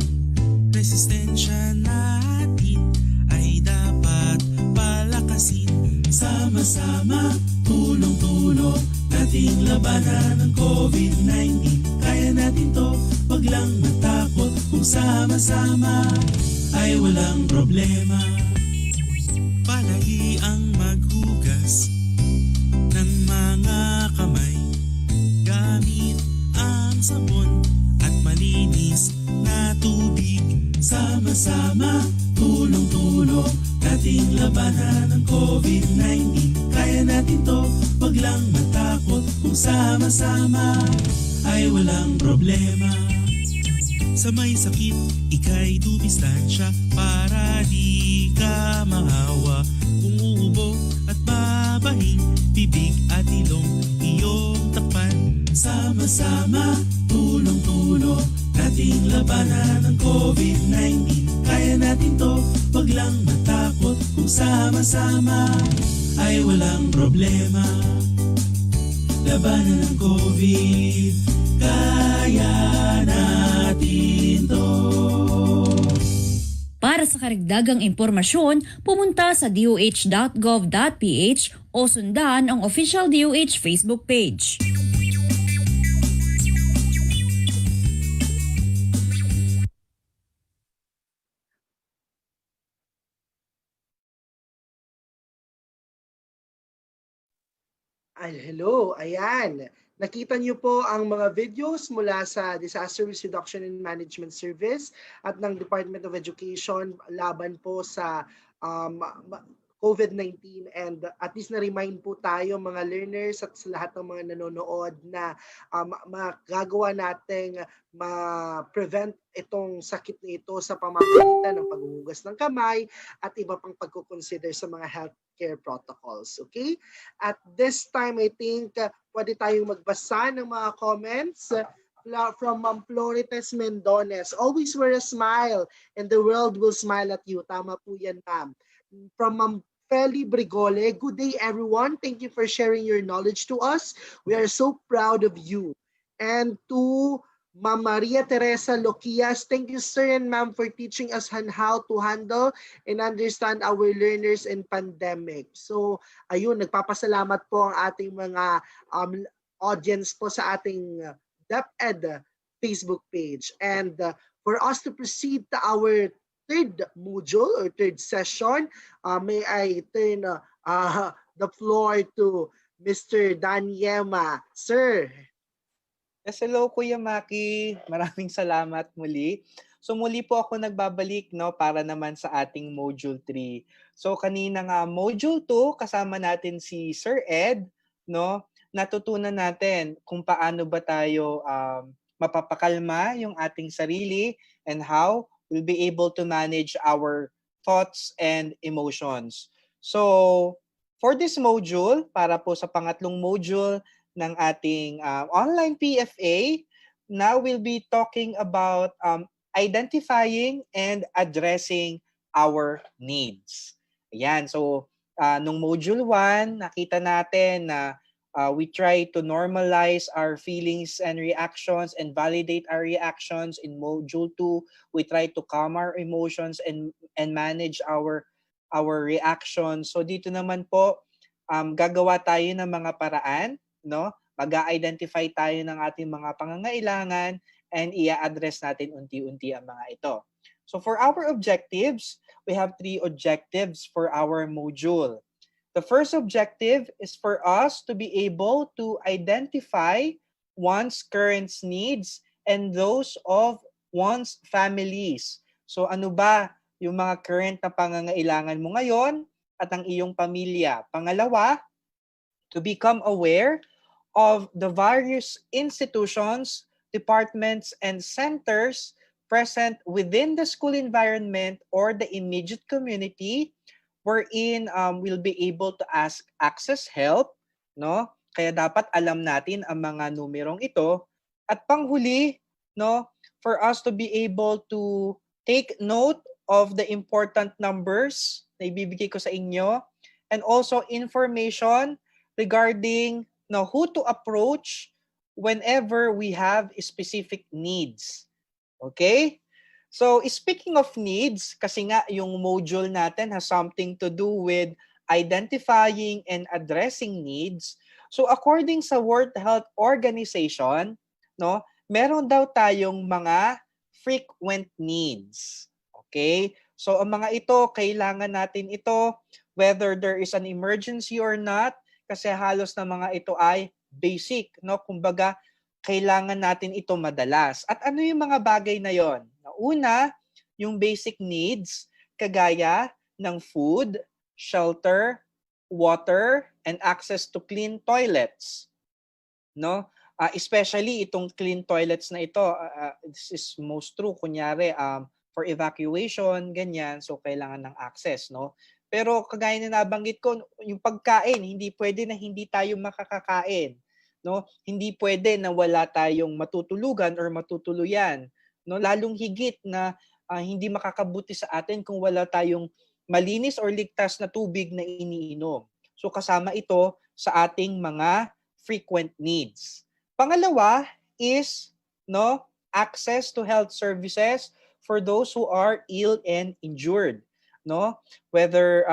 Resistensya natin ay dapat palakasin. Sama-sama, tulong-tulong, nating labanan ng COVID-19. Kaya natin to, wag lang matakot kung sama-sama ay walang problema. Palagi ang maghugas ng mga kamay gamit ang sabon at malinis na tubig. Sama-sama, tulong-tulong, ating labanan ng COVID-19. Kaya natin to, wag lang matakot. Kung sama-sama ay walang problema. Sa may sakit, ika'y dumistansya para di ka maawa. Kung uubo at babahing, bibig at ilong iyong takpan. Sama-sama, tulong-tulong, ating labanan ng COVID-19. Kaya natin to, wag lang matakot. Kung sama-sama ay walang problema. Labanan ng COVID, kaya natin to. Para sa karagdagang impormasyon, pumunta sa doh.gov.ph o sundan ang official DOH Facebook page. Hello, ayan. Nakita niyo po ang mga videos mula sa Disaster Risk Reduction and Management Service at ng Department of Education laban po sa COVID-19, and at least na-remind po tayo mga learners at sa lahat ng mga nanonood na magagawa nating ma-prevent itong sakit na ito sa pamamagitan ng paghuhugas ng kamay at iba pang pagkukonsider sa mga healthcare protocols. Okay? At this time, I think pwede tayong magbasa ng mga comments from Ma'am Florites Mendones. Always wear a smile and the world will smile at you. Tama po yan, ma'am. From Ma'am Feli Brigole, good day everyone. Thank you for sharing your knowledge to us. We are so proud of you. And to Ma'am Maria Teresa Loquias, thank you sir and ma'am for teaching us on how to handle and understand our learners in pandemic. So ayun, nagpapasalamat po ang ating mga audience po sa ating DepEd Facebook page. And for us to proceed to our third module or third session, may I turn the floor to Mr. Daniema. Sir. Yes, hello Kuya Maki. Maraming salamat muli. So muli po ako nagbabalik para naman sa ating Module 3. So kanina nga Module 2, kasama natin si Sir Ed, natutunan natin kung paano ba tayo mapapakalma yung ating sarili and how we'll be able to manage our thoughts and emotions. So, for this module, para po sa pangatlong module ng ating online PFA, now we'll be talking about identifying and addressing our needs. Ayan, so nung module 1, nakita natin na we try to normalize our feelings and reactions and validate our reactions. In Module 2, we try to calm our emotions and manage our reactions. So dito naman po, gagawa tayo ng mga paraan, mag-identify tayo ng ating mga pangangailangan and i-address natin unti-unti ang mga ito. So for our objectives, we have 3 objectives for our module. The first objective is for us to be able to identify one's current needs and those of one's families. So ano ba yung mga current na pangangailangan mo ngayon at ang iyong pamilya? Pangalawa, to become aware of the various institutions, departments, and centers present within the school environment or the immediate community wherein we'll be able to access help, Kaya dapat alam natin ang mga numerong ito. At panghuli, for us to be able to take note of the important numbers na ibibigay ko sa inyo and also information regarding who to approach whenever we have specific needs. Okay? So, speaking of needs, kasi nga yung module natin has something to do with identifying and addressing needs. So, according sa World Health Organization, meron daw tayong mga frequent needs. Okay? So ang mga ito, kailangan natin ito whether there is an emergency or not, kasi halos na mga ito ay basic, no? Kumbaga, kailangan natin ito madalas. At ano yung mga bagay na yon? Una, yung basic needs, kagaya ng food, shelter, water, and access to clean toilets. No? Especially itong clean toilets na ito, this is most true, kunyari, for evacuation, ganyan, so kailangan ng access, no? Pero kagaya na nabanggit ko, yung pagkain, hindi pwede na hindi tayo makakakain, no? Hindi pwede na wala tayong matutulugan or matutuluyan, no? Lalong higit na hindi makakabuti sa atin kung wala tayong malinis or ligtas na tubig na iniinom. So kasama ito sa ating mga frequent needs. Pangalawa is access to health services for those who are ill and injured. No? Whether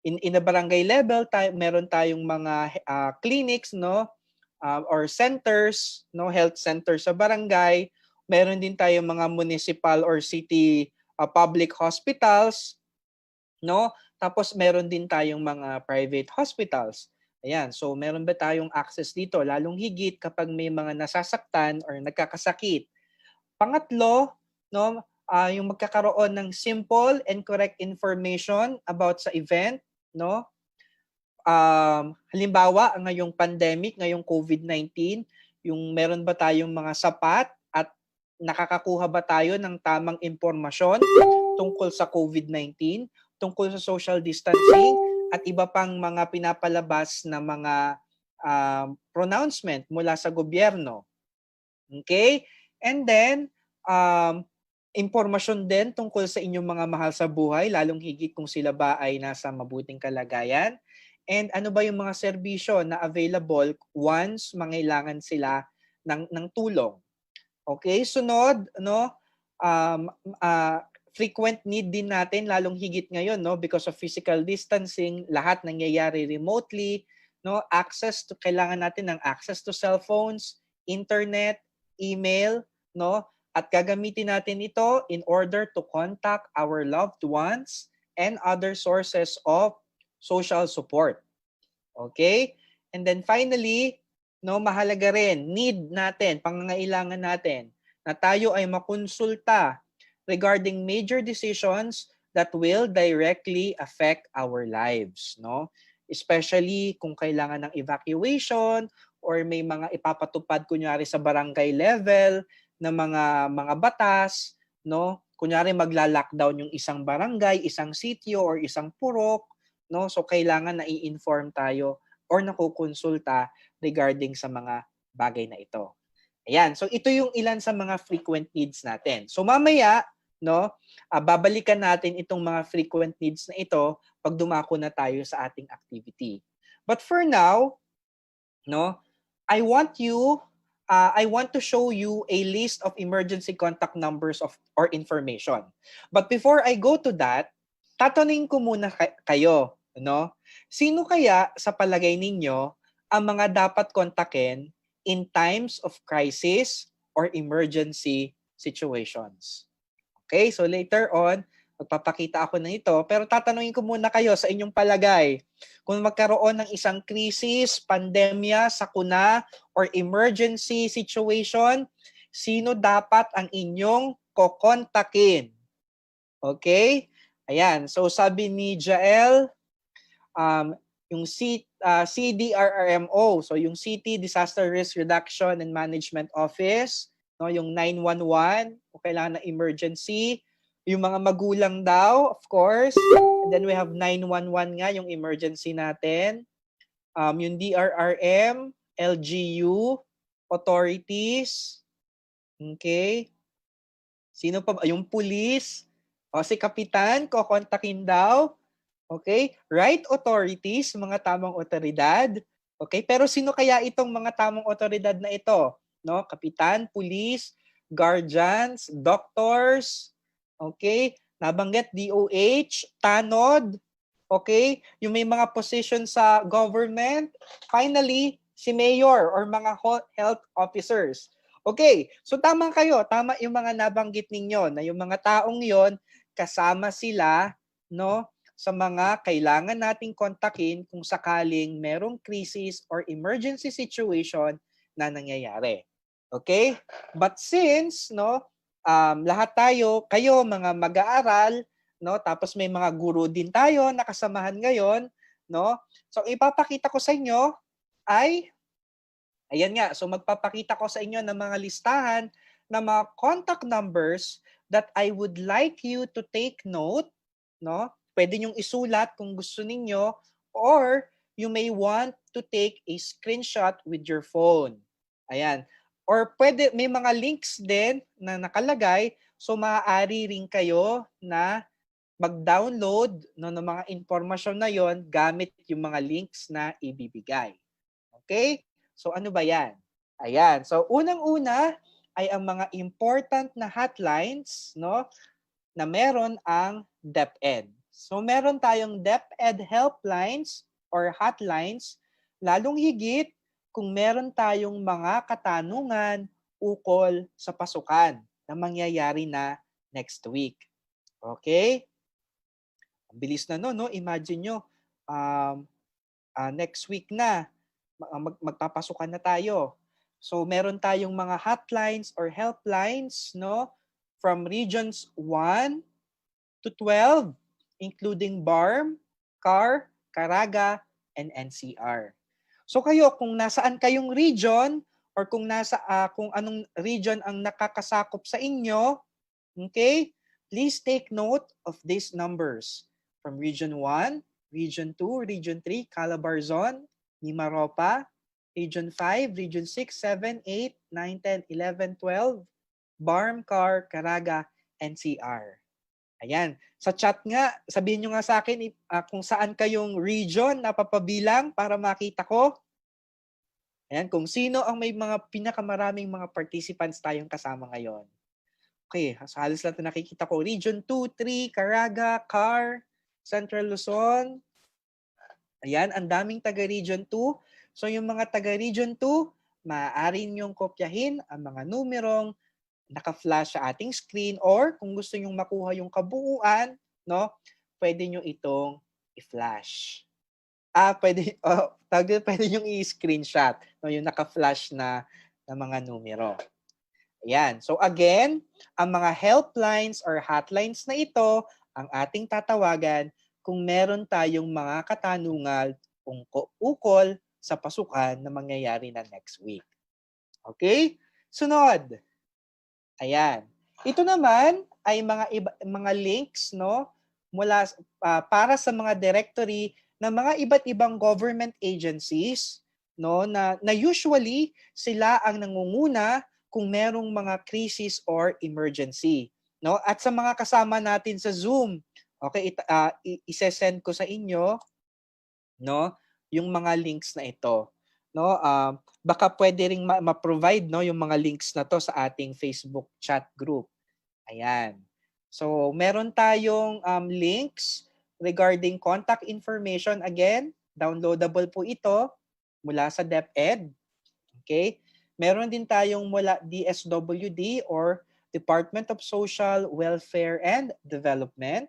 in a barangay level, meron tayong mga clinics, or centers, health centers sa barangay. Meron din tayong mga municipal or city public hospitals, Tapos meron din tayong mga private hospitals. Ayan, so meron ba tayong access dito? Lalong higit kapag may mga nasasaktan or nagkakasakit. Pangatlo, yung magkakaroon ng simple and correct information about sa event, halimbawa, ngayong pandemic, ngayong COVID-19, yung meron ba tayong mga sapat at nakakakuha ba tayo ng tamang impormasyon tungkol sa COVID-19, tungkol sa social distancing, at iba pang mga pinapalabas na mga pronouncement mula sa gobyerno. Okay? And then, impormasyon din tungkol sa inyong mga mahal sa buhay, lalong higit kung sila ba ay nasa mabuting kalagayan. And ano ba yung mga serbisyo na available once mangailangan sila ng tulong. Okay? Sunod, frequent need din natin, lalong higit ngayon, because of physical distancing, lahat nangyayari remotely, kailangan natin ng access to cell phones, internet, email, at gagamitin natin ito in order to contact our loved ones and other sources of social support. Okay? And then finally, mahalaga rin, need natin, pangangailangan natin, na tayo ay makonsulta regarding major decisions that will directly affect our lives, Especially kung kailangan ng evacuation or may mga ipapatupad kunyari sa barangay level na mga batas, Kunyari magla-lockdown yung isang barangay, isang sitio or isang purok, So kailangan na i-inform tayo or nakukonsulta regarding sa mga bagay na ito. Ayan, so ito yung ilan sa mga frequent needs natin. So mamaya, babalikan natin itong mga frequent needs na ito pag dumako na tayo sa ating activity. But for now, I want to show you a list of emergency contact numbers or information. But before I go to that, tatanungin ko muna kayo, Sino kaya sa palagay ninyo ang mga dapat kontakin in times of crisis or emergency situations? Okay, so later on, magpapakita ako ng ito. Pero tatanungin ko muna kayo sa inyong palagay. Kung magkaroon ng isang krisis, pandemya, sakuna, or emergency situation, sino dapat ang inyong kokontakin? Okay? Ayan. So sabi ni Jael, yung CDRRMO, so yung City Disaster Risk Reduction and Management Office, yung 911, kung kailangan ng emergency, yung mga magulang daw, of course, and then we have 911 nga, yung emergency natin, yung DRRM, LGU, authorities, okay, sino pa ba? Yung police, si Kapitan, kokontakin daw, okay, right authorities, mga tamang otoridad, okay, pero sino kaya itong mga tamang otoridad na ito? Kapitan, police, guardians, doctors, okay, nabanggit DOH, tanod, okay, yung may mga position sa government, finally, si mayor or mga health officers. Okay, so tama kayo, tama yung mga nabanggit ninyo na yung mga taong yon kasama sila, no, sa mga kailangan nating kontakin kung sakaling merong crisis or emergency situation na nangyayari. Okay? But since, no, lahat tayo, kayo mga mag-aaral, no, tapos may mga guro din tayo na kasamahan ngayon, no? So ipapakita ko sa inyo ay ayan nga, so magpapakita ko sa inyo ng mga listahan ng mga contact numbers that I would like you to take note, no? Pwede niyong isulat kung gusto ninyo, or you may want to take a screenshot with your phone. Ayan. Or pwede, may mga links din na nakalagay, so maaari rin kayo na mag-download, no, ng mga impormasyon na yon gamit yung mga links na ibibigay. Okay? So ano ba yan? Ayan. So unang-una ay ang mga important na hotlines, no, na meron ang DepEd. So meron tayong DepEd helplines or hotlines, lalong higit kung meron tayong mga katanungan ukol sa pasukan na mangyayari na next week. Okay? Ang bilis na no? Imagine nyo, next week na, magpapasukan na tayo. So meron tayong mga hotlines or helplines, no, from regions 1 to 12, including BARM, CAR, Caraga, and NCR. So kayo, kung nasaan kayong region or kung kung anong region ang nakakasakop sa inyo, okay, please take note of these numbers. From region 1, region 2, region 3, Calabarzon, Mimaropa, Region 5, Region 6, 7, 8, 9, 10, 11, 12, BARM, CAR, Caraga, NCR. Ayan. Sa chat nga, sabihin nyo nga sa akin kung saan kayong region na papabilang para makita ko. Ayan, kung sino ang may mga pinakamaraming mga participants tayong kasama ngayon. Okay, sa halos lahat na nakikita ko. Region 2, 3, Caraga, CAR, Central Luzon. Ayan, ang daming taga-Region 2. So yung mga taga-Region 2, maaari niyong kopyahin ang mga numerong naka-flash sa ating screen, or kung gusto niyong makuha yung kabuuan, no, pwede niyo itong i-flash. Pwede niyong i-screenshot, no, yung naka-flash na mga numero. Ayan. So again, ang mga helplines or hotlines na ito ang ating tatawagan kung meron tayong mga katanungan ukol sa pasukan na mangyayari na next week. Okay? Sunod. Ayan. Ito naman ay mga links, no, mula para sa mga directory ng mga iba't ibang government agencies, no, na usually sila ang nangunguna kung merong mga crisis or emergency, no? At sa mga kasama natin sa Zoom, okay, i-send ko sa inyo, no, yung mga links na ito, no? Baka pwede ring ma-provide, no, yung mga links na to sa ating Facebook chat group. Ayan. So meron tayong links regarding contact information. Again, downloadable po ito mula sa DepEd. Okay? Meron din tayong mula DSWD or Department of Social Welfare and Development.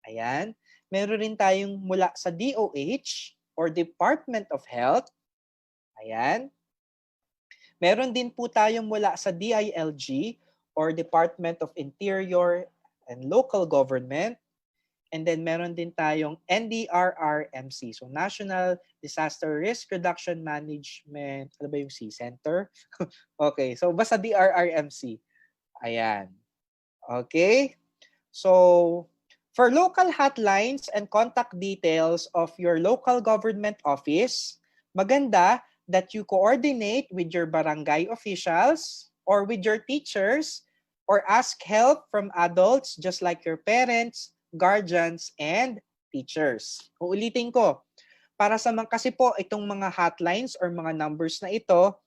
Ayan. Meron rin tayong mula sa DOH or Department of Health. Ayan. Meron din po tayong mula sa DILG or Department of Interior and Local Government. And then meron din tayong NDRRMC. So National Disaster Risk Reduction Management. Ano ba yung C? Center? Okay. So basta DRRMC. Ayan. Okay. So for local hotlines and contact details of your local government office, maganda that you coordinate with your barangay officials or with your teachers or ask help from adults just like your parents, guardians, and teachers. Uulitin ko, para sa kasi po itong mga hotlines or mga numbers na ito,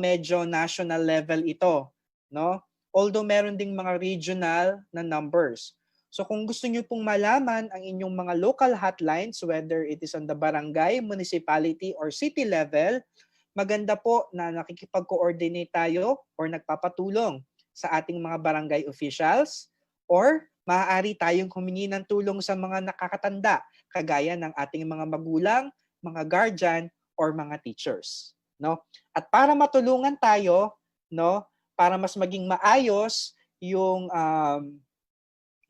medyo national level ito, no? Although meron ding mga regional na numbers. So kung gusto niyo pong malaman ang inyong mga local hotlines, whether it is on the barangay, municipality, or city level, maganda po na nakikipag-coordinate tayo or nagpapatulong sa ating mga barangay officials or maaari tayong humingi ng tulong sa mga nakakatanda, kagaya ng ating mga magulang, mga guardian, or mga teachers. No? At para matulungan tayo, no, para mas maging maayos yung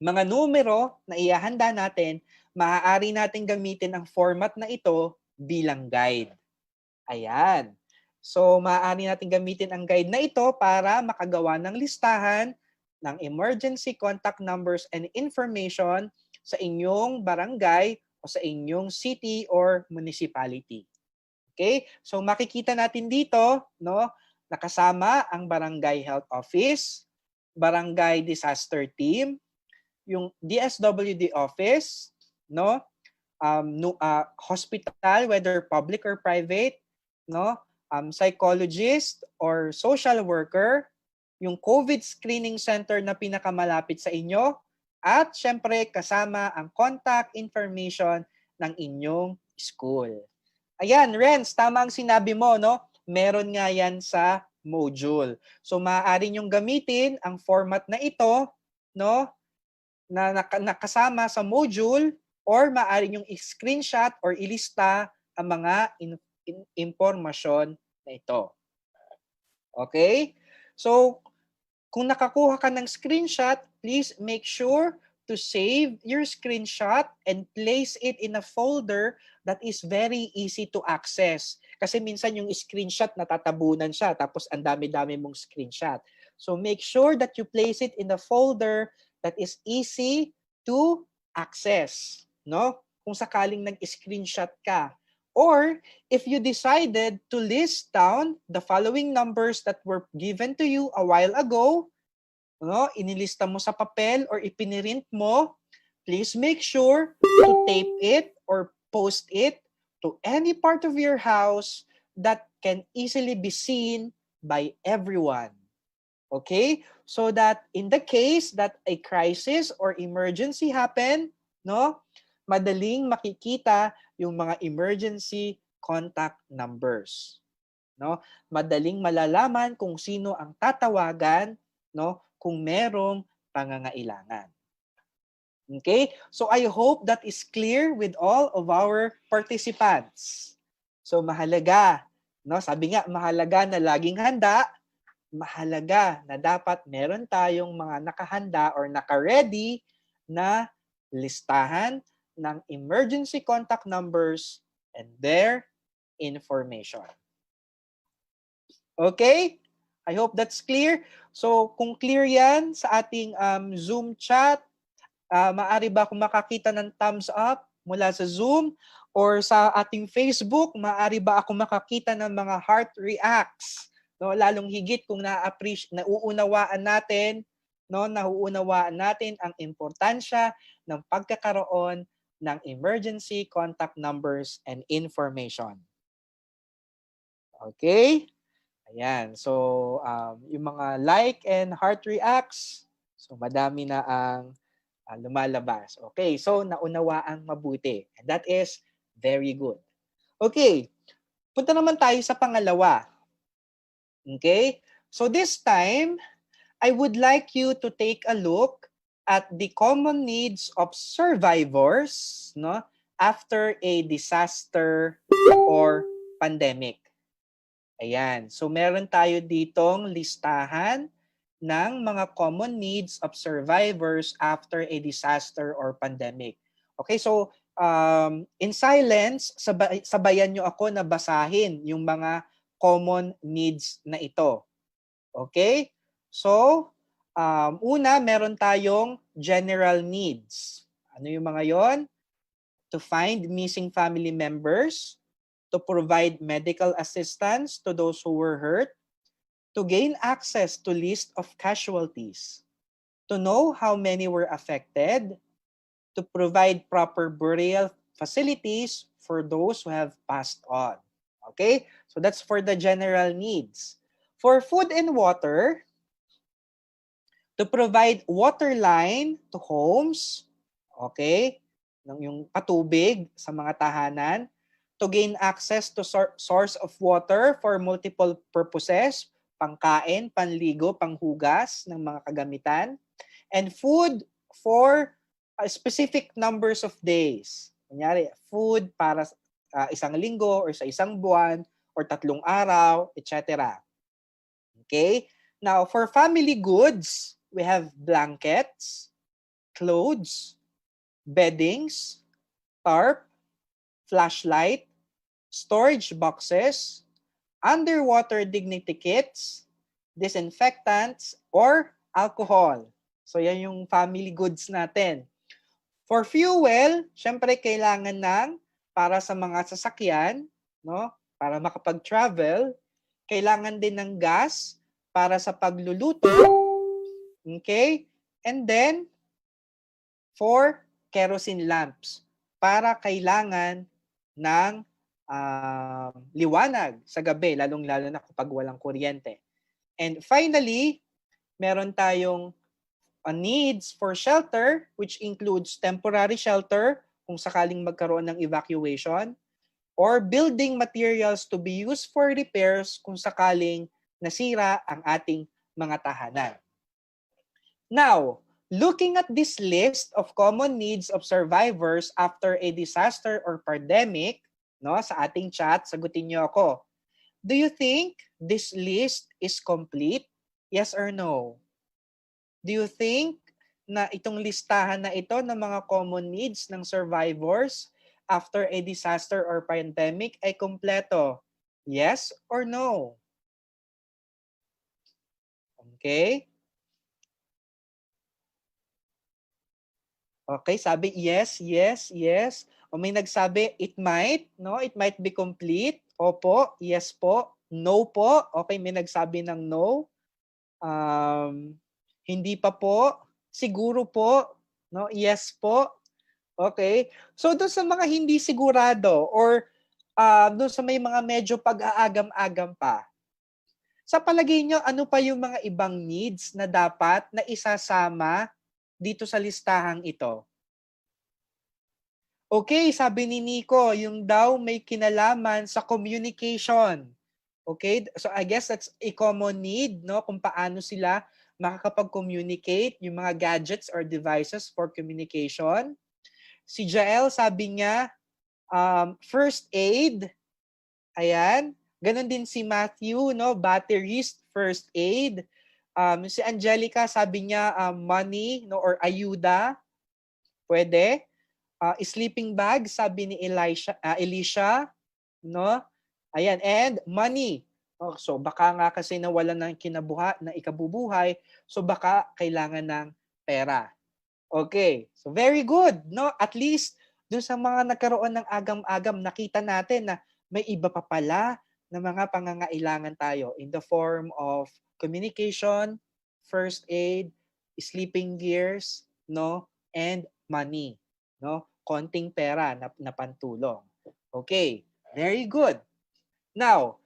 mga numero na ihahanda natin, maaari natin gamitin ang format na ito bilang guide. Ayan. So, maaari natin gamitin ang guide na ito para makagawa ng listahan ng emergency contact numbers and information sa inyong barangay o sa inyong city or municipality. Okay? So, makikita natin dito, no, nakasama ang Barangay Health Office, Barangay Disaster Team, yung DSWD Office, no, hospital, whether public or private, no, psychologist or social worker, yung COVID screening center na pinakamalapit sa inyo, at syempre kasama ang contact information ng inyong school. Ayan, Renz, tama ang sinabi mo, no? Meron nga yan sa module. So maaari nyong gamitin ang format na ito, no, na nakasama sa module, or maaari nyong i-screenshot or ilista ang mga impormasyon na ito. Okay? So, kung nakakuha ka ng screenshot, please make sure to save your screenshot and place it in a folder that is very easy to access. Kasi minsan yung screenshot natatabunan siya, tapos ang dami-dami mong screenshot. So make sure that you place it in a folder that is easy to access, no? Kung sakaling nag-screenshot ka. Or if you decided to list down the following numbers that were given to you a while ago, no, inilista mo sa papel or ipinirint mo, please make sure to tape it or post it to any part of your house that can easily be seen by everyone. Okay? So that in the case that a crisis or emergency happen, no, madaling makikita yung mga emergency contact numbers. No? Madaling malalaman kung sino ang tatawagan, no, kung merong pangangailangan. Okay? So I hope that is clear with all of our participants. So mahalaga, no, sabi nga mahalaga na laging handa, mahalaga na dapat meron tayong mga nakahanda or naka-ready na listahan ng emergency contact numbers and their information. Okay? I hope that's clear. So kung clear yan sa ating Zoom chat, maaari ba akong makakita ng thumbs up mula sa Zoom? Or sa ating Facebook, maaari ba akong makakita ng mga heart reacts? No, lalong higit kung nauunawaan natin, no, nauunawaan natin ang importansya ng pagkakaroon ng emergency contact numbers and information. Okay? Ayan. So, yung mga like and heart reacts, so madami na ang lumalabas. Okay. So, naunawaang mabuti. And that is very good. Okay. Punta naman tayo sa pangalawa. Okay? So this time, I would like you to take a look at the common needs of survivors, no, after a disaster or pandemic. Ayan. So meron tayo ditong listahan ng mga common needs of survivors after a disaster or pandemic. Okay, so in silence, sabayan nyo ako na basahin yung mga common needs na ito. Okay? So, una, meron tayong general needs. Ano yung mga yon? To find missing family members, to provide medical assistance to those who were hurt, to gain access to list of casualties, to know how many were affected, to provide proper burial facilities for those who have passed on. Okay? So that's for the general needs. For food and water, to provide water line to homes, okay? Yung patubig sa mga tahanan, to gain access to source of water for multiple purposes, pangkain, panligo, panghugas ng mga kagamitan, and food for specific numbers of days. Kunyari, food para isang linggo or sa isang buwan or 3 araw, etc. Okay? Now, for family goods, we have blankets, clothes, beddings, tarp, flashlight, storage boxes, underwater dignity kits, disinfectants, or alcohol. So yan yung family goods natin. For fuel, syempre kailangan ng para sa mga sasakyan, no? Para makapag-travel, kailangan din ng gas para sa pagluluto. Okay? And then for kerosene lamps, para kailangan ng liwanag sa gabi, lalong-lalo na kapag walang kuryente. And finally, meron tayong needs for shelter, which includes temporary shelter kung sakaling magkaroon ng evacuation, or building materials to be used for repairs kung sakaling nasira ang ating mga tahanan. Now, looking at this list of common needs of survivors after a disaster or pandemic, no, sa ating chat, sagutin niyo ako. Do you think this list is complete? Yes or no? Do you think na itong listahan na ito ng mga common needs ng survivors after a disaster or pandemic ay kompleto? Yes or no? Okay? Okay, sabi yes, yes, yes. O may nagsabi it might, no? It might be complete. Opo, yes po. No po. Okay, may nagsabi ng no. Hindi pa po. Siguro po. No? Yes po. Okay. So doon sa mga hindi sigurado or doon sa may mga medyo pag-aagam-agam pa, sa palagay nyo, ano pa yung mga ibang needs na dapat na isasama dito sa listahang ito? Okay, sabi ni Nico, yung daw may kinalaman sa communication. Okay, so I guess that's a common need, no? Kung paano sila makakapag-communicate, yung mga gadgets or devices for communication. Si Jael, sabi niya, first aid. Ayan. Ganon din si Matthew, no? Batteries, first aid. Si Angelica, sabi niya, money, no? Or ayuda. Pwede. Sleeping bag, sabi ni Elisha, no? Ayan, and money. So baka nga kasi nawalan ng ikabubuhay, so baka kailangan ng pera. Okay, so very good, no? At least dun sa mga nagkaroon ng agam-agam, nakita natin na may iba pa pala na mga pangangailangan tayo in the form of communication, first aid, sleeping gears, no? And money, no? Konting pera na pantulong. Okay, very good. Now,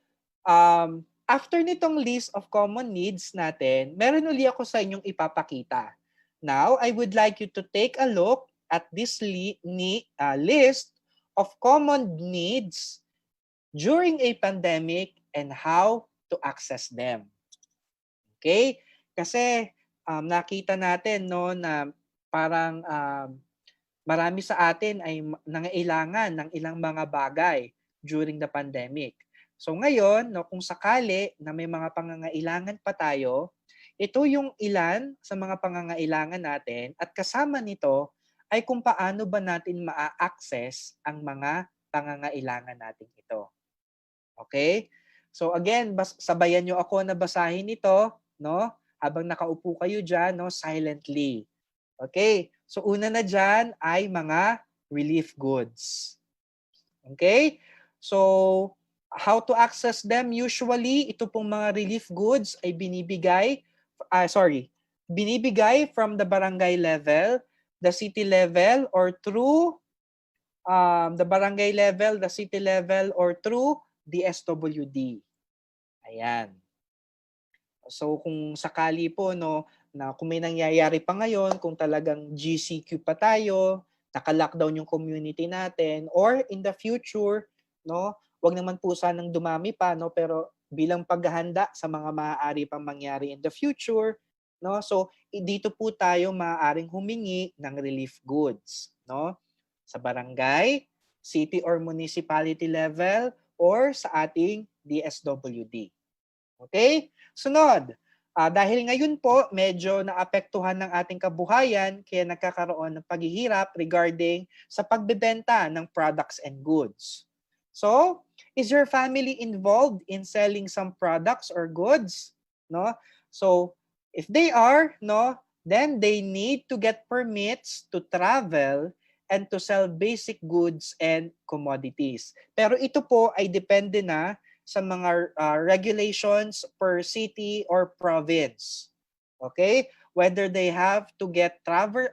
after nitong list of common needs natin, meron uli ako sa inyong ipapakita. Now, I would like you to take a look at this list of common needs during a pandemic and how to access them. Okay? Kasi nakita natin, no, na parang marami sa atin ay nangailangan ng ilang mga bagay during the pandemic. So ngayon, no, kung sakali na may mga pangangailangan pa tayo, ito yung ilan sa mga pangangailangan natin at kasama nito ay kung paano ba natin ma-access ang mga pangangailangan natin ito. Okay? So again, sabayan nyo ako na basahin ito, no? Habang nakaupo kayo dyan, no, silently. Okay? So una na dyan ay mga relief goods. Okay? So how to access them? Usually, ito pong mga relief goods ay binibigay from the barangay level, the city level, or through the barangay level, the city level, or through the SWD. Ayan. So kung sakali po, no, na kung may nangyayari pa ngayon, kung talagang GCQ pa tayo, naka-lockdown yung community natin, or in the future, no, wag naman po sanang dumami pa, no, pero bilang paghahanda sa mga maaari pang mangyari in the future, no? So dito po tayo maaaring humingi ng relief goods, no? Sa barangay, city or municipality level, or sa ating DSWD. Okay? Sunod, dahil ngayon po medyo naapektuhan ng ating kabuhayan kaya nagkakaroon ng paghihirap regarding sa pagbebenta ng products and goods. So, is your family involved in selling some products or goods? No? So, if they are, no, then they need to get permits to travel and to sell basic goods and commodities. Pero ito po ay depende na sa mga regulations per city or province. Okay? Whether they have to get travel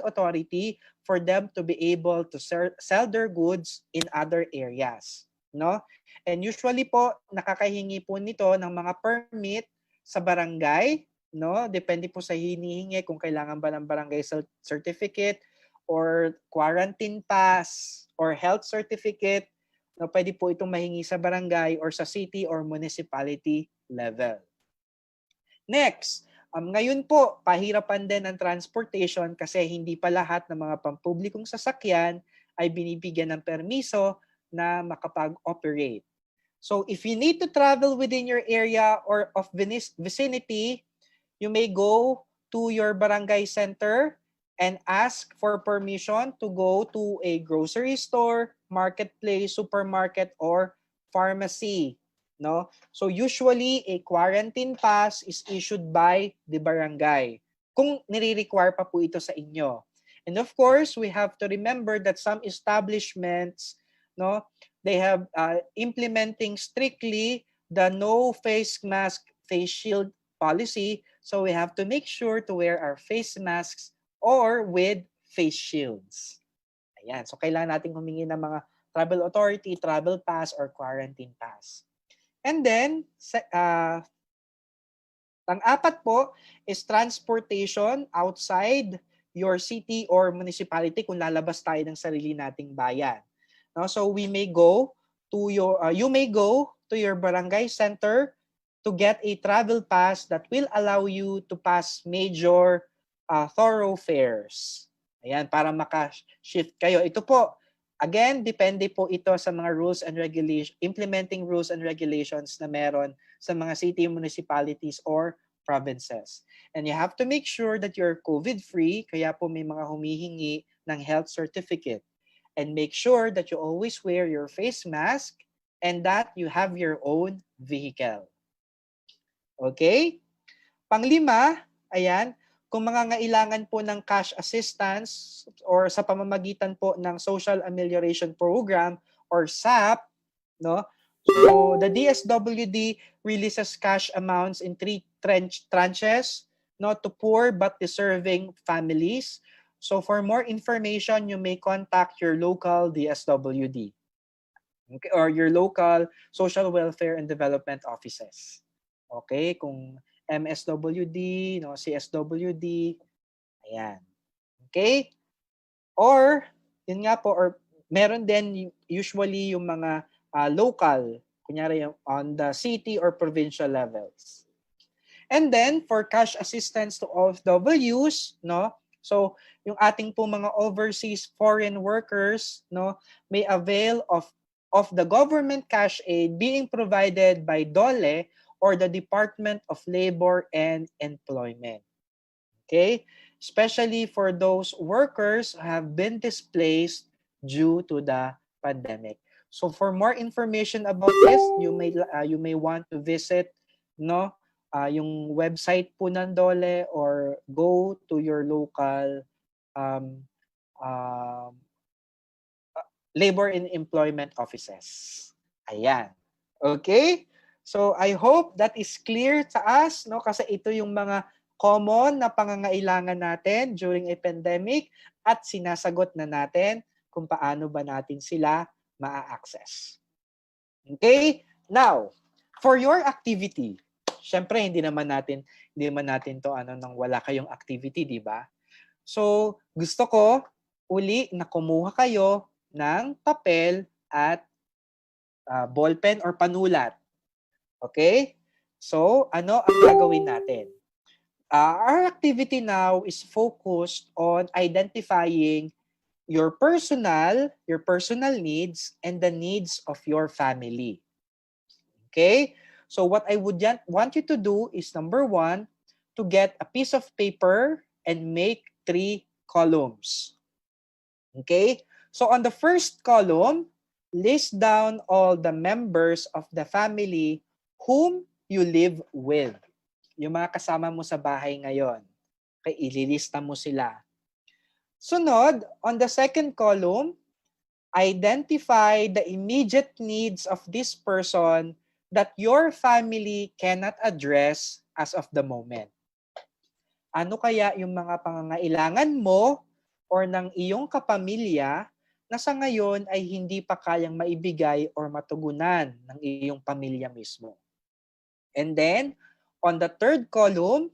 authority for them to be able to sell their goods in other areas. No? And usually po, nakakahingi po nito ng mga permit sa barangay. No? Depende po sa hinihingi kung kailangan ba ng barangay certificate or quarantine pass or health certificate. No, pwede po itong mahingi sa barangay or sa city or municipality level. Next, ngayon po, pahirapan din ang transportation kasi hindi pa lahat ng mga pampublikong sasakyan ay binibigyan ng permiso na makapag-operate. So if you need to travel within your area or of vicinity, you may go to your barangay center and ask for permission to go to a grocery store, marketplace, supermarket, or pharmacy. No? So usually, a quarantine pass is issued by the barangay kung nire-require pa po ito sa inyo. And of course, we have to remember that some establishments, no, they have implementing strictly the no face mask, face shield policy. So we have to make sure to wear our face masks or with face shields. Ayan. So, kailangan natin humingi ng mga travel authority, travel pass, or quarantine pass. And then, pang-apat po is transportation outside your city or municipality kung lalabas tayo ng sarili nating bayan. No? So, you may go to your barangay center to get a travel pass that will allow you to pass major thoroughfares. Ayan, para maka-shift kayo. Ito po, again, depende po ito sa mga rules and regulations, implementing rules and regulations na meron sa mga city, municipalities, or provinces. And you have to make sure that you're COVID-free, kaya po may mga humihingi ng health certificate. And make sure that you always wear your face mask and that you have your own vehicle. Okay? Panglima, ayan, kung mangangailangan po ng cash assistance or sa pamamagitan po ng Social Amelioration Program or SAP, no? So the DSWD releases cash amounts in 3 tranches, no, to poor but deserving families. So for more information, you may contact your local DSWD, okay, or your local Social Welfare and Development Offices. Okay, kung MSWD, no, CSWD, ayan. Okay? Or, yun nga po, or meron din usually yung mga local, kunyari yung on the city or provincial levels. And then, for cash assistance to OFWs, no, so yung ating po mga overseas foreign workers, no, may avail of the government cash aid being provided by DOLE or the Department of Labor and Employment. Okay? Especially for those workers who have been displaced due to the pandemic. So for more information about this, you may want to visit, no, yung website po ng DOLE or go to your local labor and employment offices. Ayan. Okay? So I hope that is clear to us, no? Kasi ito yung mga common na pangangailangan natin during a pandemic at sinasagot na natin kung paano ba natin sila ma-access. Okay? Now, for your activity, syempre hindi naman natin to nang wala kayong activity, di ba? So, gusto ko uli na kumuha kayo ng papel at ballpen or panulat. Okay? So, ano ang gagawin natin? Our activity now is focused on identifying your personal needs and the needs of your family. Okay? So what I would want you to do is, number 1, to get a piece of paper and make 3 columns. Okay? So on the first column, list down all the members of the family whom you live with. Yung mga kasama mo sa bahay ngayon. Okay, ililista mo sila. Sunod, on the second column, identify the immediate needs of this person that your family cannot address as of the moment. Ano kaya yung mga pangangailangan mo or ng iyong kapamilya na sa ngayon ay hindi pa kayang maibigay or matugunan ng iyong pamilya mismo? And then, on the third column,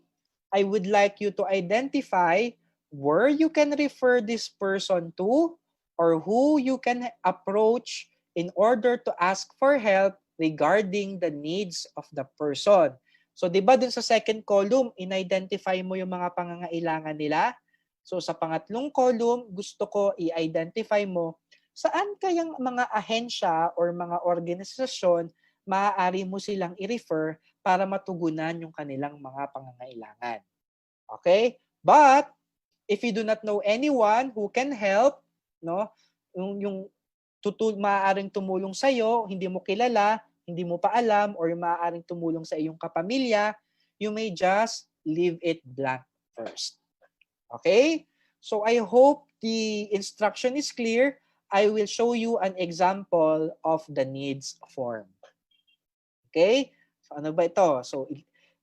I would like you to identify where you can refer this person to or who you can approach in order to ask for help regarding the needs of the person. So, di ba dun sa second column, in-identify mo yung mga pangangailangan nila? So, sa pangatlong column, gusto ko i-identify mo saan kayang mga ahensya or mga organisasyon maaari mo silang i-refer para matugunan yung kanilang mga pangangailangan. Okay? But, if you do not know anyone who can help, no, yung maaaring tumulong sa'yo, hindi mo kilala, hindi mo pa alam, or yung maaaring tumulong sa iyong kapamilya, you may just leave it blank first. Okay? So I hope the instruction is clear. I will show you an example of the needs form. Okay? So ano ba ito? So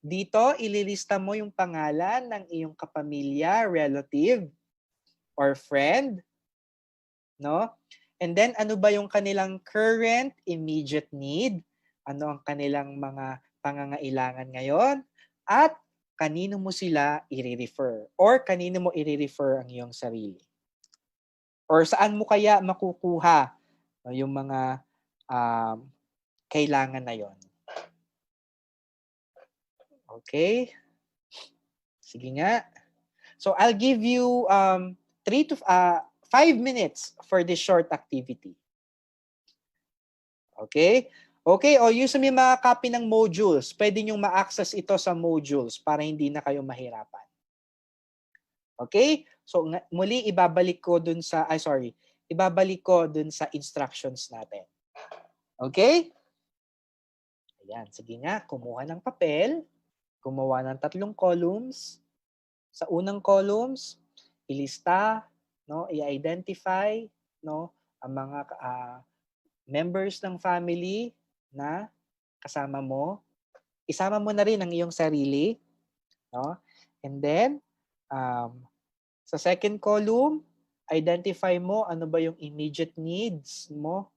dito, ililista mo yung pangalan ng iyong kapamilya, relative, or friend. No? And then, ano ba yung kanilang current immediate need? Ano ang kanilang mga pangangailangan ngayon? At kanino mo sila i-refer? Or kanino mo i-refer ang iyong sarili? Or saan mo kaya makukuha yung mga kailangan na yon? Okay? Sige nga. So, I'll give you 5 minutes for this short activity. Okay? Okay, o yung sa may mga copy ng modules, pwede nyo ma-access ito sa modules para hindi na kayo mahirapan. Okay? So, muli ibabalik ko dun sa, ibabalik ko dun sa instructions natin. Okay? Ayan, sige nga, kumuha ng papel, gumawa ng 3 columns. Sa unang columns, ilista, no, i-identify, no, ang mga members ng family na kasama mo. Isama mo na rin ang iyong sarili, no? And then sa second column, identify mo ano ba yung immediate needs mo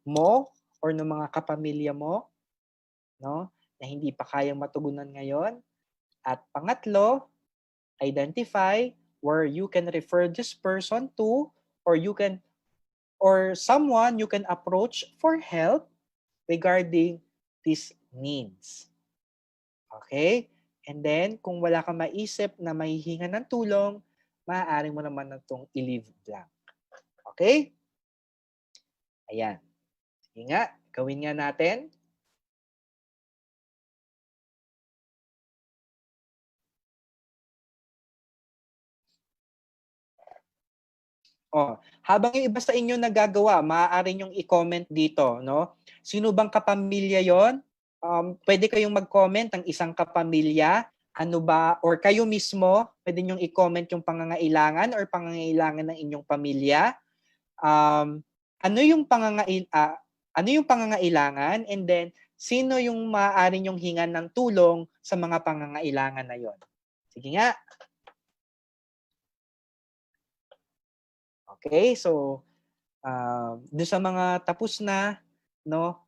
or ng mga kapamilya mo, no, na hindi pa kayang matugunan ngayon. At pangatlo, identify where you can refer this person to or someone you can approach for help regarding these needs. Okay? And then, kung wala kang maisip na mahihinga ng tulong, maaari mo naman na itong i-leave blank. Okay? Ayan. Sige nga, gawin nga natin. Habang yung iba sa inyo nagagawa, maaari nyong i-comment dito, no? Sino bang kapamilya yon? Pwede kayong mag-comment ang isang kapamilya, ano ba, or kayo mismo, pwede nyong i-comment yung pangangailangan or pangangailangan ng inyong pamilya. Ano yung pangangailangan, and then sino yung maaari nyong hingan ng tulong sa mga pangangailangan na yon? Sige nga. Okay, so doon sa mga tapos na, no,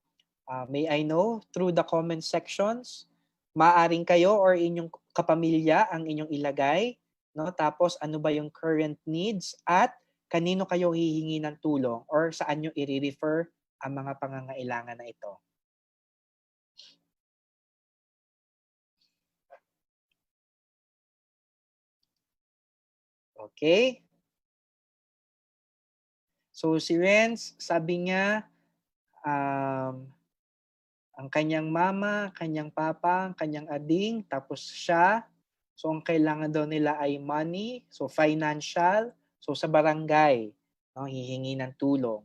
may I know through the comment sections, maaaring kayo or inyong kapamilya ang inyong ilagay, no? Tapos ano ba yung current needs at kanino kayo hihingi ng tulong or saan nyo i-refer ang mga pangangailangan na ito. Okay? So si Renz, sabi niya, ang kanyang mama, kanyang papa, kanyang ading, tapos siya. So ang kailangan daw nila ay money, so financial, so sa barangay, no, hihingi ng tulong.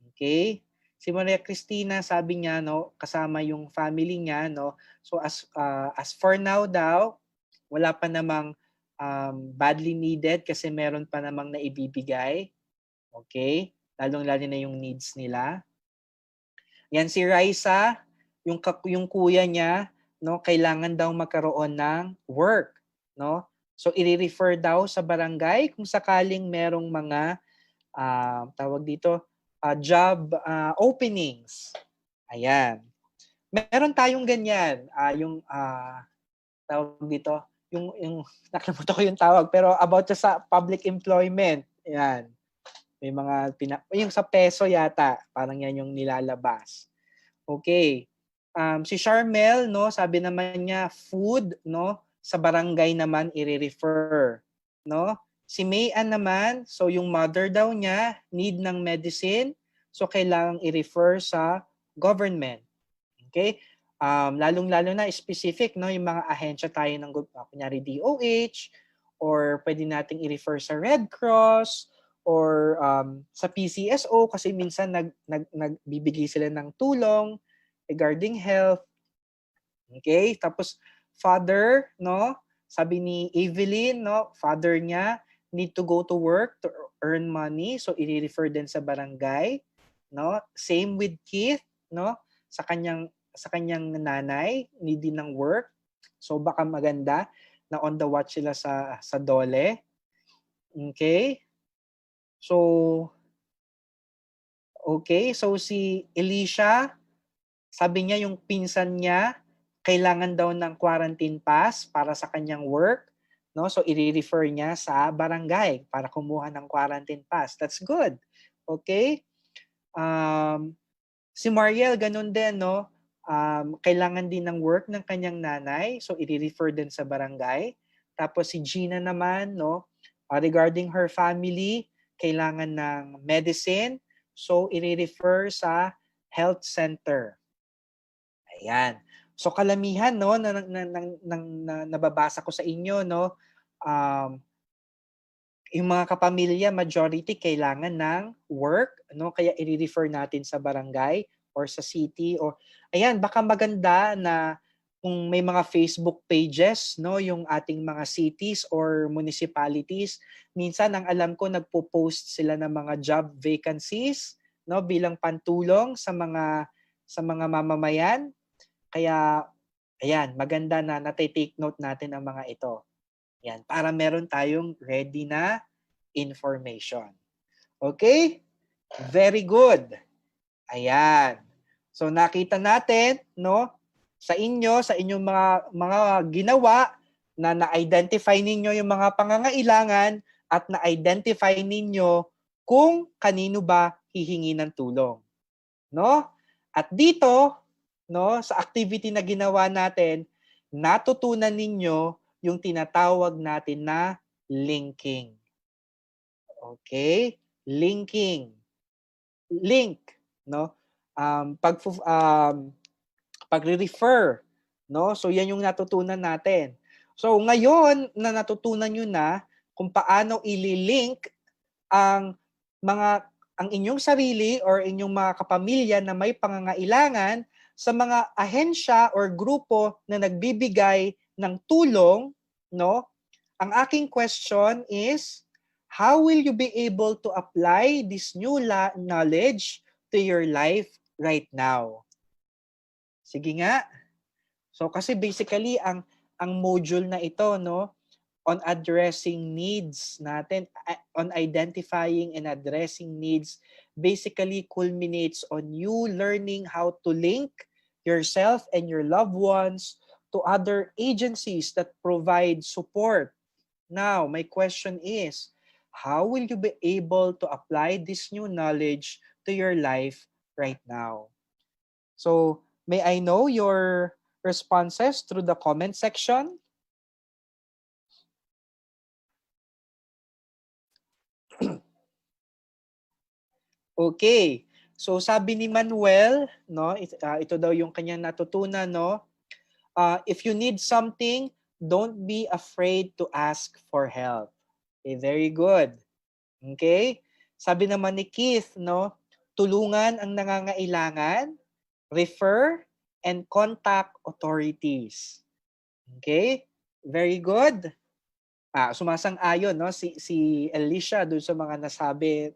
Okay? Si Maria Cristina, sabi niya, no, kasama yung family niya, no. So as for now daw, wala pa namang badly needed kasi meron pa namang naibibigay. Okay? Lalong-lalo na yung needs nila. Yan si Raisa, yung kuya niya, no, kailangan daw magkaroon ng work, no? So i-refer daw sa barangay kung sakaling merong mga tawag dito, job openings. Ayan. Meron tayong ganyan, yung tawag dito, yung nakalimutan ko yung tawag, pero about sa public employment. Ayan. May mga yung sa peso yata, parang yan yung nilalabas. Okay. Si Charmel, no, sabi naman niya food, no, sa barangay naman i-refer, no? Si Mayan naman, so yung mother daw niya need ng medicine, so kailangang i-refer sa government. Okay? Lalong-lalo na specific, no, yung mga ahensya tayo ng kunyari DOH, or pwede nating i-refer sa Red Cross, or sa PCSO kasi minsan nagbibigay sila ng tulong regarding health. Okay? Tapos father, no? Sabi ni Evelyn, no, father niya need to go to work to earn money, so i-refer din sa barangay, no? Same with Keith, no? Sa kanyang nanay, need din ng work. So baka maganda na on the watch sila sa DOLE. Okay? So si Elisha, sabi niya yung pinsan niya kailangan daw ng quarantine pass para sa kanyang work, no? So i-refer niya sa barangay para kumuha ng quarantine pass. That's good. Okay? Si Mariel ganun din, no? Kailangan din ng work ng kanyang nanay, so i-refer din sa barangay. Tapos si Gina naman, no, regarding her family, kailangan ng medicine, so i-refer sa health center. Ayan. So kalamihan, no, na nababasa ko sa inyo, no, yung mga kapamilya, majority kailangan ng work, no, kaya i-refer natin sa barangay or sa city, or ayan, baka maganda na kung may mga Facebook pages, no, yung ating mga cities or municipalities, minsan ang alam ko nagpo-post sila ng mga job vacancies, no, bilang pantulong sa mga mamamayan. Kaya ayan, maganda na natitake note natin ang mga ito. Yan, para meron tayong ready na information. Okay? Very good. Ayan. So nakita natin, no, sa inyong mga ginawa na na-identify ninyo yung mga pangangailangan at na-identify ninyo kung kanino ba hihingi ng tulong. No? At dito, no, sa activity na ginawa natin, natutunan ninyo yung tinatawag natin na linking. Okay? Linking. Link, no? Pagre-refer, no? So yan yung natutunan natin. So ngayon na natutunan nyo na kung paano ililink ang inyong sarili or inyong mga kapamilya na may pangangailangan sa mga ahensya or grupo na nagbibigay ng tulong, no? Ang aking question is, how will you be able to apply this new knowledge to your life right now? Sige nga. So kasi basically ang module na ito, no, on addressing needs natin, on identifying and addressing needs, basically culminates on you learning how to link yourself and your loved ones to other agencies that provide support. Now, my question is, how will you be able to apply this new knowledge to your life right now? So, may I know your responses through the comment section? Okay. So sabi ni Manuel, no, ito daw yung kanyang natutunan, no? If you need something, don't be afraid to ask for help. Okay, very good. Okay? Sabi naman ni Keith, no, tulungan ang nangangailangan, refer, and contact authorities. Okay? Very good. Sumasang-ayon, no, si Alicia doon sa mga nasabi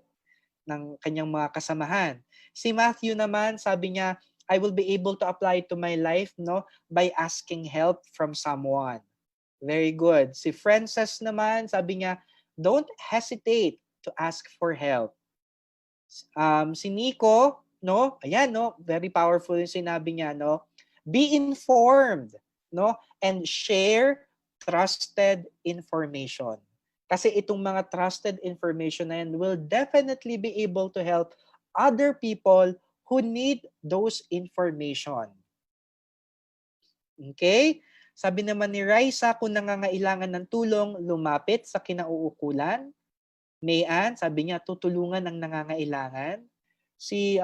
ng kanyang mga kasamahan. Si Matthew naman, sabi niya, I will be able to apply to my life, no, by asking help from someone. Very good. Si Frances naman, sabi niya, don't hesitate to ask for help. Si Nico, no, ayan, no, very powerful yung sinabi niya, no, be informed, no, and share trusted information. Kasi itong mga trusted information na yan will definitely be able to help other people who need those information. Okay? Sabi naman ni Raisa, kung nangangailangan ng tulong, lumapit sa kinauukulan. Mayan, sabi niya, tutulungan ang nangangailangan. Si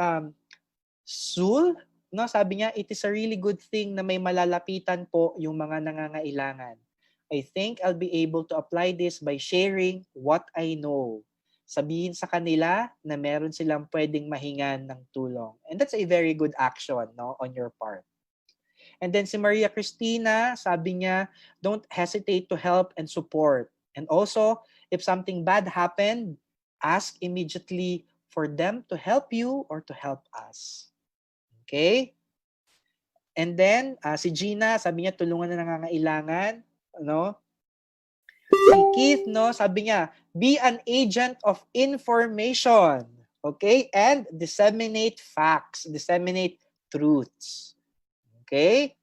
Zul, no, sabi niya, it is a really good thing na may malalapitan po yung mga nangangailangan. I think I'll be able to apply this by sharing what I know. Sabihin sa kanila na meron silang pwedeng mahingan ng tulong. And that's a very good action, no, on your part. And then si Maria Cristina, sabi niya, don't hesitate to help and support. And also, if something bad happened, ask immediately for them to help you or to help us. Okay? And then, si Gina, sabi niya, tulungan na nangangailangan. No? Si Keith, no, sabi niya, be an agent of information, okay? And disseminate facts, disseminate truths. Okay?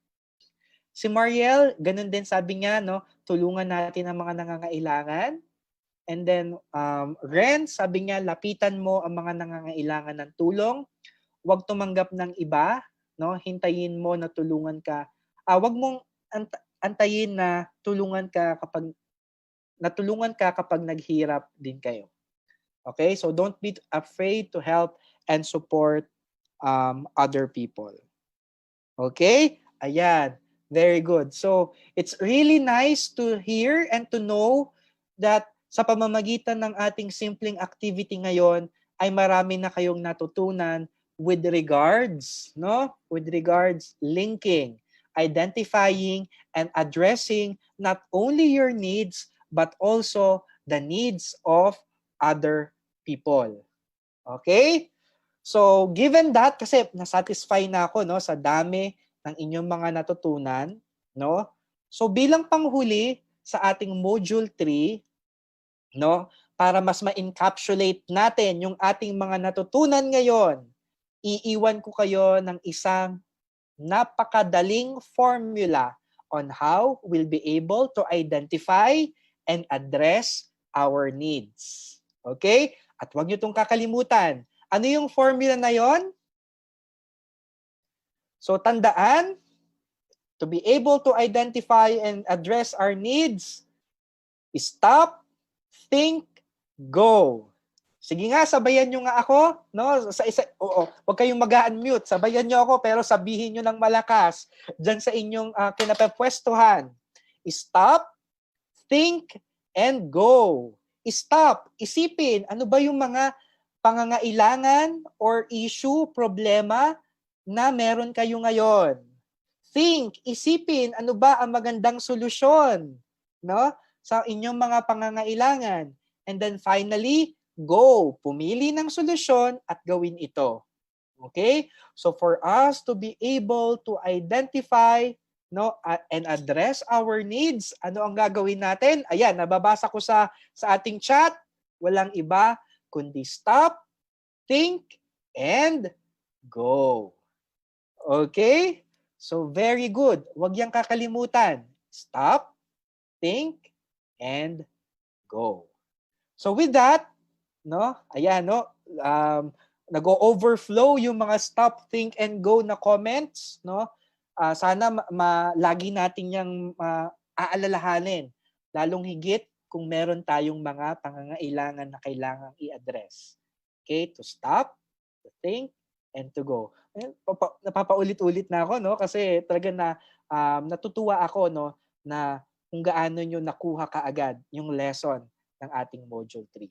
Si Mariel, ganun din sabi niya, no, tulungan natin ang mga nangangailangan. And then Ren, sabi niya, lapitan mo ang mga nangangailangan ng tulong. Huwag tumanggap ng iba, no? Hintayin mo na tulungan ka. Huwag mong antayin na tulungan ka kapag naghirap din kayo. Okay? So don't be afraid to help and support other people. Okay? Ayan. Very good. So it's really nice to hear and to know that sa pamamagitan ng ating simpleng activity ngayon ay marami na kayong natutunan with regards, no? With regards linking, identifying and addressing not only your needs but also the needs of other people. Okay? So, given that, kasi nasatisfy na ako, no, sa dami ng inyong mga natutunan, no? So, bilang panghuli sa ating module 3, no, para mas ma-encapsulate natin yung ating mga natutunan ngayon, iiwan ko kayo ng isang napakadaling formula on how we'll be able to identify and address our needs. Okay? At huwag nyo itong kakalimutan. Ano yung formula na yon? So tandaan, to be able to identify and address our needs, stop, think, go. Sige nga, sabayan nyo nga ako, no? Huwag kayong mag-unmute, sabayan nyo ako, pero sabihin nyo ng malakas dyan sa inyong kinapapwestuhan. Stop, think, and go. Stop, isipin, ano ba yung mga pangangailangan or issue, problema na meron kayo ngayon. Think, isipin, ano ba ang magandang solusyon, no, sa inyong mga pangangailangan. And then finally, go. Pumili ng solusyon at gawin ito. Okay? So for us to be able to identify, no, and address our needs, ano ang gagawin natin? Ayan, nababasa ko sa ating chat. Walang iba kundi stop, think, and go. Okay? So very good. Huwag yang kakalimutan. Stop, think, and go. So with that, no, ayan, no, nag-overflow yung mga stop, think, and go na comments, no. Sana lagi natin yang aalalahanin, lalong higit kung meron tayong mga pangangailangan na kailangang i-address. Okay, to stop, to think, and to go. Napapaulit-ulit na ako, no? Kasi talaga na natutuwa ako, no, na kung gaano nyo nakuha kaagad yung lesson ng ating Module 3.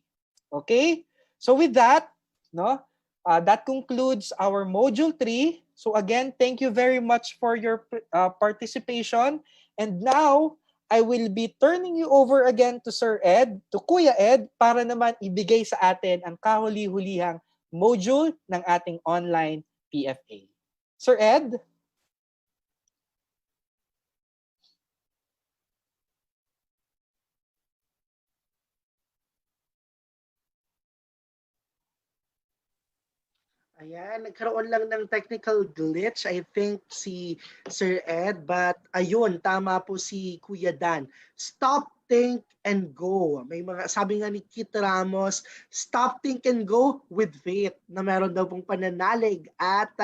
Okay? So with that, no, that concludes our Module 3. So again, thank you very much for your participation. And now, I will be turning you over again to Sir Ed, to Kuya Ed, para naman ibigay sa atin ang kahuli-hulihang module ng ating online PFA. Sir Ed? Ayan, nagkaroon lang ng technical glitch, I think, si Sir Ed. But ayun, tama po si Kuya Dan. Stop, think, and go. May mga, sabi nga ni Kit Ramos, stop, think, and go with faith. Na meron daw pong pananalig at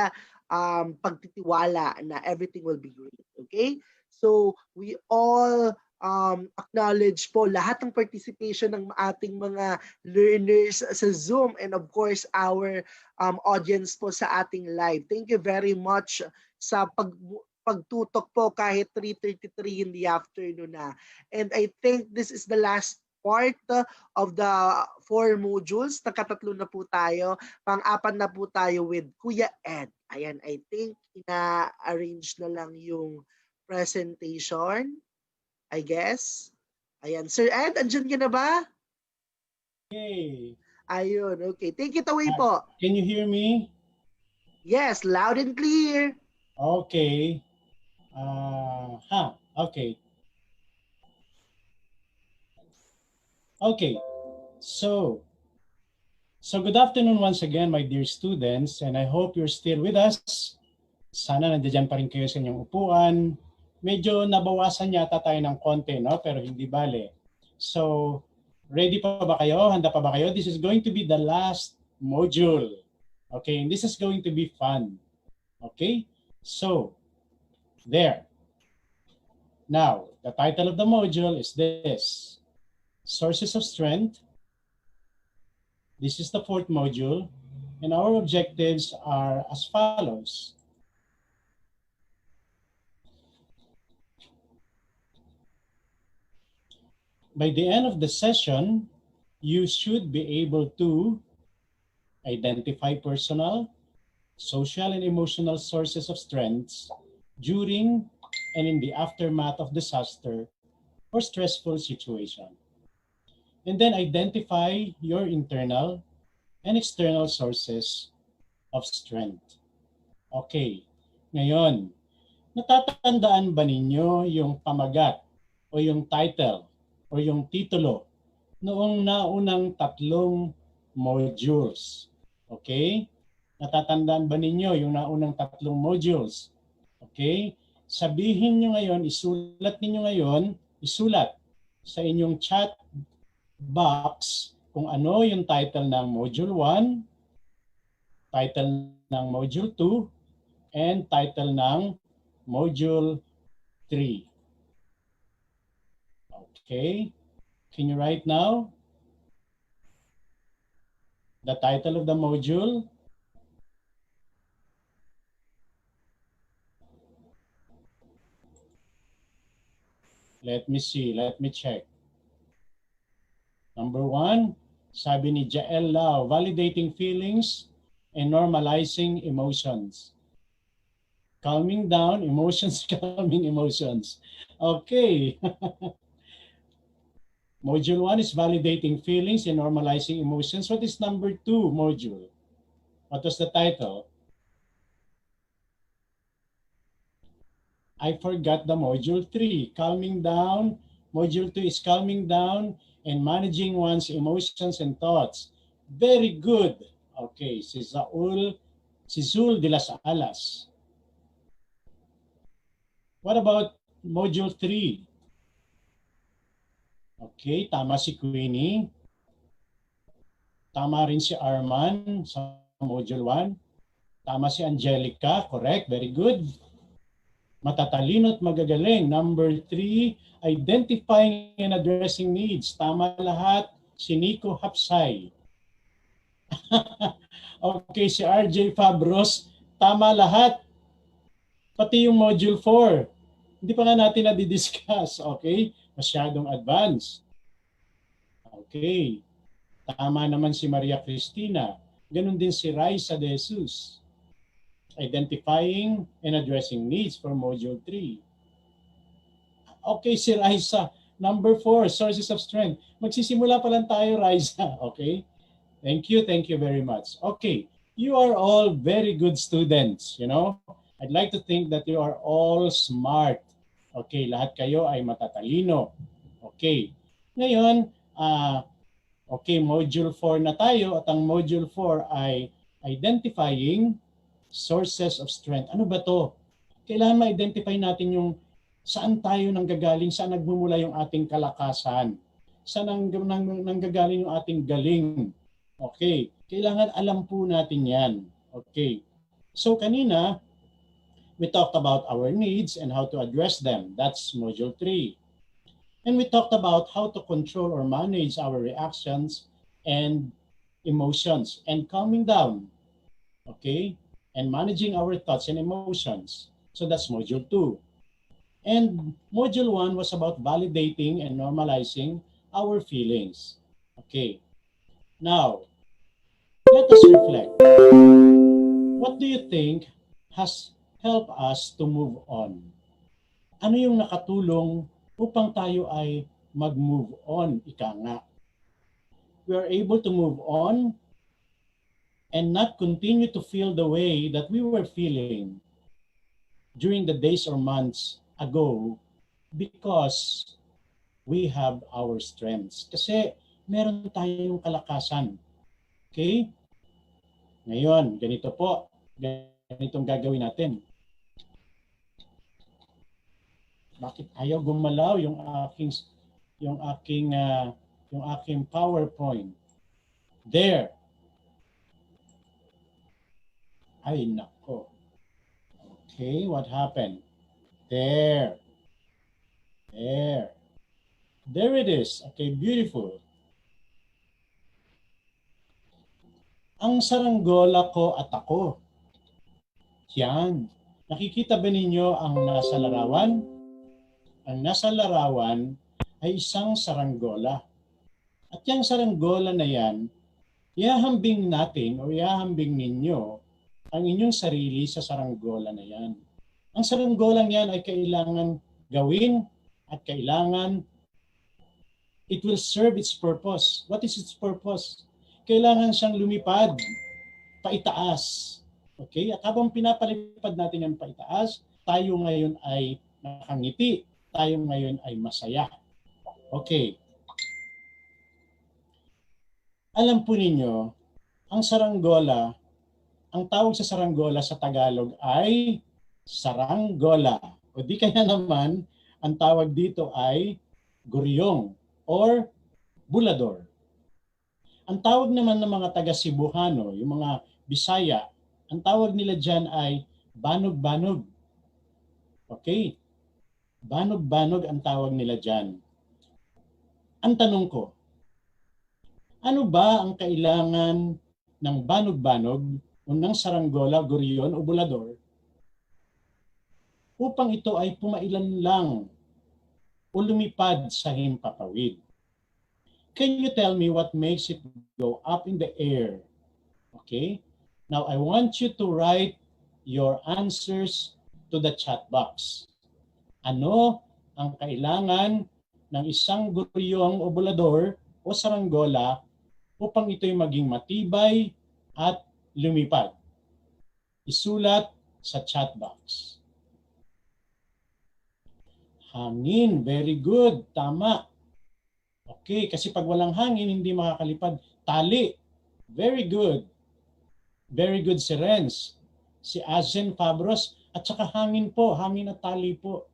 pagtitiwala na everything will be great. Okay? So, we all acknowledge po lahat ng participation ng ating mga learners sa Zoom and of course our audience po sa ating live. Thank you very much sa pagtutok po kahit 3:33 in the afternoon na. And I think this is the last part of the 4 modules. Nakatatlo na po tayo. Pang-apat na po tayo with Kuya Ed. Ayan, I think ina-arrange na lang yung presentation. I guess. Ayan. Sir Ed, andyan ka na ba? Okay. Ayun, okay. Take it away po. Can you hear me? Yes, loud and clear. Okay. Okay. Okay. So good afternoon once again, my dear students, and I hope you're still with us. Sana nandiyan pa rin kayo sa inyong upuan. Medyo nabawasan yata tayo ng konti, no? Pero hindi bale. So, ready pa ba kayo? Handa pa ba kayo? This is going to be the last module. Okay, and this is going to be fun. Okay? So, there. Now, the title of the module is this. Sources of Strength. This is the 4th module. And our objectives are as follows. By the end of the session, you should be able to identify personal, social, and emotional sources of strengths during and in the aftermath of disaster or stressful situation. And then identify your internal and external sources of strength. Okay, ngayon, natatandaan ba ninyo yung pamagat o yung title o yung titulo noong naunang 3 modules? Okay? Natatandaan ba ninyo yung naunang 3 modules? Okay? Sabihin nyo ngayon, isulat sa inyong chat box kung ano yung title ng Module 1, title ng Module 2, and title ng Module 3. Okay, can you write now the title of the module? Let me see, let me check. Number 1, sabi ni Jael Lau, validating feelings and normalizing emotions. Calming down emotions, calming emotions. Okay. Module 1 is validating feelings and normalizing emotions. What is number 2 module? What was the title? I forgot the module 3. Calming down. Module 2 is calming down and managing one's emotions and thoughts. Very good. Okay, si Zul de las Alas. What about module 3? Okay, tama si Queenie. Tama rin si Arman sa module 1. Tama si Angelica, correct, very good. Matatalino at magagaling. Number 3, identifying and addressing needs. Tama lahat si Nico Hapsay. Okay, si RJ Fabros, tama lahat. Pati yung Module 4. Hindi pa nga natin na-discuss, okay? Masyadong advanced. Okay. Tama naman si Maria Cristina. Ganun din si Raisa De Jesus. Identifying and addressing needs for Module 3. Okay, si Raisa. Number 4, sources of strength. Magsisimula pa lang tayo, Raisa. Okay? Thank you very much. Okay, you are all very good students, you know? I'd like to think that you are all smart. Okay, lahat kayo ay matatalino. Okay. Ngayon, okay, Module 4 na tayo at ang Module 4 ay identifying sources of strength. Ano ba to? Kailangan ma-identify natin yung saan tayo nanggagaling, saan nagmumula yung ating kalakasan, saan nanggagaling yung ating galing. Okay, kailangan alam po natin yan. Okay, so kanina, we talked about our needs and how to address them. That's Module 3. And we talked about how to control or manage our reactions and emotions and calming down. Okay? And managing our thoughts and emotions. So that's Module 2. And Module 1 was about validating and normalizing our feelings. Okay. Now, let us reflect. What do you think has helped us to move on? Ano yung nakatulong upang tayo ay mag-move on, ika nga? We are able to move on and not continue to feel the way that we were feeling during the days or months ago because we have our strengths. Kasi meron tayong kalakasan. Okay? Ngayon, ganito po. Ganitong gagawin natin. Bakit ayaw gumalaw yung aking PowerPoint? There. Ay nako. Okay, what happened? There. There. There it is. Okay, beautiful. Ang saranggola ko at ako. Yan. Nakikita ba ninyo ang nasa larawan? Ang nasa larawan ay isang saranggola. At yung saranggola na yan, ihahambing natin o ihahambing ninyo ang inyong sarili sa saranggola na yan. Ang saranggolang yan ay kailangan gawin at kailangan it will serve its purpose. What is its purpose? Kailangan siyang lumipad paitaas. Okay? At habang pinapalipad natin yung paitaas, tayo ngayon ay nakangiti. Tayo ngayon ay masaya. Okay. Alam po ninyo, ang saranggola, ang tawag sa saranggola sa Tagalog ay saranggola. O di kaya naman, ang tawag dito ay guryong or bulador. Ang tawag naman ng mga taga-Cebuano, yung mga Bisaya, ang tawag nila dyan ay banog-banog. Okay? Banog-banog ang tawag nila dyan. Ang tanong ko, ano ba ang kailangan ng banog-banog o ng saranggola, guryon o bulador upang ito ay pumailan lang o lumipad sa himpapawid? Can you tell me what makes it go up in the air? Okay? Now, I want you to write your answers to the chat box. Ano ang kailangan ng isang guryong o bulador o saranggola upang ito'y maging matibay at lumipad? Isulat sa chat box. Hangin, very good, tama. Okay, kasi pag walang hangin, hindi makakalipad. Tali, very good. Very good si Renz, si Azen Fabros, at saka hangin po, hangin at tali po.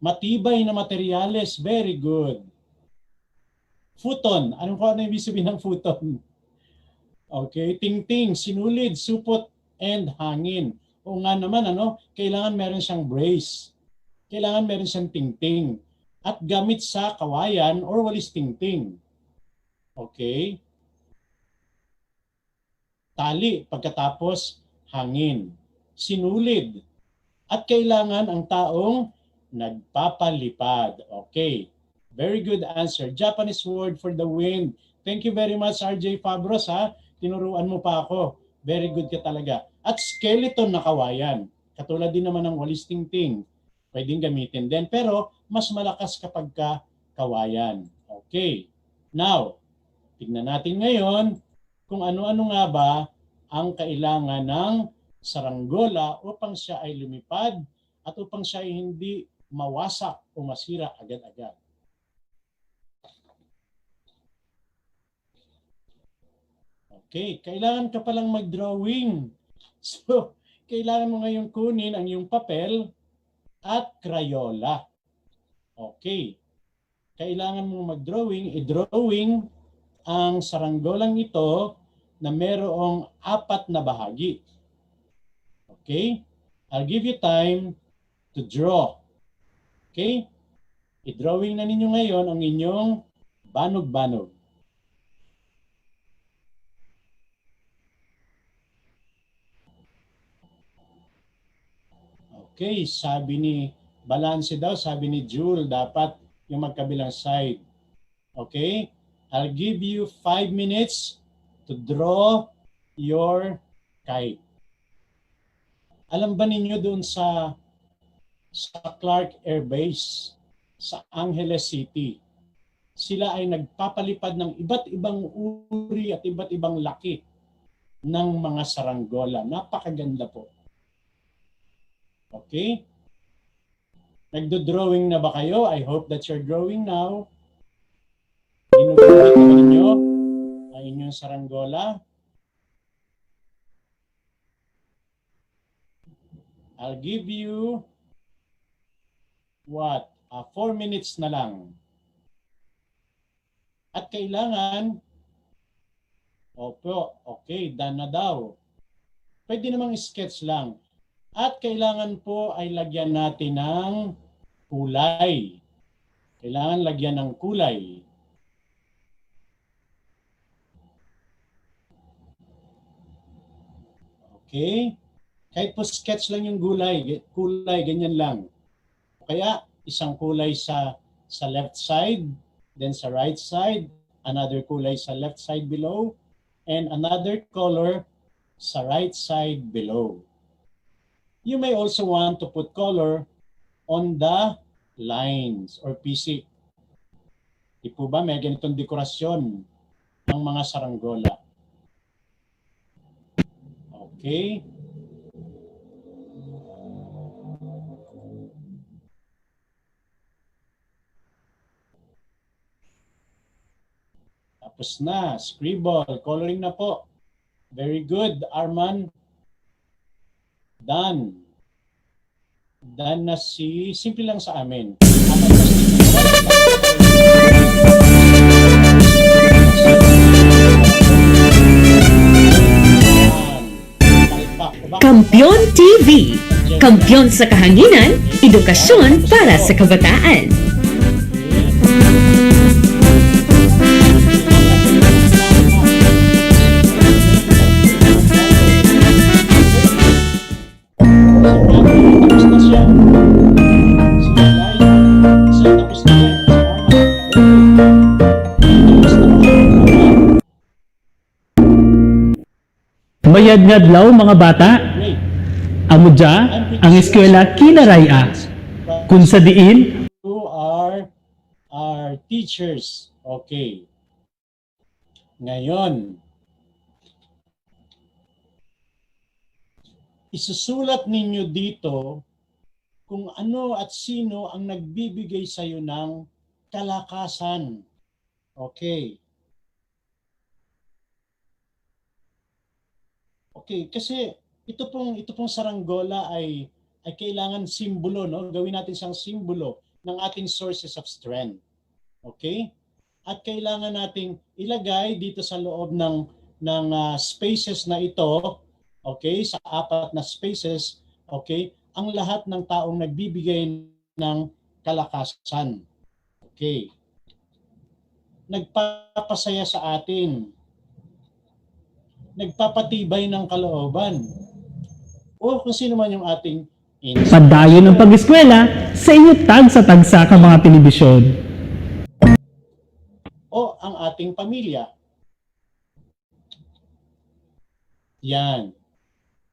Matibay na materyales, very good. Futon, anong ko ano ibig sabihin ng futon? Okay, tingting, sinulid, supot, and hangin. O nga naman, kailangan meron siyang brace. Kailangan meron siyang tingting. At gamit sa kawayan or walis tingting. Okay? tali, pagkatapos hangin. Sinulid. At kailangan ang taong nagpapalipad. Okay. Very good answer. Japanese word for the wind. Thank you very much, RJ Fabros, ha? Tinuruan mo pa ako. Very good ka talaga. At skeleton na kawayan. Katulad din naman ng walis tingting. Pwedeng gamitin din. Pero mas malakas kapag kawayan. Okay. Now, tignan natin ngayon kung ano-ano nga ba ang kailangan ng saranggola upang siya ay lumipad at upang siya ay hindi mawasak o masira agad-agad. Okay, kailangan ka palang mag-drawing. So, kailangan mo ngayon kunin ang iyong papel at Crayola. Okay. Kailangan mo mag-drawing, i-drawing ang saranggolang ito na merong 4 na bahagi. Okay? I'll give you time to draw. Okay? I-drawing na ninyo ngayon ang inyong banog-banog. Okay, sabi ni balance daw, sabi ni Jewel, dapat yung magkabilang side. Okay? I'll give you 5 minutes to draw your kite. Alam ba ninyo doon sa Clark Air Base, sa Angeles City, sila ay nagpapalipad ng iba't ibang uri at iba't ibang laki ng mga saranggola. Napakaganda po. Okay? Nagdo-drawing na ba kayo? I hope that you're drawing now. Ginugamit na ninyo ang inyong saranggola. I'll give you 4 minutes na lang. At kailangan, okay, done na daw. Pwede namang sketch lang. At kailangan po ay lagyan natin ng kulay. Kailangan lagyan ng kulay. Okay? Kahit po sketch lang yung kulay, ganyan lang. Kaya isang kulay sa left side, then sa right side, another kulay sa left side below, and another color sa right side below. You may also want to put color on the lines or PC. Di po ba may ganitong dekorasyon ng mga saranggola? Okay. Tapos na, scribble, coloring na po. Very good, Arman. Done. Done na simple lang sa amin. Kampiyon TV. Kampiyon sa kahanginan, edukasyon para sa kabataan. Mayad nga adlaw mga bata. Amudya ang eskwela Kinaraya. Kung sa diin who are our teachers. Okay. Ngayon, isusulat ninyo dito kung ano at sino ang nagbibigay sa iyo ng kalakasan. Okay. Okay, kasi ito pong saranggola ay kailangan simbolo, no? Gawin natin siyang simbolo ng ating sources of strength. Okay? At kailangan nating ilagay dito sa loob ng spaces na ito, okay? Sa 4 na spaces, okay? Ang lahat ng taong nagbibigay ng kalakasan. Okay? Nagpapasaya sa atin. nagpapatibay ng kalooban. O kung sino man yung ating Padayon ng pag-eskwela sa inyo tagsa-tagsa ka mga telebisyon. o ang ating pamilya. Yan.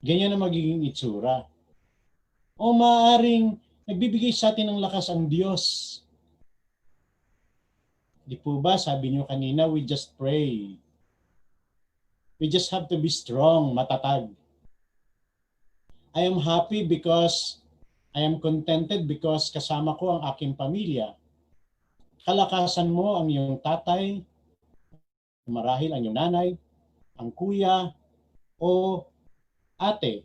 Ganyan ang magiging itsura. O maaaring nagbibigay sa atin ng lakas ang Diyos. Di po ba, sabi niyo kanina, we just pray. We just have to be strong, matatag. I am happy because I am contented because kasama ko ang aking pamilya. Kalakasan mo ang iyong tatay, marahil ang iyong nanay, ang kuya, o ate.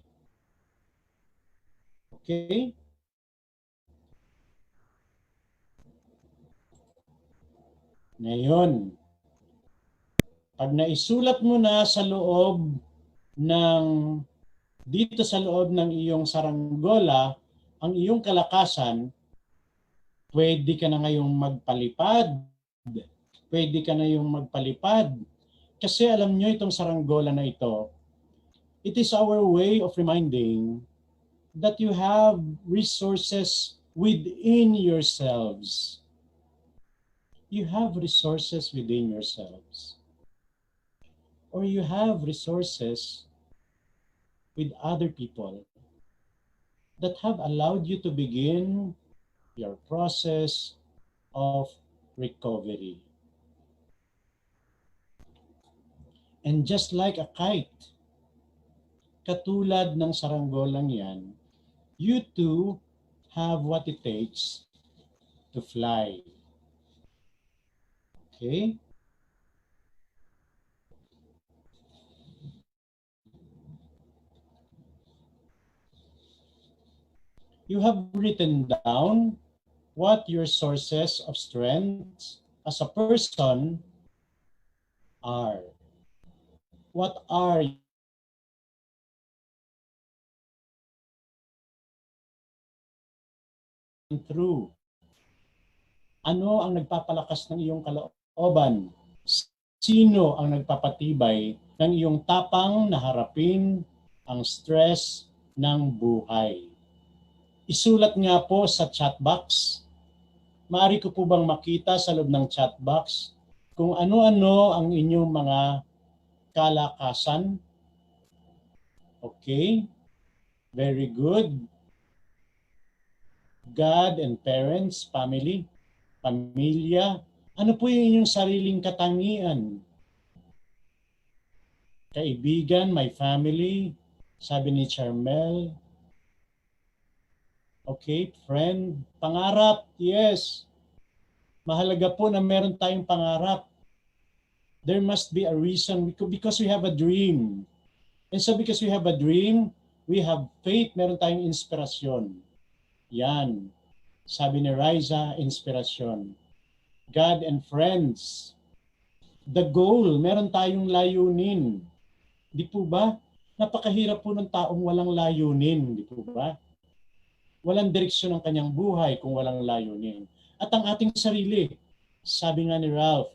Okay? Ngayon, pag naisulat mo na sa loob ng dito sa loob ng iyong saranggola, ang iyong kalakasan, pwede ka na ngayong magpalipad. Pwede ka na yung magpalipad. Kasi alam nyo itong saranggola na ito, it is our way of reminding that you have resources within yourselves. You have resources within yourselves. Or you have resources with other people that have allowed you to begin your process of recovery. And just like a kite, katulad ng saranggolang yan, you too have what it takes to fly. Okay? You have written down what your sources of strength as a person are. What are you through? Ano ang nagpapalakas ng iyong kalooban? Sino ang nagpapatibay ng iyong tapang na harapin ang stress ng buhay? Isulat nga po sa chat box. Maaari ko po bang makita sa loob ng chat box kung ano-ano ang inyong mga kalakasan? Okay. Very good. God and parents, family, pamilya. Ano po yung inyong sariling katangian? Kaibigan, my family, sabi ni Charmel. Okay, friend, pangarap, yes. Mahalaga po na meron tayong pangarap. There must be a reason because we have a dream. And so because we have a dream, we have faith, meron tayong inspirasyon. Yan. Sabi ni Riza, inspirasyon. God and friends. The goal, meron tayong layunin. Di po ba? Napakahirap po ng taong walang layunin. Di po ba? Walang direksyon ng kanyang buhay kung walang layunin. At ang ating sarili, sabi nga ni Ralph,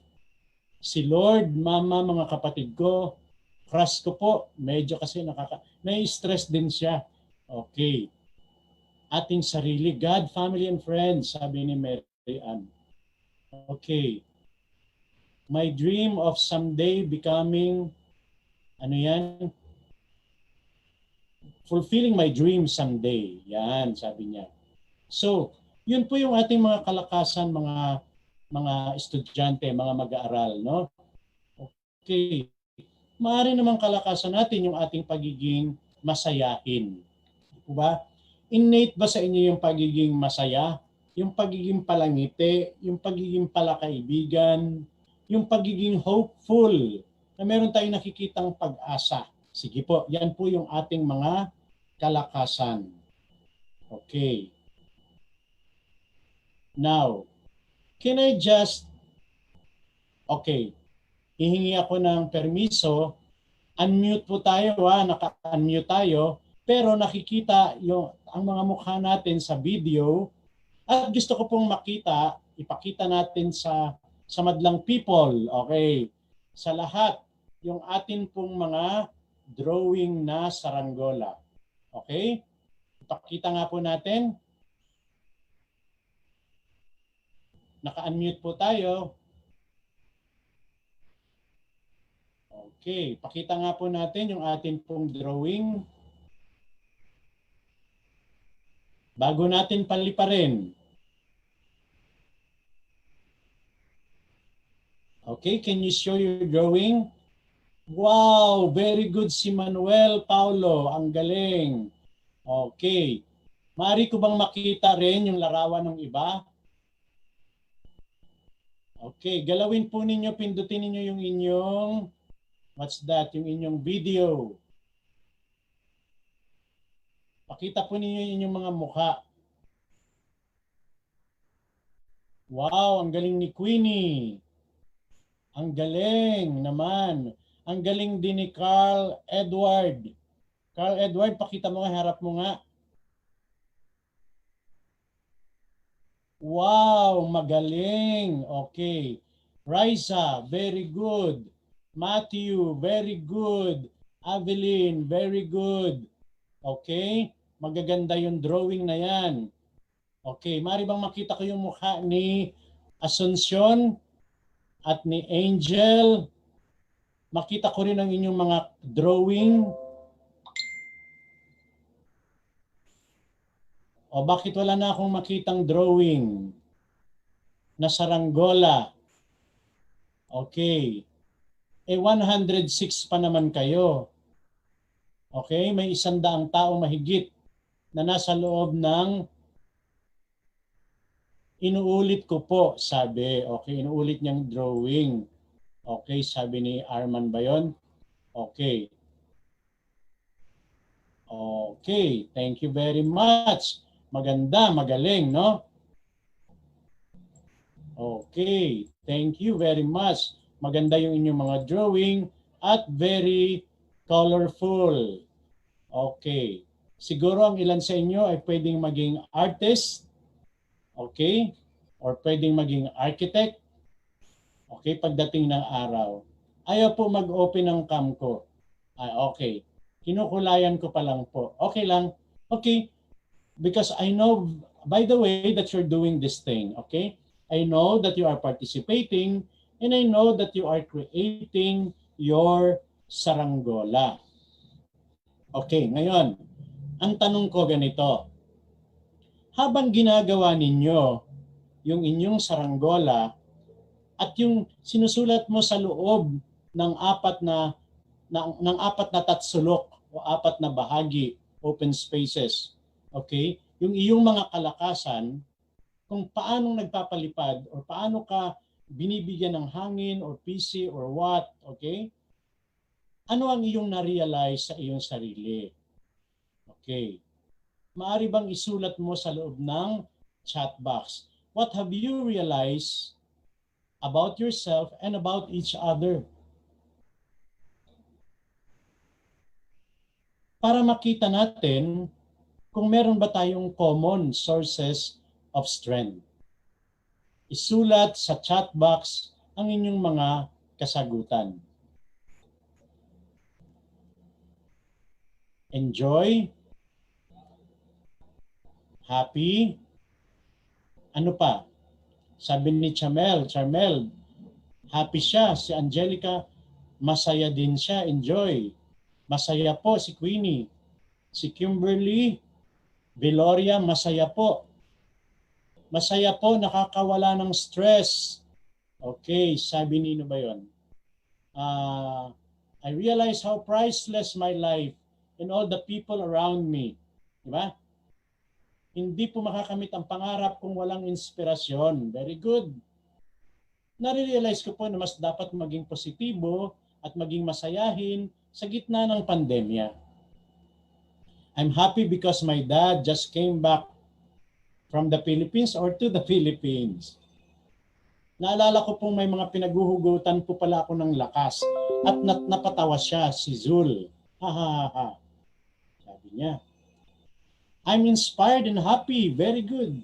si Lord, Mama, mga kapatid ko, crush ko po, medyo kasi nai-stress din siya. Okay. Ating sarili, God, family, and friends, sabi ni Mary Ann. Okay. My dream of someday becoming, ano yan? Fulfilling my dream someday. Yan, sabi niya. So, yun po yung ating mga kalakasan, mga estudyante, mga mag-aaral, no? Okay. Maaari namang kalakasan natin yung ating pagiging masayahin. Diba? Innate ba sa inyo yung pagiging masaya? Yung pagiging palangiti, yung pagiging palakaibigan, yung pagiging hopeful, na meron tayong nakikitang pag-asa. Sige po, yan po yung ating mga kalakasan. Okay. Now, can I just, okay, hihingi ako ng permiso, unmute po tayo, naka-unmute tayo, pero nakikita ang mga mukha natin sa video at gusto ko pong ipakita natin sa madlang people, okay, sa lahat yung atin pong mga drawing na saranggola. Okay? Ipakita nga po natin. Naka-unmute po tayo. Okay, pakita nga po natin yung atin pong drawing. Bago natin paliparin. Okay, can you show your drawing? Wow, very good si Manuel Paulo. Ang galing. Okay. Maaari ko bang makita rin yung larawan ng iba? Okay, galawin po ninyo, pindutin ninyo yung inyong, what's that, yung inyong video. Pakita po ninyo yung inyong mga mukha. Wow, ang galing ni Queenie. Ang galing naman. Ang galing din ni Carl Edward. Carl Edward, pakita mo nga, harap mo nga. Wow, magaling. Okay. Raisa, very good. Matthew, very good. Evelyn, very good. Okay. Magaganda yung drawing na yan. Okay. Mari bang makita ko yung mukha ni Asuncion at ni Angel? Makita ko rin ang inyong mga drawing. O bakit wala na akong makitang drawing na saranggola? Okay. 106 pa naman kayo. Okay, may 100 tao mahigit na nasa loob ng inuulit ko po, sabi. Okay, inuulit niyang drawing. Okay, sabi ni Arman ba yun? Okay. Okay, thank you very much. Maganda, magaling, no? Okay, thank you very much. Maganda yung inyong mga drawing at very colorful. Okay. Siguro ang ilan sa inyo ay pwedeng maging artist. Okay? Or pwedeng maging architect. Okay, pagdating ng araw. Ayaw po mag-open ng cam ko. Okay. Kinukulayan ko pa lang po. Okay lang. Okay. Because I know, by the way, that you're doing this thing, okay? I know that you are participating and I know that you are creating your saranggola. Okay, ngayon, ang tanong ko ganito. Habang ginagawa ninyo yung inyong saranggola at yung sinusulat mo sa loob ng apat na tatsulok o apat na bahagi, open spaces, okay? Yung iyong mga kalakasan, kung paanong nagpapalipad or paano ka binibigyan ng hangin or PC or what, okay? Ano ang iyong na-realize sa iyong sarili? Okay. Maaari bang isulat mo sa loob ng chat box? What have you realized about yourself and about each other? Para makita natin kung meron ba tayong common sources of strength. Isulat sa chat box ang inyong mga kasagutan. Enjoy. Happy. Ano pa? Sabi ni Charmel, happy siya. Si Angelica, masaya din siya. Enjoy. Masaya po si Queenie. Si Kimberly, Veloria, masaya po. Masaya po, nakakawala ng stress. Okay, sabi ni ba yun? I realize how priceless my life and all the people around me. Diba? Hindi po makakamit ang pangarap kung walang inspirasyon. Very good. Nare-realize ko po na mas dapat maging positibo at maging masayahin sa gitna ng pandemya. I'm happy because my dad just came back from the Philippines or to the Philippines. Naalala ko pong may mga pinaguhugutan po pala ako ng lakas at napatawa siya, si Zul. Ha ha ha. Sabi niya. I'm inspired and happy. Very good.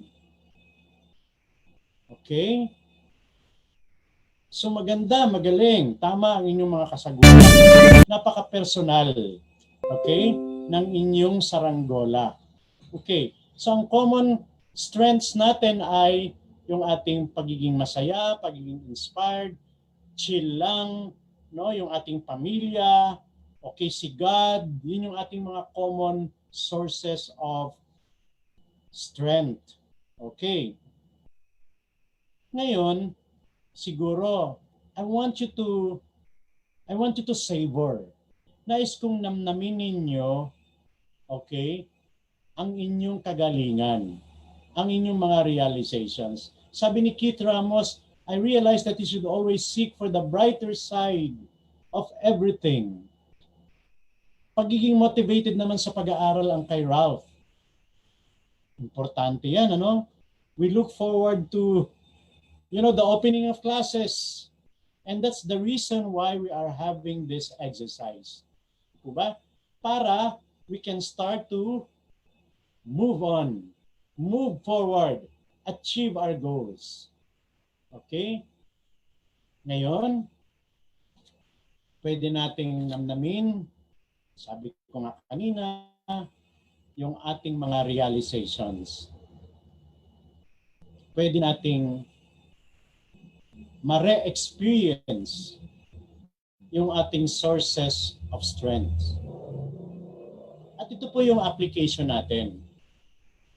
Okay. So maganda, magaling. Tama ang inyong mga kasagutan. Napaka-personal, okay, ng inyong saranggola. Okay, so ang common strengths natin ay yung ating pagiging masaya, pagiging inspired, chill lang, no, yung ating pamilya, okay, si God, yun yung ating mga common sources of strength. Okay. Ngayon, siguro, I want you to savor. Nais kong namnamin ninyo, okay, ang inyong kagalingan, ang inyong mga realizations. Sabi ni Keith Ramos, I realized that you should always seek for the brighter side of everything. Pagiging motivated naman sa pag-aaral ang kay Ralph. Importante yan, ano? We look forward to, the opening of classes. And that's the reason why we are having this exercise. Diba? Para we can start to move on, move forward, achieve our goals. Okay? Ngayon, pwede nating namnamin, sabi ko nga kanina, yung ating mga realizations. Pwede nating ma-re-experience yung ating sources of strength. At ito po yung application natin.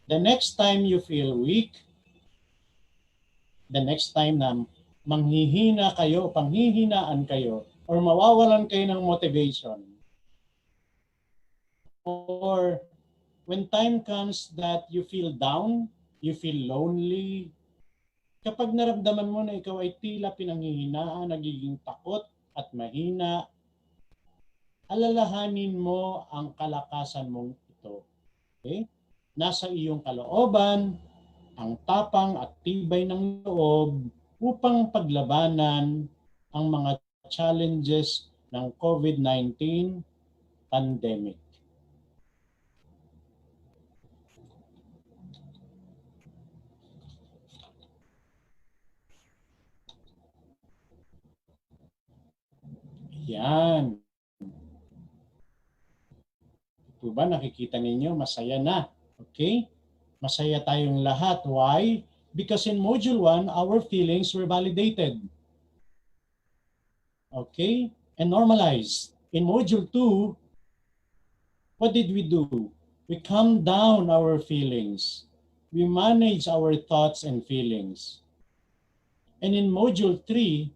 The next time you feel weak, the next time na manghihina kayo, panghihinaan kayo, or mawawalan kayo ng motivation, or when time comes that you feel down, you feel lonely, kapag naramdaman mo na ikaw ay tila pinanghihinaan, nagiging takot at mahina, alalahanin mo ang kalakasan mong ito. Okay? Nasa iyong kalooban, ang tapang at tibay ng loob upang paglabanan ang mga challenges ng COVID-19 pandemic. Yan. Ito ba nakikita ninyo? Masaya na. Okay? Masaya tayong lahat. Why? Because in Module 1, our feelings were validated. Okay? And normalized. In Module 2, what did we do? We calm down our feelings. We manage our thoughts and feelings. And in Module 3,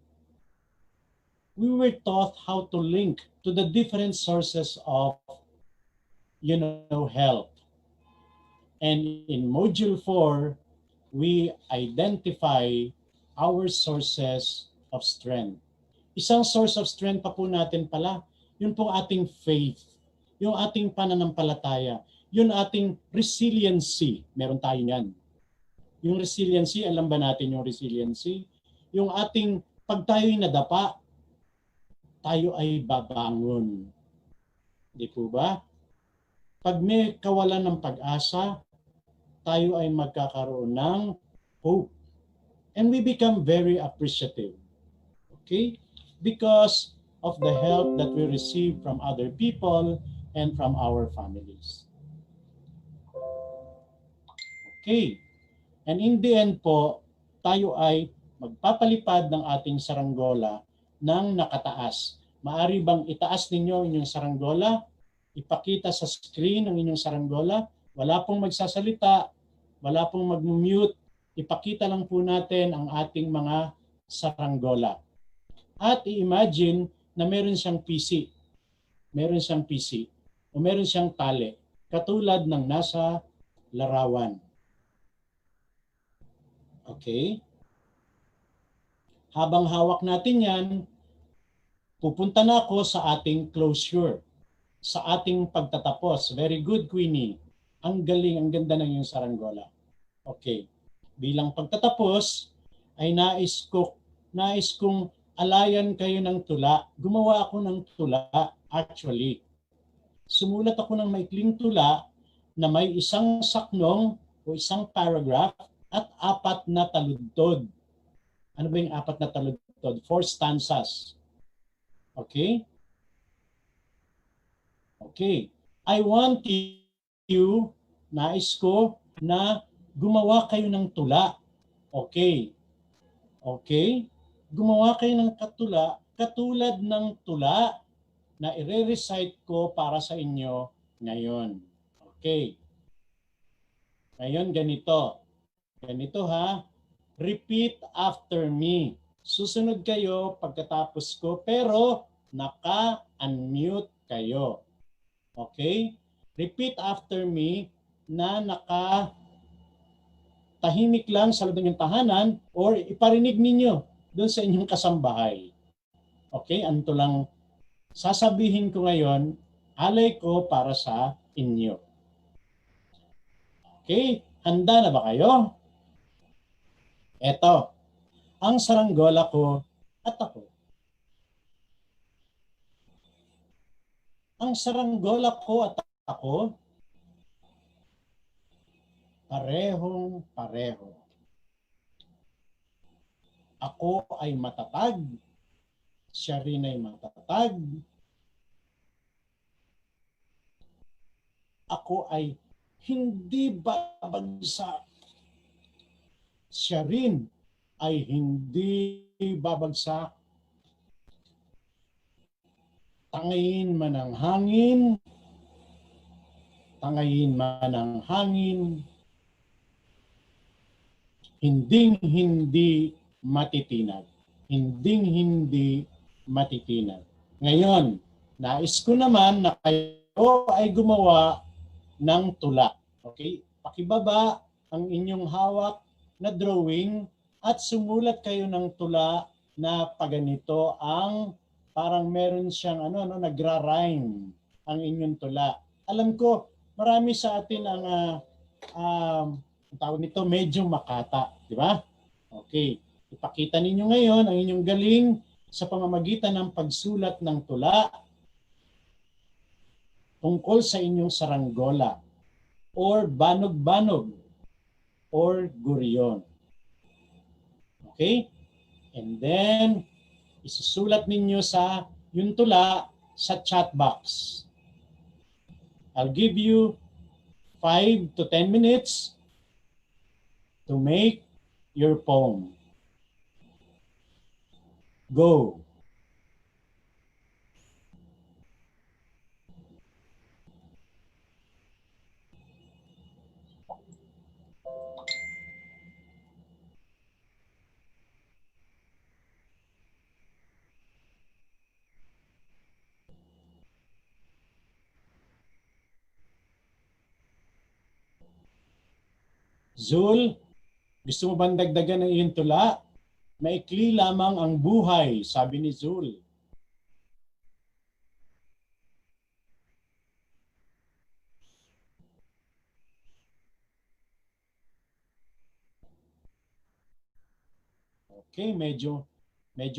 we were taught how to link to the different sources of, help. And in Module 4, we identify our sources of strength. Isang source of strength pa po natin pala, yun pong ating faith, yung ating pananampalataya, yun ating resiliency. Meron tayo yan. Yung resiliency, alam ba natin yung resiliency? Yung ating, pag tayo'y nadapa, tayo ay babangon. Di po ba? Pag may kawalan ng pag-asa, tayo ay magkakaroon ng hope. And we become very appreciative. Okay? Because of the help that we receive from other people and from our families. Okay. And in the end po, tayo ay magpapalipad ng ating saranggola ng nakataas. Maari bang itaas ninyo inyong saranggola? Ipakita sa screen ang inyong saranggola. Wala pong magsasalita, wala pong mag-mute. Ipakita lang po natin ang ating mga saranggola. At i-imagine na meron siyang PC. Meron siyang PC. O meron siyang tali. Katulad ng nasa larawan. Okay? Habang hawak natin yan, pupunta na ako sa ating closure, sa ating pagtatapos. Very good, Queenie. Ang galing, ang ganda ng iyong saranggola. Okay. Bilang pagtatapos, ay nais kong alayan kayo ng tula. Gumawa ako ng tula, actually. Sumulat ako ng maikling tula na may isang saknong o isang paragraph at 4 na taludtod. Ano ba yung 4 na taludtod? to 4 stanzas. Okay? Okay. I want you, nais ko, na gumawa kayo ng tula. Okay. Okay? Gumawa kayo ng katulad ng tula na i-recite ko para sa inyo ngayon. Okay. Ngayon ganito. Ganito ha. Repeat after me. Susunod kayo pagkatapos ko pero naka-unmute kayo. Okay? Repeat after me na tahimik lang sa loob ng tahanan or iparinig ninyo doon sa inyong kasambahay. Okay? Anto lang sasabihin ko ngayon, alay ko para sa inyo. Okay? Handa na ba kayo? Eto, ang saranggola ko at ako. Ang saranggola ko at ako, parehong pareho. Ako ay matatag, siya rin ay matatag. Ako ay hindi babagsak. Siya rin ay hindi babagsak. Tangayin man ang hangin, tangayin man ang hangin, hinding-hindi matitinag. Hinding-hindi matitinag. Ngayon, nais ko naman na kayo ay gumawa ng tula. Okay? Pakibaba ang inyong hawak na drawing at sumulat kayo ng tula na paganito ang parang meron siyang nagra-rhyme ang inyong tula. Alam ko, marami sa atin ang tawag nito medyo makata, di ba? Okay. Ipakita ninyo ngayon ang inyong galing sa pamamagitan ng pagsulat ng tula tungkol sa inyong saranggola or banog-banog or guryon. Okay? And then, isusulat ninyo sa yung tula sa chat box. I'll give you 5 to 10 minutes to make your poem. Go. Zul, gusto mo bang dagdagan ng iyong tula? Maikli lamang ang buhay, sabi ni Zul. Okay, medyo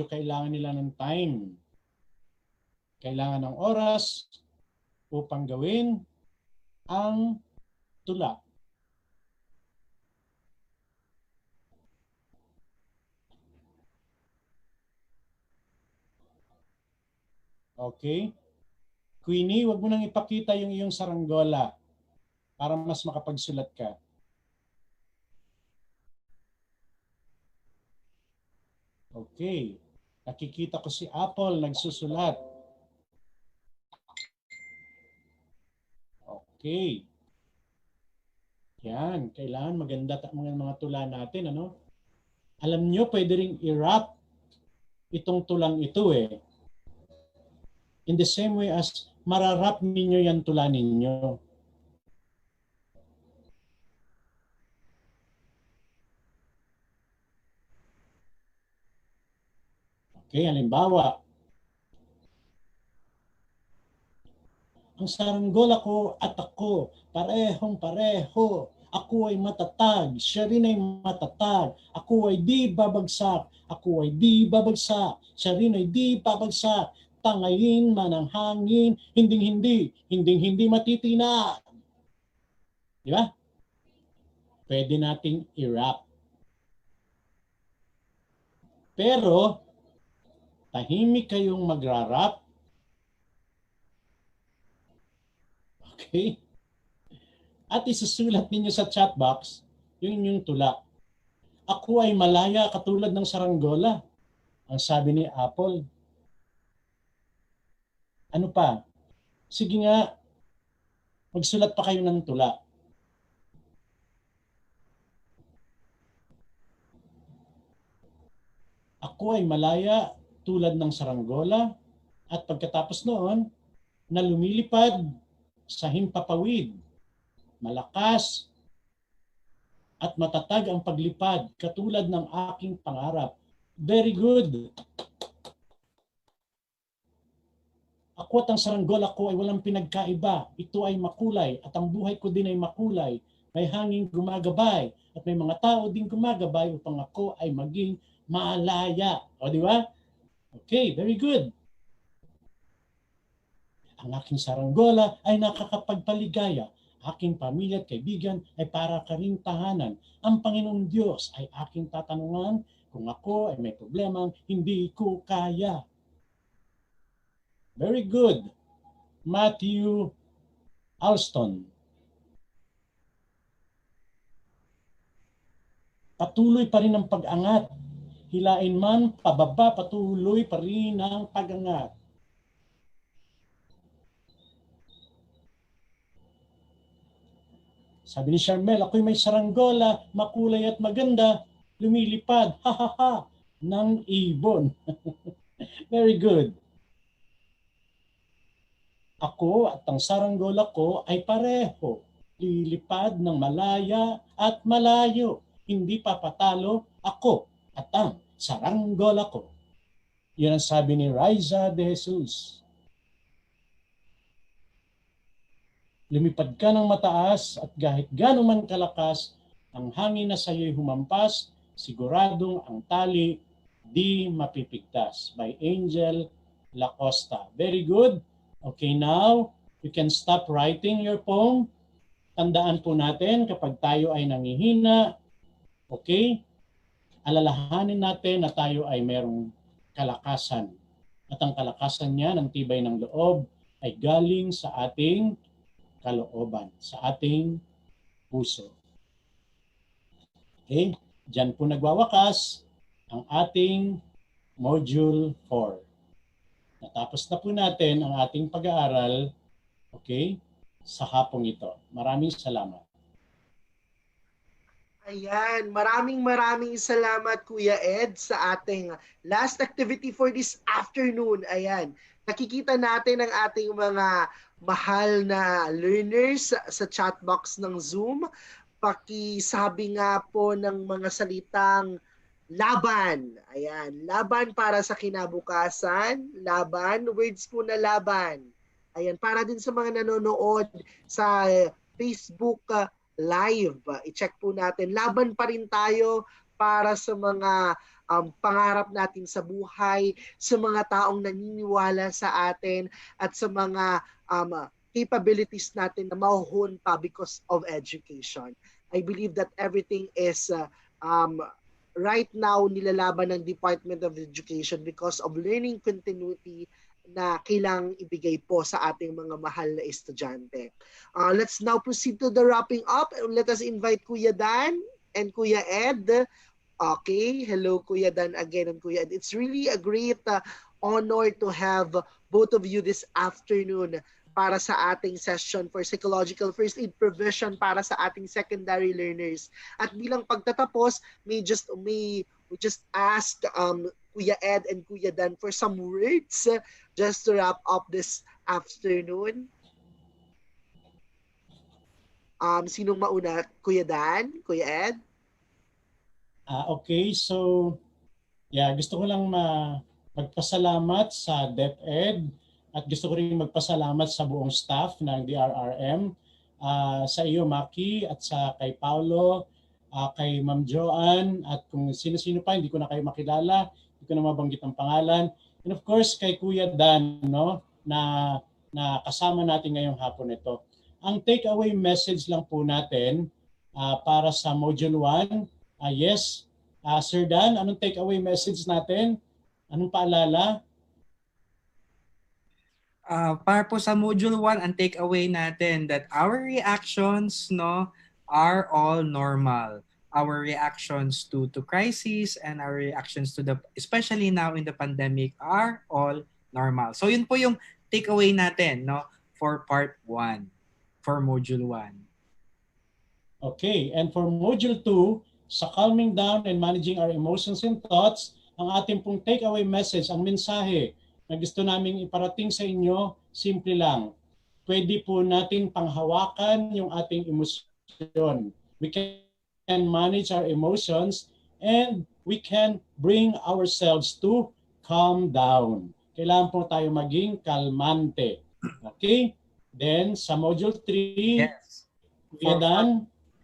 kailangan nila ng time. Kailangan ng oras upang gawin ang tula. Okay? Queenie, wag mo nang ipakita yung iyong saranggola para mas makapagsulat ka. Okay. Nakikita ko si Apple nagsusulat. Okay. Yan. Kailangan maganda mga tula natin. Ano? Alam nyo, pwede rin i-wrap itong tulang ito eh. In the same way as mararap ninyo yan tula ninyo. Okay, halimbawa, ang saranggola ko at ako, parehong pareho. Ako ay matatag, siya rin ay matatag. Ako ay di babagsak, ako ay di babagsak, siya rin ay di babagsak. Tangayin man ang hangin, hinding-hindi matitinag. Di ba? Pwede nating i-wrap. Pero, Tahimik kayong magrarap. Okay? At isusulat ninyo sa chat box yung inyong tula. Ako ay malaya katulad ng saranggola. Ang sabi ni Apple. Ano pa? Sige nga, magsulat pa kayo ng tula. Ako ay malaya tulad ng saranggola at pagkatapos noon na lumilipad sa himpapawid, malakas at matatag ang paglipad katulad ng aking pangarap. Very good. Ako at ang saranggola ko ay walang pinagkaiba. Ito ay makulay at ang buhay ko din ay makulay. May hangin gumagabay at may mga tao din gumagabay upang ako ay maging malaya. O di ba? Okay, very good. Ang aking saranggola ay nakakapagpaligaya. Aking pamilya at kaibigan ay para karing tahanan. Ang Panginoong Diyos ay aking tatanungan kung ako ay may problemang hindi ko kaya. Very good. Matthew Alston. Patuloy pa rin ang pag-angat. Hilain man, pababa, patuloy pa rin ang pag-angat. Sabi ni Charmel, ako'y may saranggola, makulay at maganda, lumilipad, ha ha ha, ng ibon. Very good. Ako at ang saranggola ko ay pareho, lilipad ng malaya at malayo. Hindi papatalo ako at ang saranggola ko. Yan ang sabi ni Riza de Jesus. Lumipad ka ng mataas at kahit gano'n man kalakas, ang hangin na sa iyo'y humampas, siguradong ang tali di mapipigtas. By Angel Lacosta. Very good. Okay, now you can stop writing your poem. Tandaan po natin kapag tayo ay nangihina, okay, alalahanin natin na tayo ay merong kalakasan. At ang kalakasan niya ng tibay ng loob ay galing sa ating kalooban, sa ating puso. Okay, diyan po nagwawakas ang ating Module 4. Natapos na po natin ang ating pag-aaral, okay, sa hapong ito. Maraming salamat. Ayan, maraming salamat Kuya Ed sa ating last activity for this afternoon. Ayan, nakikita natin ang ating mga mahal na learners sa chat box ng Zoom. Pakisabi nga po ng mga salitang laban. Ayan, laban para sa kinabukasan. Laban, words po na laban. Ayan, para din sa mga nanonood sa Facebook Live. I-check po natin. Laban pa rin tayo para sa mga pangarap natin sa buhay, sa mga taong naniniwala sa atin, at sa mga capabilities natin na mahuhon pa because of education. I believe that everything is right now nilalaban ng Department of Education because of learning continuity na kailangang ibigay po sa ating mga mahal na estudyante. Let's now proceed to the wrapping up. Let us invite Kuya Dan and Kuya Ed. Okay, hello Kuya Dan again and Kuya Ed. It's really a great honor to have both of you this afternoon para sa ating session for psychological first aid provision para sa ating secondary learners. At bilang pagtatapos, we just ask Kuya Ed and Kuya Dan for some words just to wrap up this afternoon. Sinong mauna? Kuya Dan? Kuya Ed? Okay, so gusto ko lang magpasalamat sa DepEd at gusto ko rin magpasalamat sa buong staff ng DRRM, sa iyo Maki at sa kay Paulo, kay Ma'am Joanne at kung sino-sino pa, hindi ko na kayo makilala, hindi ko na mabanggit ang pangalan. And of course kay Kuya Dan, no, na kasama natin ngayong hapon ito. Ang takeaway message lang po natin para sa Module 1, yes, Sir Dan, anong takeaway message natin? Anong paalala? Para po sa Module 1, ang takeaway natin that our reactions are all normal. Our reactions to crisis and our reactions to especially now in the pandemic, are all normal. So yun po yung takeaway natin for part 1, for Module 1. Okay, and for Module 2, sa calming down and managing our emotions and thoughts, ang ating pong takeaway message, ang mensahe na gusto naming iparating sa inyo, simple lang. Pwede po nating panghawakan yung ating emosyon. We can manage our emotions and we can bring ourselves to calm down. Kailangan po tayo maging kalmante. Okay? Then, sa Module 3, yes.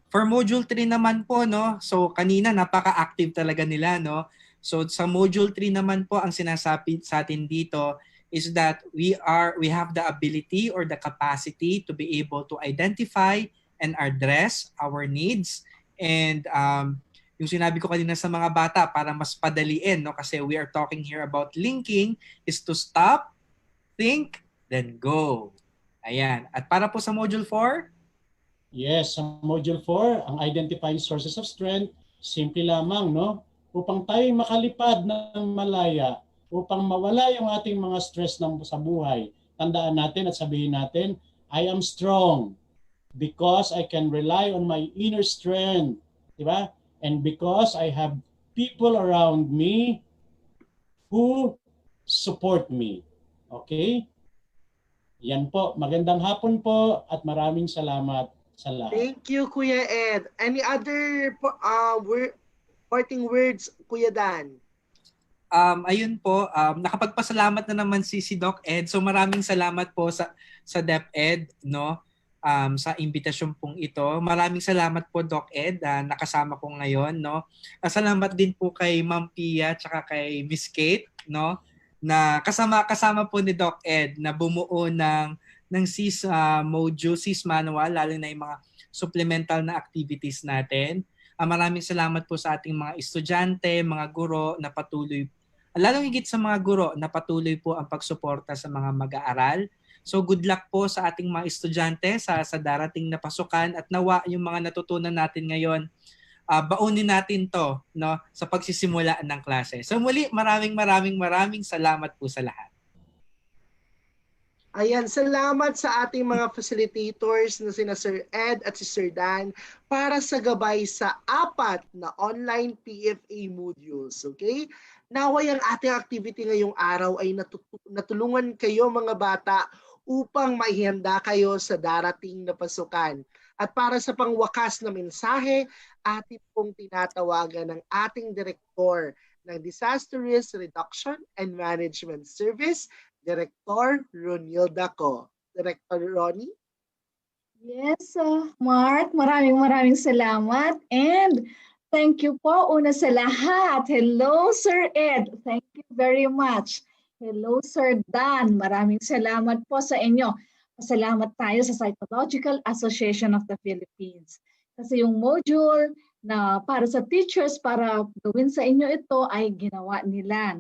For Module 3 naman po, so kanina napaka-active talaga nila, So sa Module 3 naman po, ang sinasabi sa atin dito is that we have the ability or the capacity to be able to identify and address our needs. And yung sinabi ko kanina sa mga bata, para mas padaliin, kasi we are talking here about linking, is to stop, think, then go. Ayan. At para po sa Module 4? Yes, sa Module 4, ang identifying sources of strength, simple lamang, upang tayo makalipad ng malaya, upang mawala yung ating mga stress sa buhay. Tandaan natin at sabihin natin, I am strong because I can rely on my inner strength. Diba? And because I have people around me who support me. Okay? Yan po. Magandang hapon po at maraming salamat sa lahat. Thank you, Kuya Ed. Any other parting words, Kuya Dan? Ayun po, nakapagpasalamat na naman si Doc Ed. So maraming salamat po sa DepEd, sa imbitasyon pong ito. Maraming salamat po, Doc Ed, nakasama ko ngayon, Salamat din po kay Ma'am Pia tsaka kay Miss Kate, na kasama po ni Doc Ed na bumuo ng SIS module, SIS manual, lalo na yung mga supplemental na activities natin. Maraming salamat po sa ating mga estudyante, mga guro na patuloy, lalong higit sa mga guro na patuloy po ang pagsuporta sa mga mag-aaral. So good luck po sa ating mga estudyante sa darating na pasukan at nawa yung mga natutunan natin ngayon, baunin natin to sa pagsisimula ng klase. So muli, maraming salamat po sa lahat. Ayan, salamat sa ating mga facilitators na sina Sir Ed at si Sir Dan para sa gabay sa 4 na online PFA modules. Okay? Naway ang ating activity ngayong araw ay natulungan kayo mga bata upang maihanda kayo sa darating na pasukan. At para sa pangwakas na mensahe, atin pong tinatawagan ng ating Direktor ng Disaster Risk Reduction and Management Service, Director Ronilda Co. Director Ronnie? Yes, Mark, maraming salamat and thank you po una sa lahat. Hello, Sir Ed. Thank you very much. Hello, Sir Dan. Maraming salamat po sa inyo. Salamat tayo sa Psychological Association of the Philippines. Kasi yung module na para sa teachers, para gawin sa inyo ito ay ginawa nila,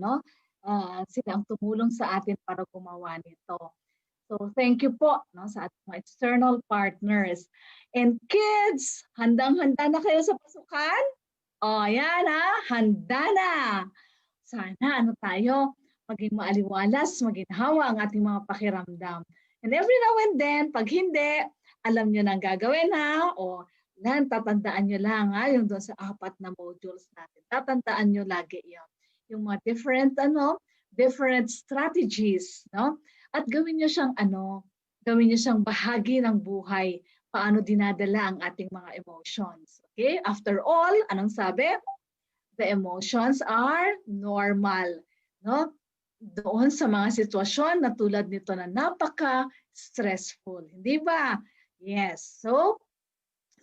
sila ang tumulong sa atin para gumawa nito. So thank you po sa ating mga external partners. And kids, handang-handa na kayo sa pasukan? O yan handa na. Sana tayo, maging maaliwalas, maginhawa ang ating mga pakiramdam. And every now and then, pag hindi, alam nyo na ang gagawin o tatandaan nyo lang yung doon sa 4 na modules natin. Tatandaan nyo lagi yun. Yung mga different strategies, At gawin niyo siyang bahagi ng buhay, paano dinadala ang ating mga emotions. Okay? After all, anong sabi? The emotions are normal, Doon sa mga sitwasyon na tulad nito na napaka-stressful, hindi ba? Yes. So,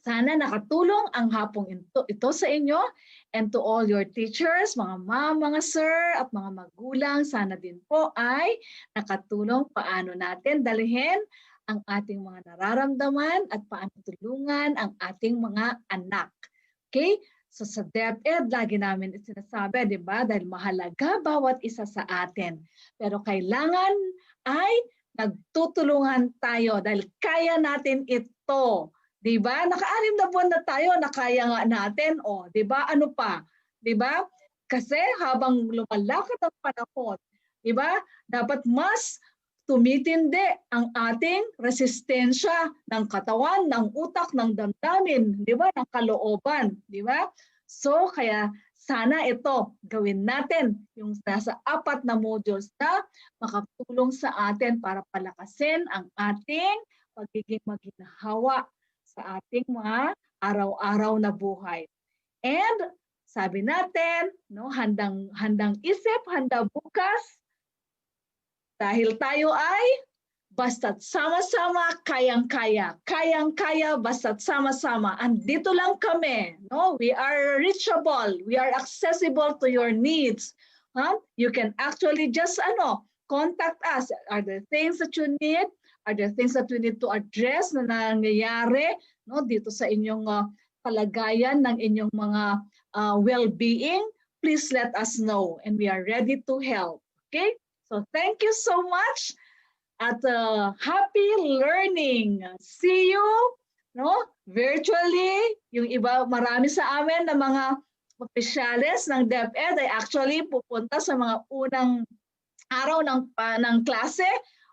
sana nakatulong ang hapong ito sa inyo and to all your teachers, mga ma'am, mga sir, at mga magulang, sana din po ay nakatulong paano natin dalhin ang ating mga nararamdaman at paano tulungan ang ating mga anak. Okay? So sa DepEd, lagi namin sinasabi, di ba? Dahil mahalaga bawat isa sa atin. Pero kailangan ay nagtutulungan tayo dahil kaya natin ito. Di ba? Naka-6 na buwan na tayo, nakaya nga natin. O, di ba? Ano pa? Di ba? Kasi habang lumalakad ang panahon, di ba? Dapat mas tumitindi ang ating resistensya ng katawan, ng utak, ng damdamin, di ba? Ng kalooban, di ba? So, kaya sana ito gawin natin yung nasa 4 na modules na makatulong sa atin para palakasin ang ating pagiging maginhawa sa ating mga araw-araw na buhay. And sabi natin, no, handang isip, handa bukas, dahil tayo ay basta't sama-sama, kayang-kaya. Kayang-kaya, basta't sama-sama. Andito lang kami. No? We are reachable. We are accessible to your needs. Huh? You can actually just contact us. Are there things that you need? Are there things that we need to address na nangyayari dito sa inyong kalagayan ng inyong mga well-being? Please let us know and we are ready to help. Okay? So thank you so much at happy learning. See you virtually. Yung iba, marami sa amin na mga opisyales ng DepEd ay actually pupunta sa mga unang araw ng klase.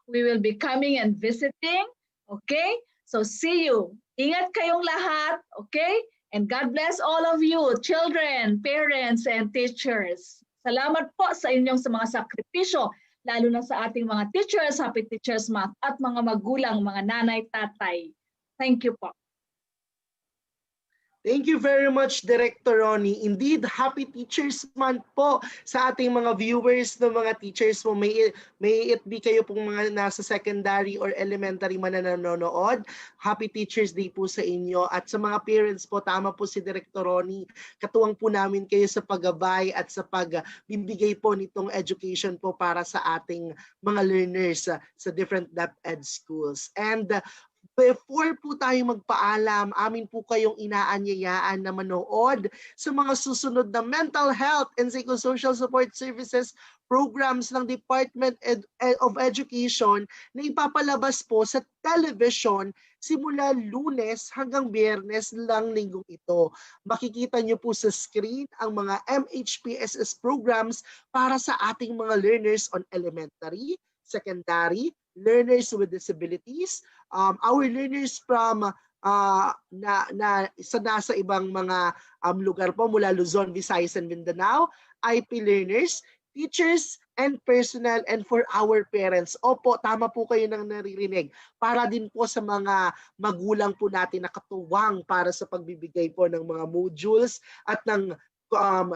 We will be coming and visiting. Okay? So see you. Ingat kayong lahat. Okay? And God bless all of you, children, parents, and teachers. Salamat po sa inyong sa mga sakripisyo, lalo na sa ating mga teachers, Happy Teachers Month, at mga magulang, mga nanay, tatay. Thank you po. Thank you very much, Director Ronnie. Indeed, Happy Teachers Month po sa ating mga viewers ng mga teachers mo. May it be kayo pong mga nasa secondary or elementary man na nanonood. Happy Teachers Day po sa inyo. At sa mga parents po, tama po si Director Ronnie. Katuwang po namin kayo sa paggabay at sa pagbibigay po nitong education po para sa ating mga learners sa different DepEd schools. And before po tayo magpaalam, amin po kayong inaanyayaan na manood sa mga susunod na mental health and psychosocial support services programs ng Department of Education na ipapalabas po sa television simula Lunes hanggang Biyernes lang linggong ito. Makikita nyo po sa screen ang mga MHPSS programs para sa ating mga learners on elementary, secondary, learners with disabilities, our learners from nasa ibang mga lugar po mula Luzon, Visayas, and Mindanao, IP learners, teachers, and personnel, and for our parents. Opo, tama po kayo nang naririnig. Para din po sa mga magulang po natin na katuwang para sa pagbibigay po ng mga modules at ng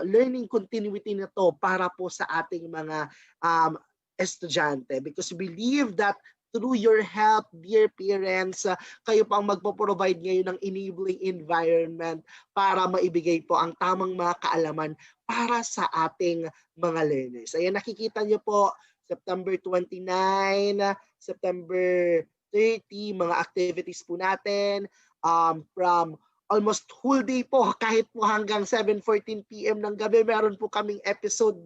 learning continuity na to para po sa ating mga estudyante, because we believe that through your help, dear parents, kayo pa ang magpo-provide ngayon ng enabling environment para maibigay po ang tamang mga kaalaman para sa ating mga learners. Ayan, nakikita nyo po, September 29, September 30, mga activities po natin from almost whole day po, kahit po hanggang 7:14 PM ng gabi, meron po kaming episode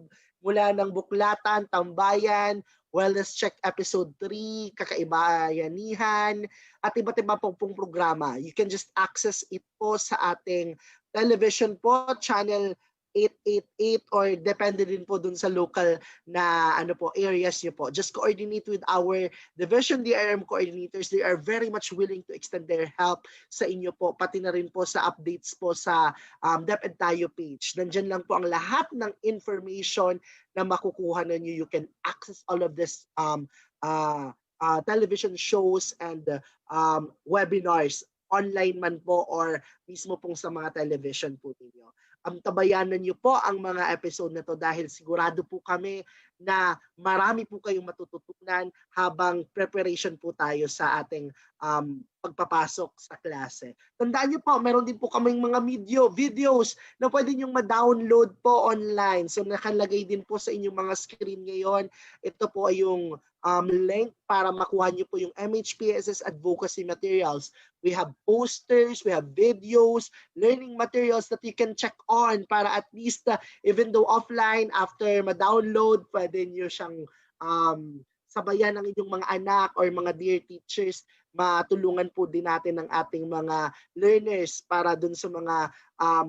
mula ng Buklatan, Tambayan, Wellness Check Episode 3, Kakaibayanihan, at iba't iba pong programa. You can just access it po sa ating television po, channel 888, or depende din po dun sa local na areas nyo po. Just coordinate with our division DRM coordinators. They are very much willing to extend their help sa inyo po, pati na rin po sa updates po sa DepEd Tayo page. Nandyan lang po ang lahat ng information na makukuha ninyo. You can access all of this television shows and webinars online man po or mismo pong sa mga television po ninyo. Tabayanan niyo po ang mga episode na to dahil sigurado po kami na marami po kayong matututunan habang preparation po tayo sa ating pagpapasok sa klase. Tandaan niyo po, meron din po kaming mga videos na pwede niyong ma-download po online. So nakalagay din po sa inyong mga screen ngayon. Ito po ay yung link para makuha nyo po yung MHPSS advocacy materials. We have posters, we have videos, learning materials that you can check on para at least even though offline, after ma-download, pwede nyo siyang sabayan ng inyong mga anak or mga dear teachers. Matulungan po din natin ng ating mga learners para dun sa mga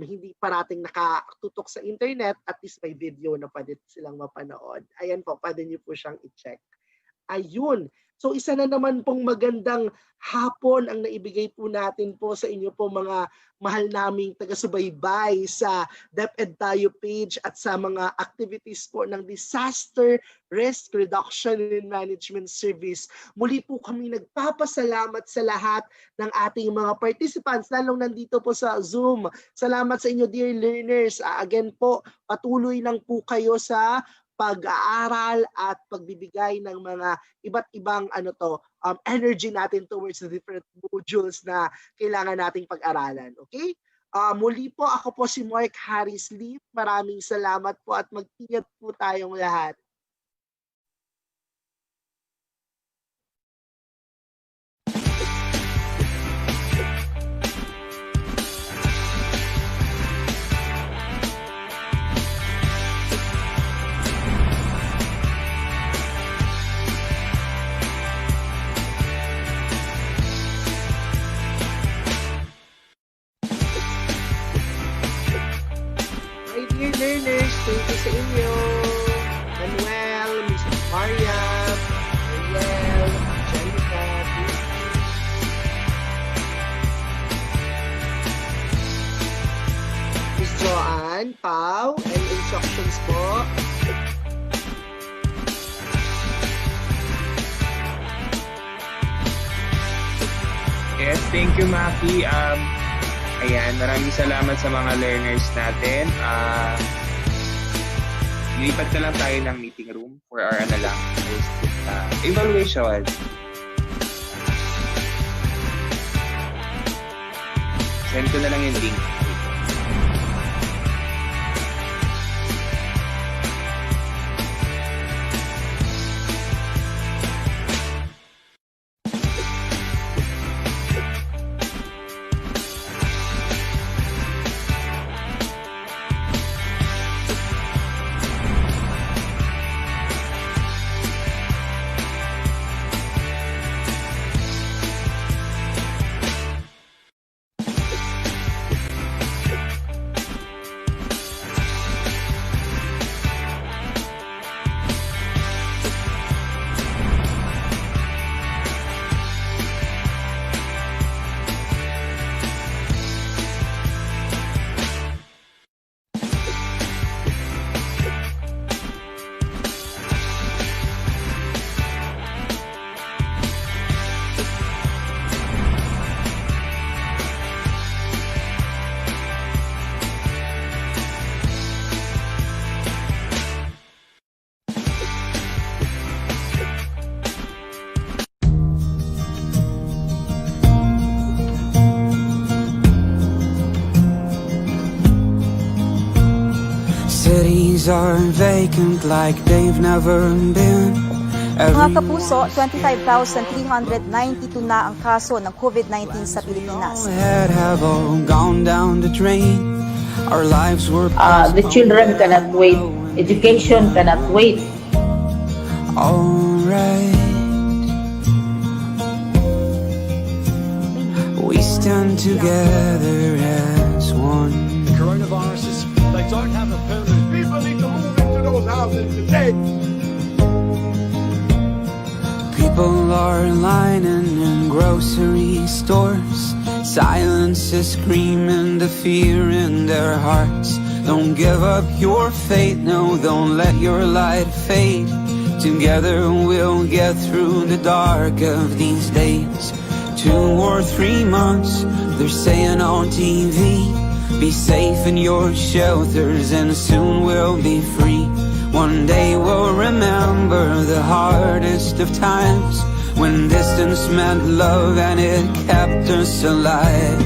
hindi parating nakatutok sa internet, at least may video na pwede silang mapanood. Ayan po, pwede nyo po siyang i-check. Ayun. So isa na naman pong magandang hapon ang naibigay po natin po sa inyo po mga mahal naming taga-subaybay sa DepEd Tayo page at sa mga activities po ng Disaster Risk Reduction and Management Service. Muli po kami nagpapasalamat sa lahat ng ating mga participants, lalong nandito po sa Zoom. Salamat sa inyo, dear learners. Again po, patuloy lang po kayo sa pag-aaral at pagbibigay ng mga iba't ibang energy natin towards the different modules na kailangan nating pag-aralan. Okay? Muli po, ako po si Mark Harris Lee. Maraming salamat po at mag-ingat po tayong lahat. Dear learners, thank you sa inyo. Manuel, Mrs. Mariam, Ariel, Angelica, Miss Joanne, Pau, and instructions po. Yes, thank you, Maki. Ayan, maraming salamat sa mga learners natin. Lipat na lang tayo ng meeting room for our evaluation. Send ko na lang yung link. Cities are vacant like they've never been. Mga kapuso, 25,392 na ang kaso ng COVID-19 sa Pilipinas. Have all gone down the drain. Our lives were The children cannot wait. Education cannot wait. Alright. We stand together as one. Coronaviruses, they don't have a permanent. People need to move into those houses today. People are lining in grocery stores. Silence is screaming the fear in their hearts. Don't give up your faith, no, don't let your light fade. Together we'll get through the dark of these days. 2 or 3 months, they're saying on TV. Be safe in your shelters and soon we'll be free. One day we'll remember the hardest of times, when distance meant love and it kept us alive.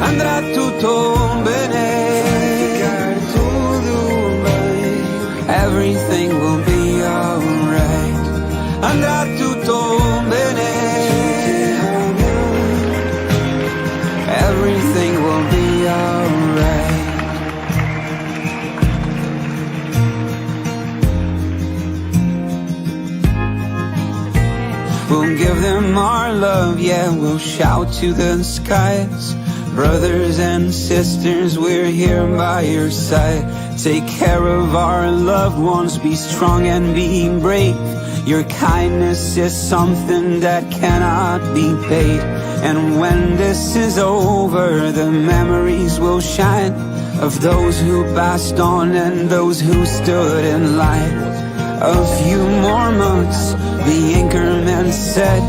Andrà tutto bene, everything will be alright. love, yeah, we'll shout to the skies. Brothers and sisters, we're here by your side. Take care of our loved ones, be strong and be brave. Your kindness is something that cannot be paid. And when this is over, the memories will shine of those who passed on and those who stood in line. A few more months, the anchorman said,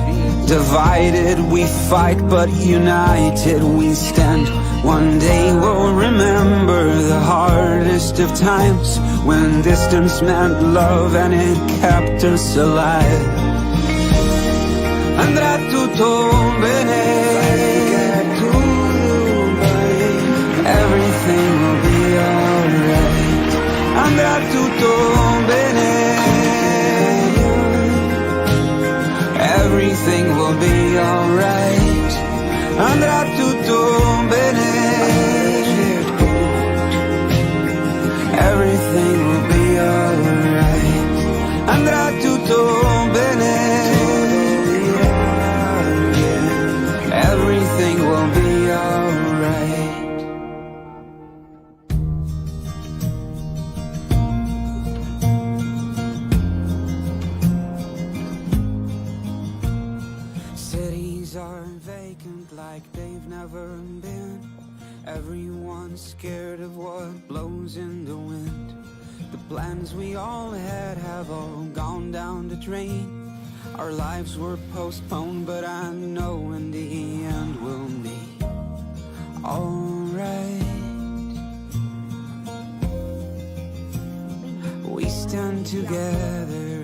divided we fight, but united we stand. One day we'll remember the hardest of times, when distance meant love and it kept us alive. Andrà tutto bene, everything will be alright. Andrà tutto bene, everything will be alright. Andrà tutto bene, everything will be alright. Andrà tutto bene, everything will be alright. Cities are vacant like they've never been. Everyone's scared of what blows in the wind. The plans we all had have all gone down the drain. Our lives were postponed, but I know in the end we'll be alright. We stand together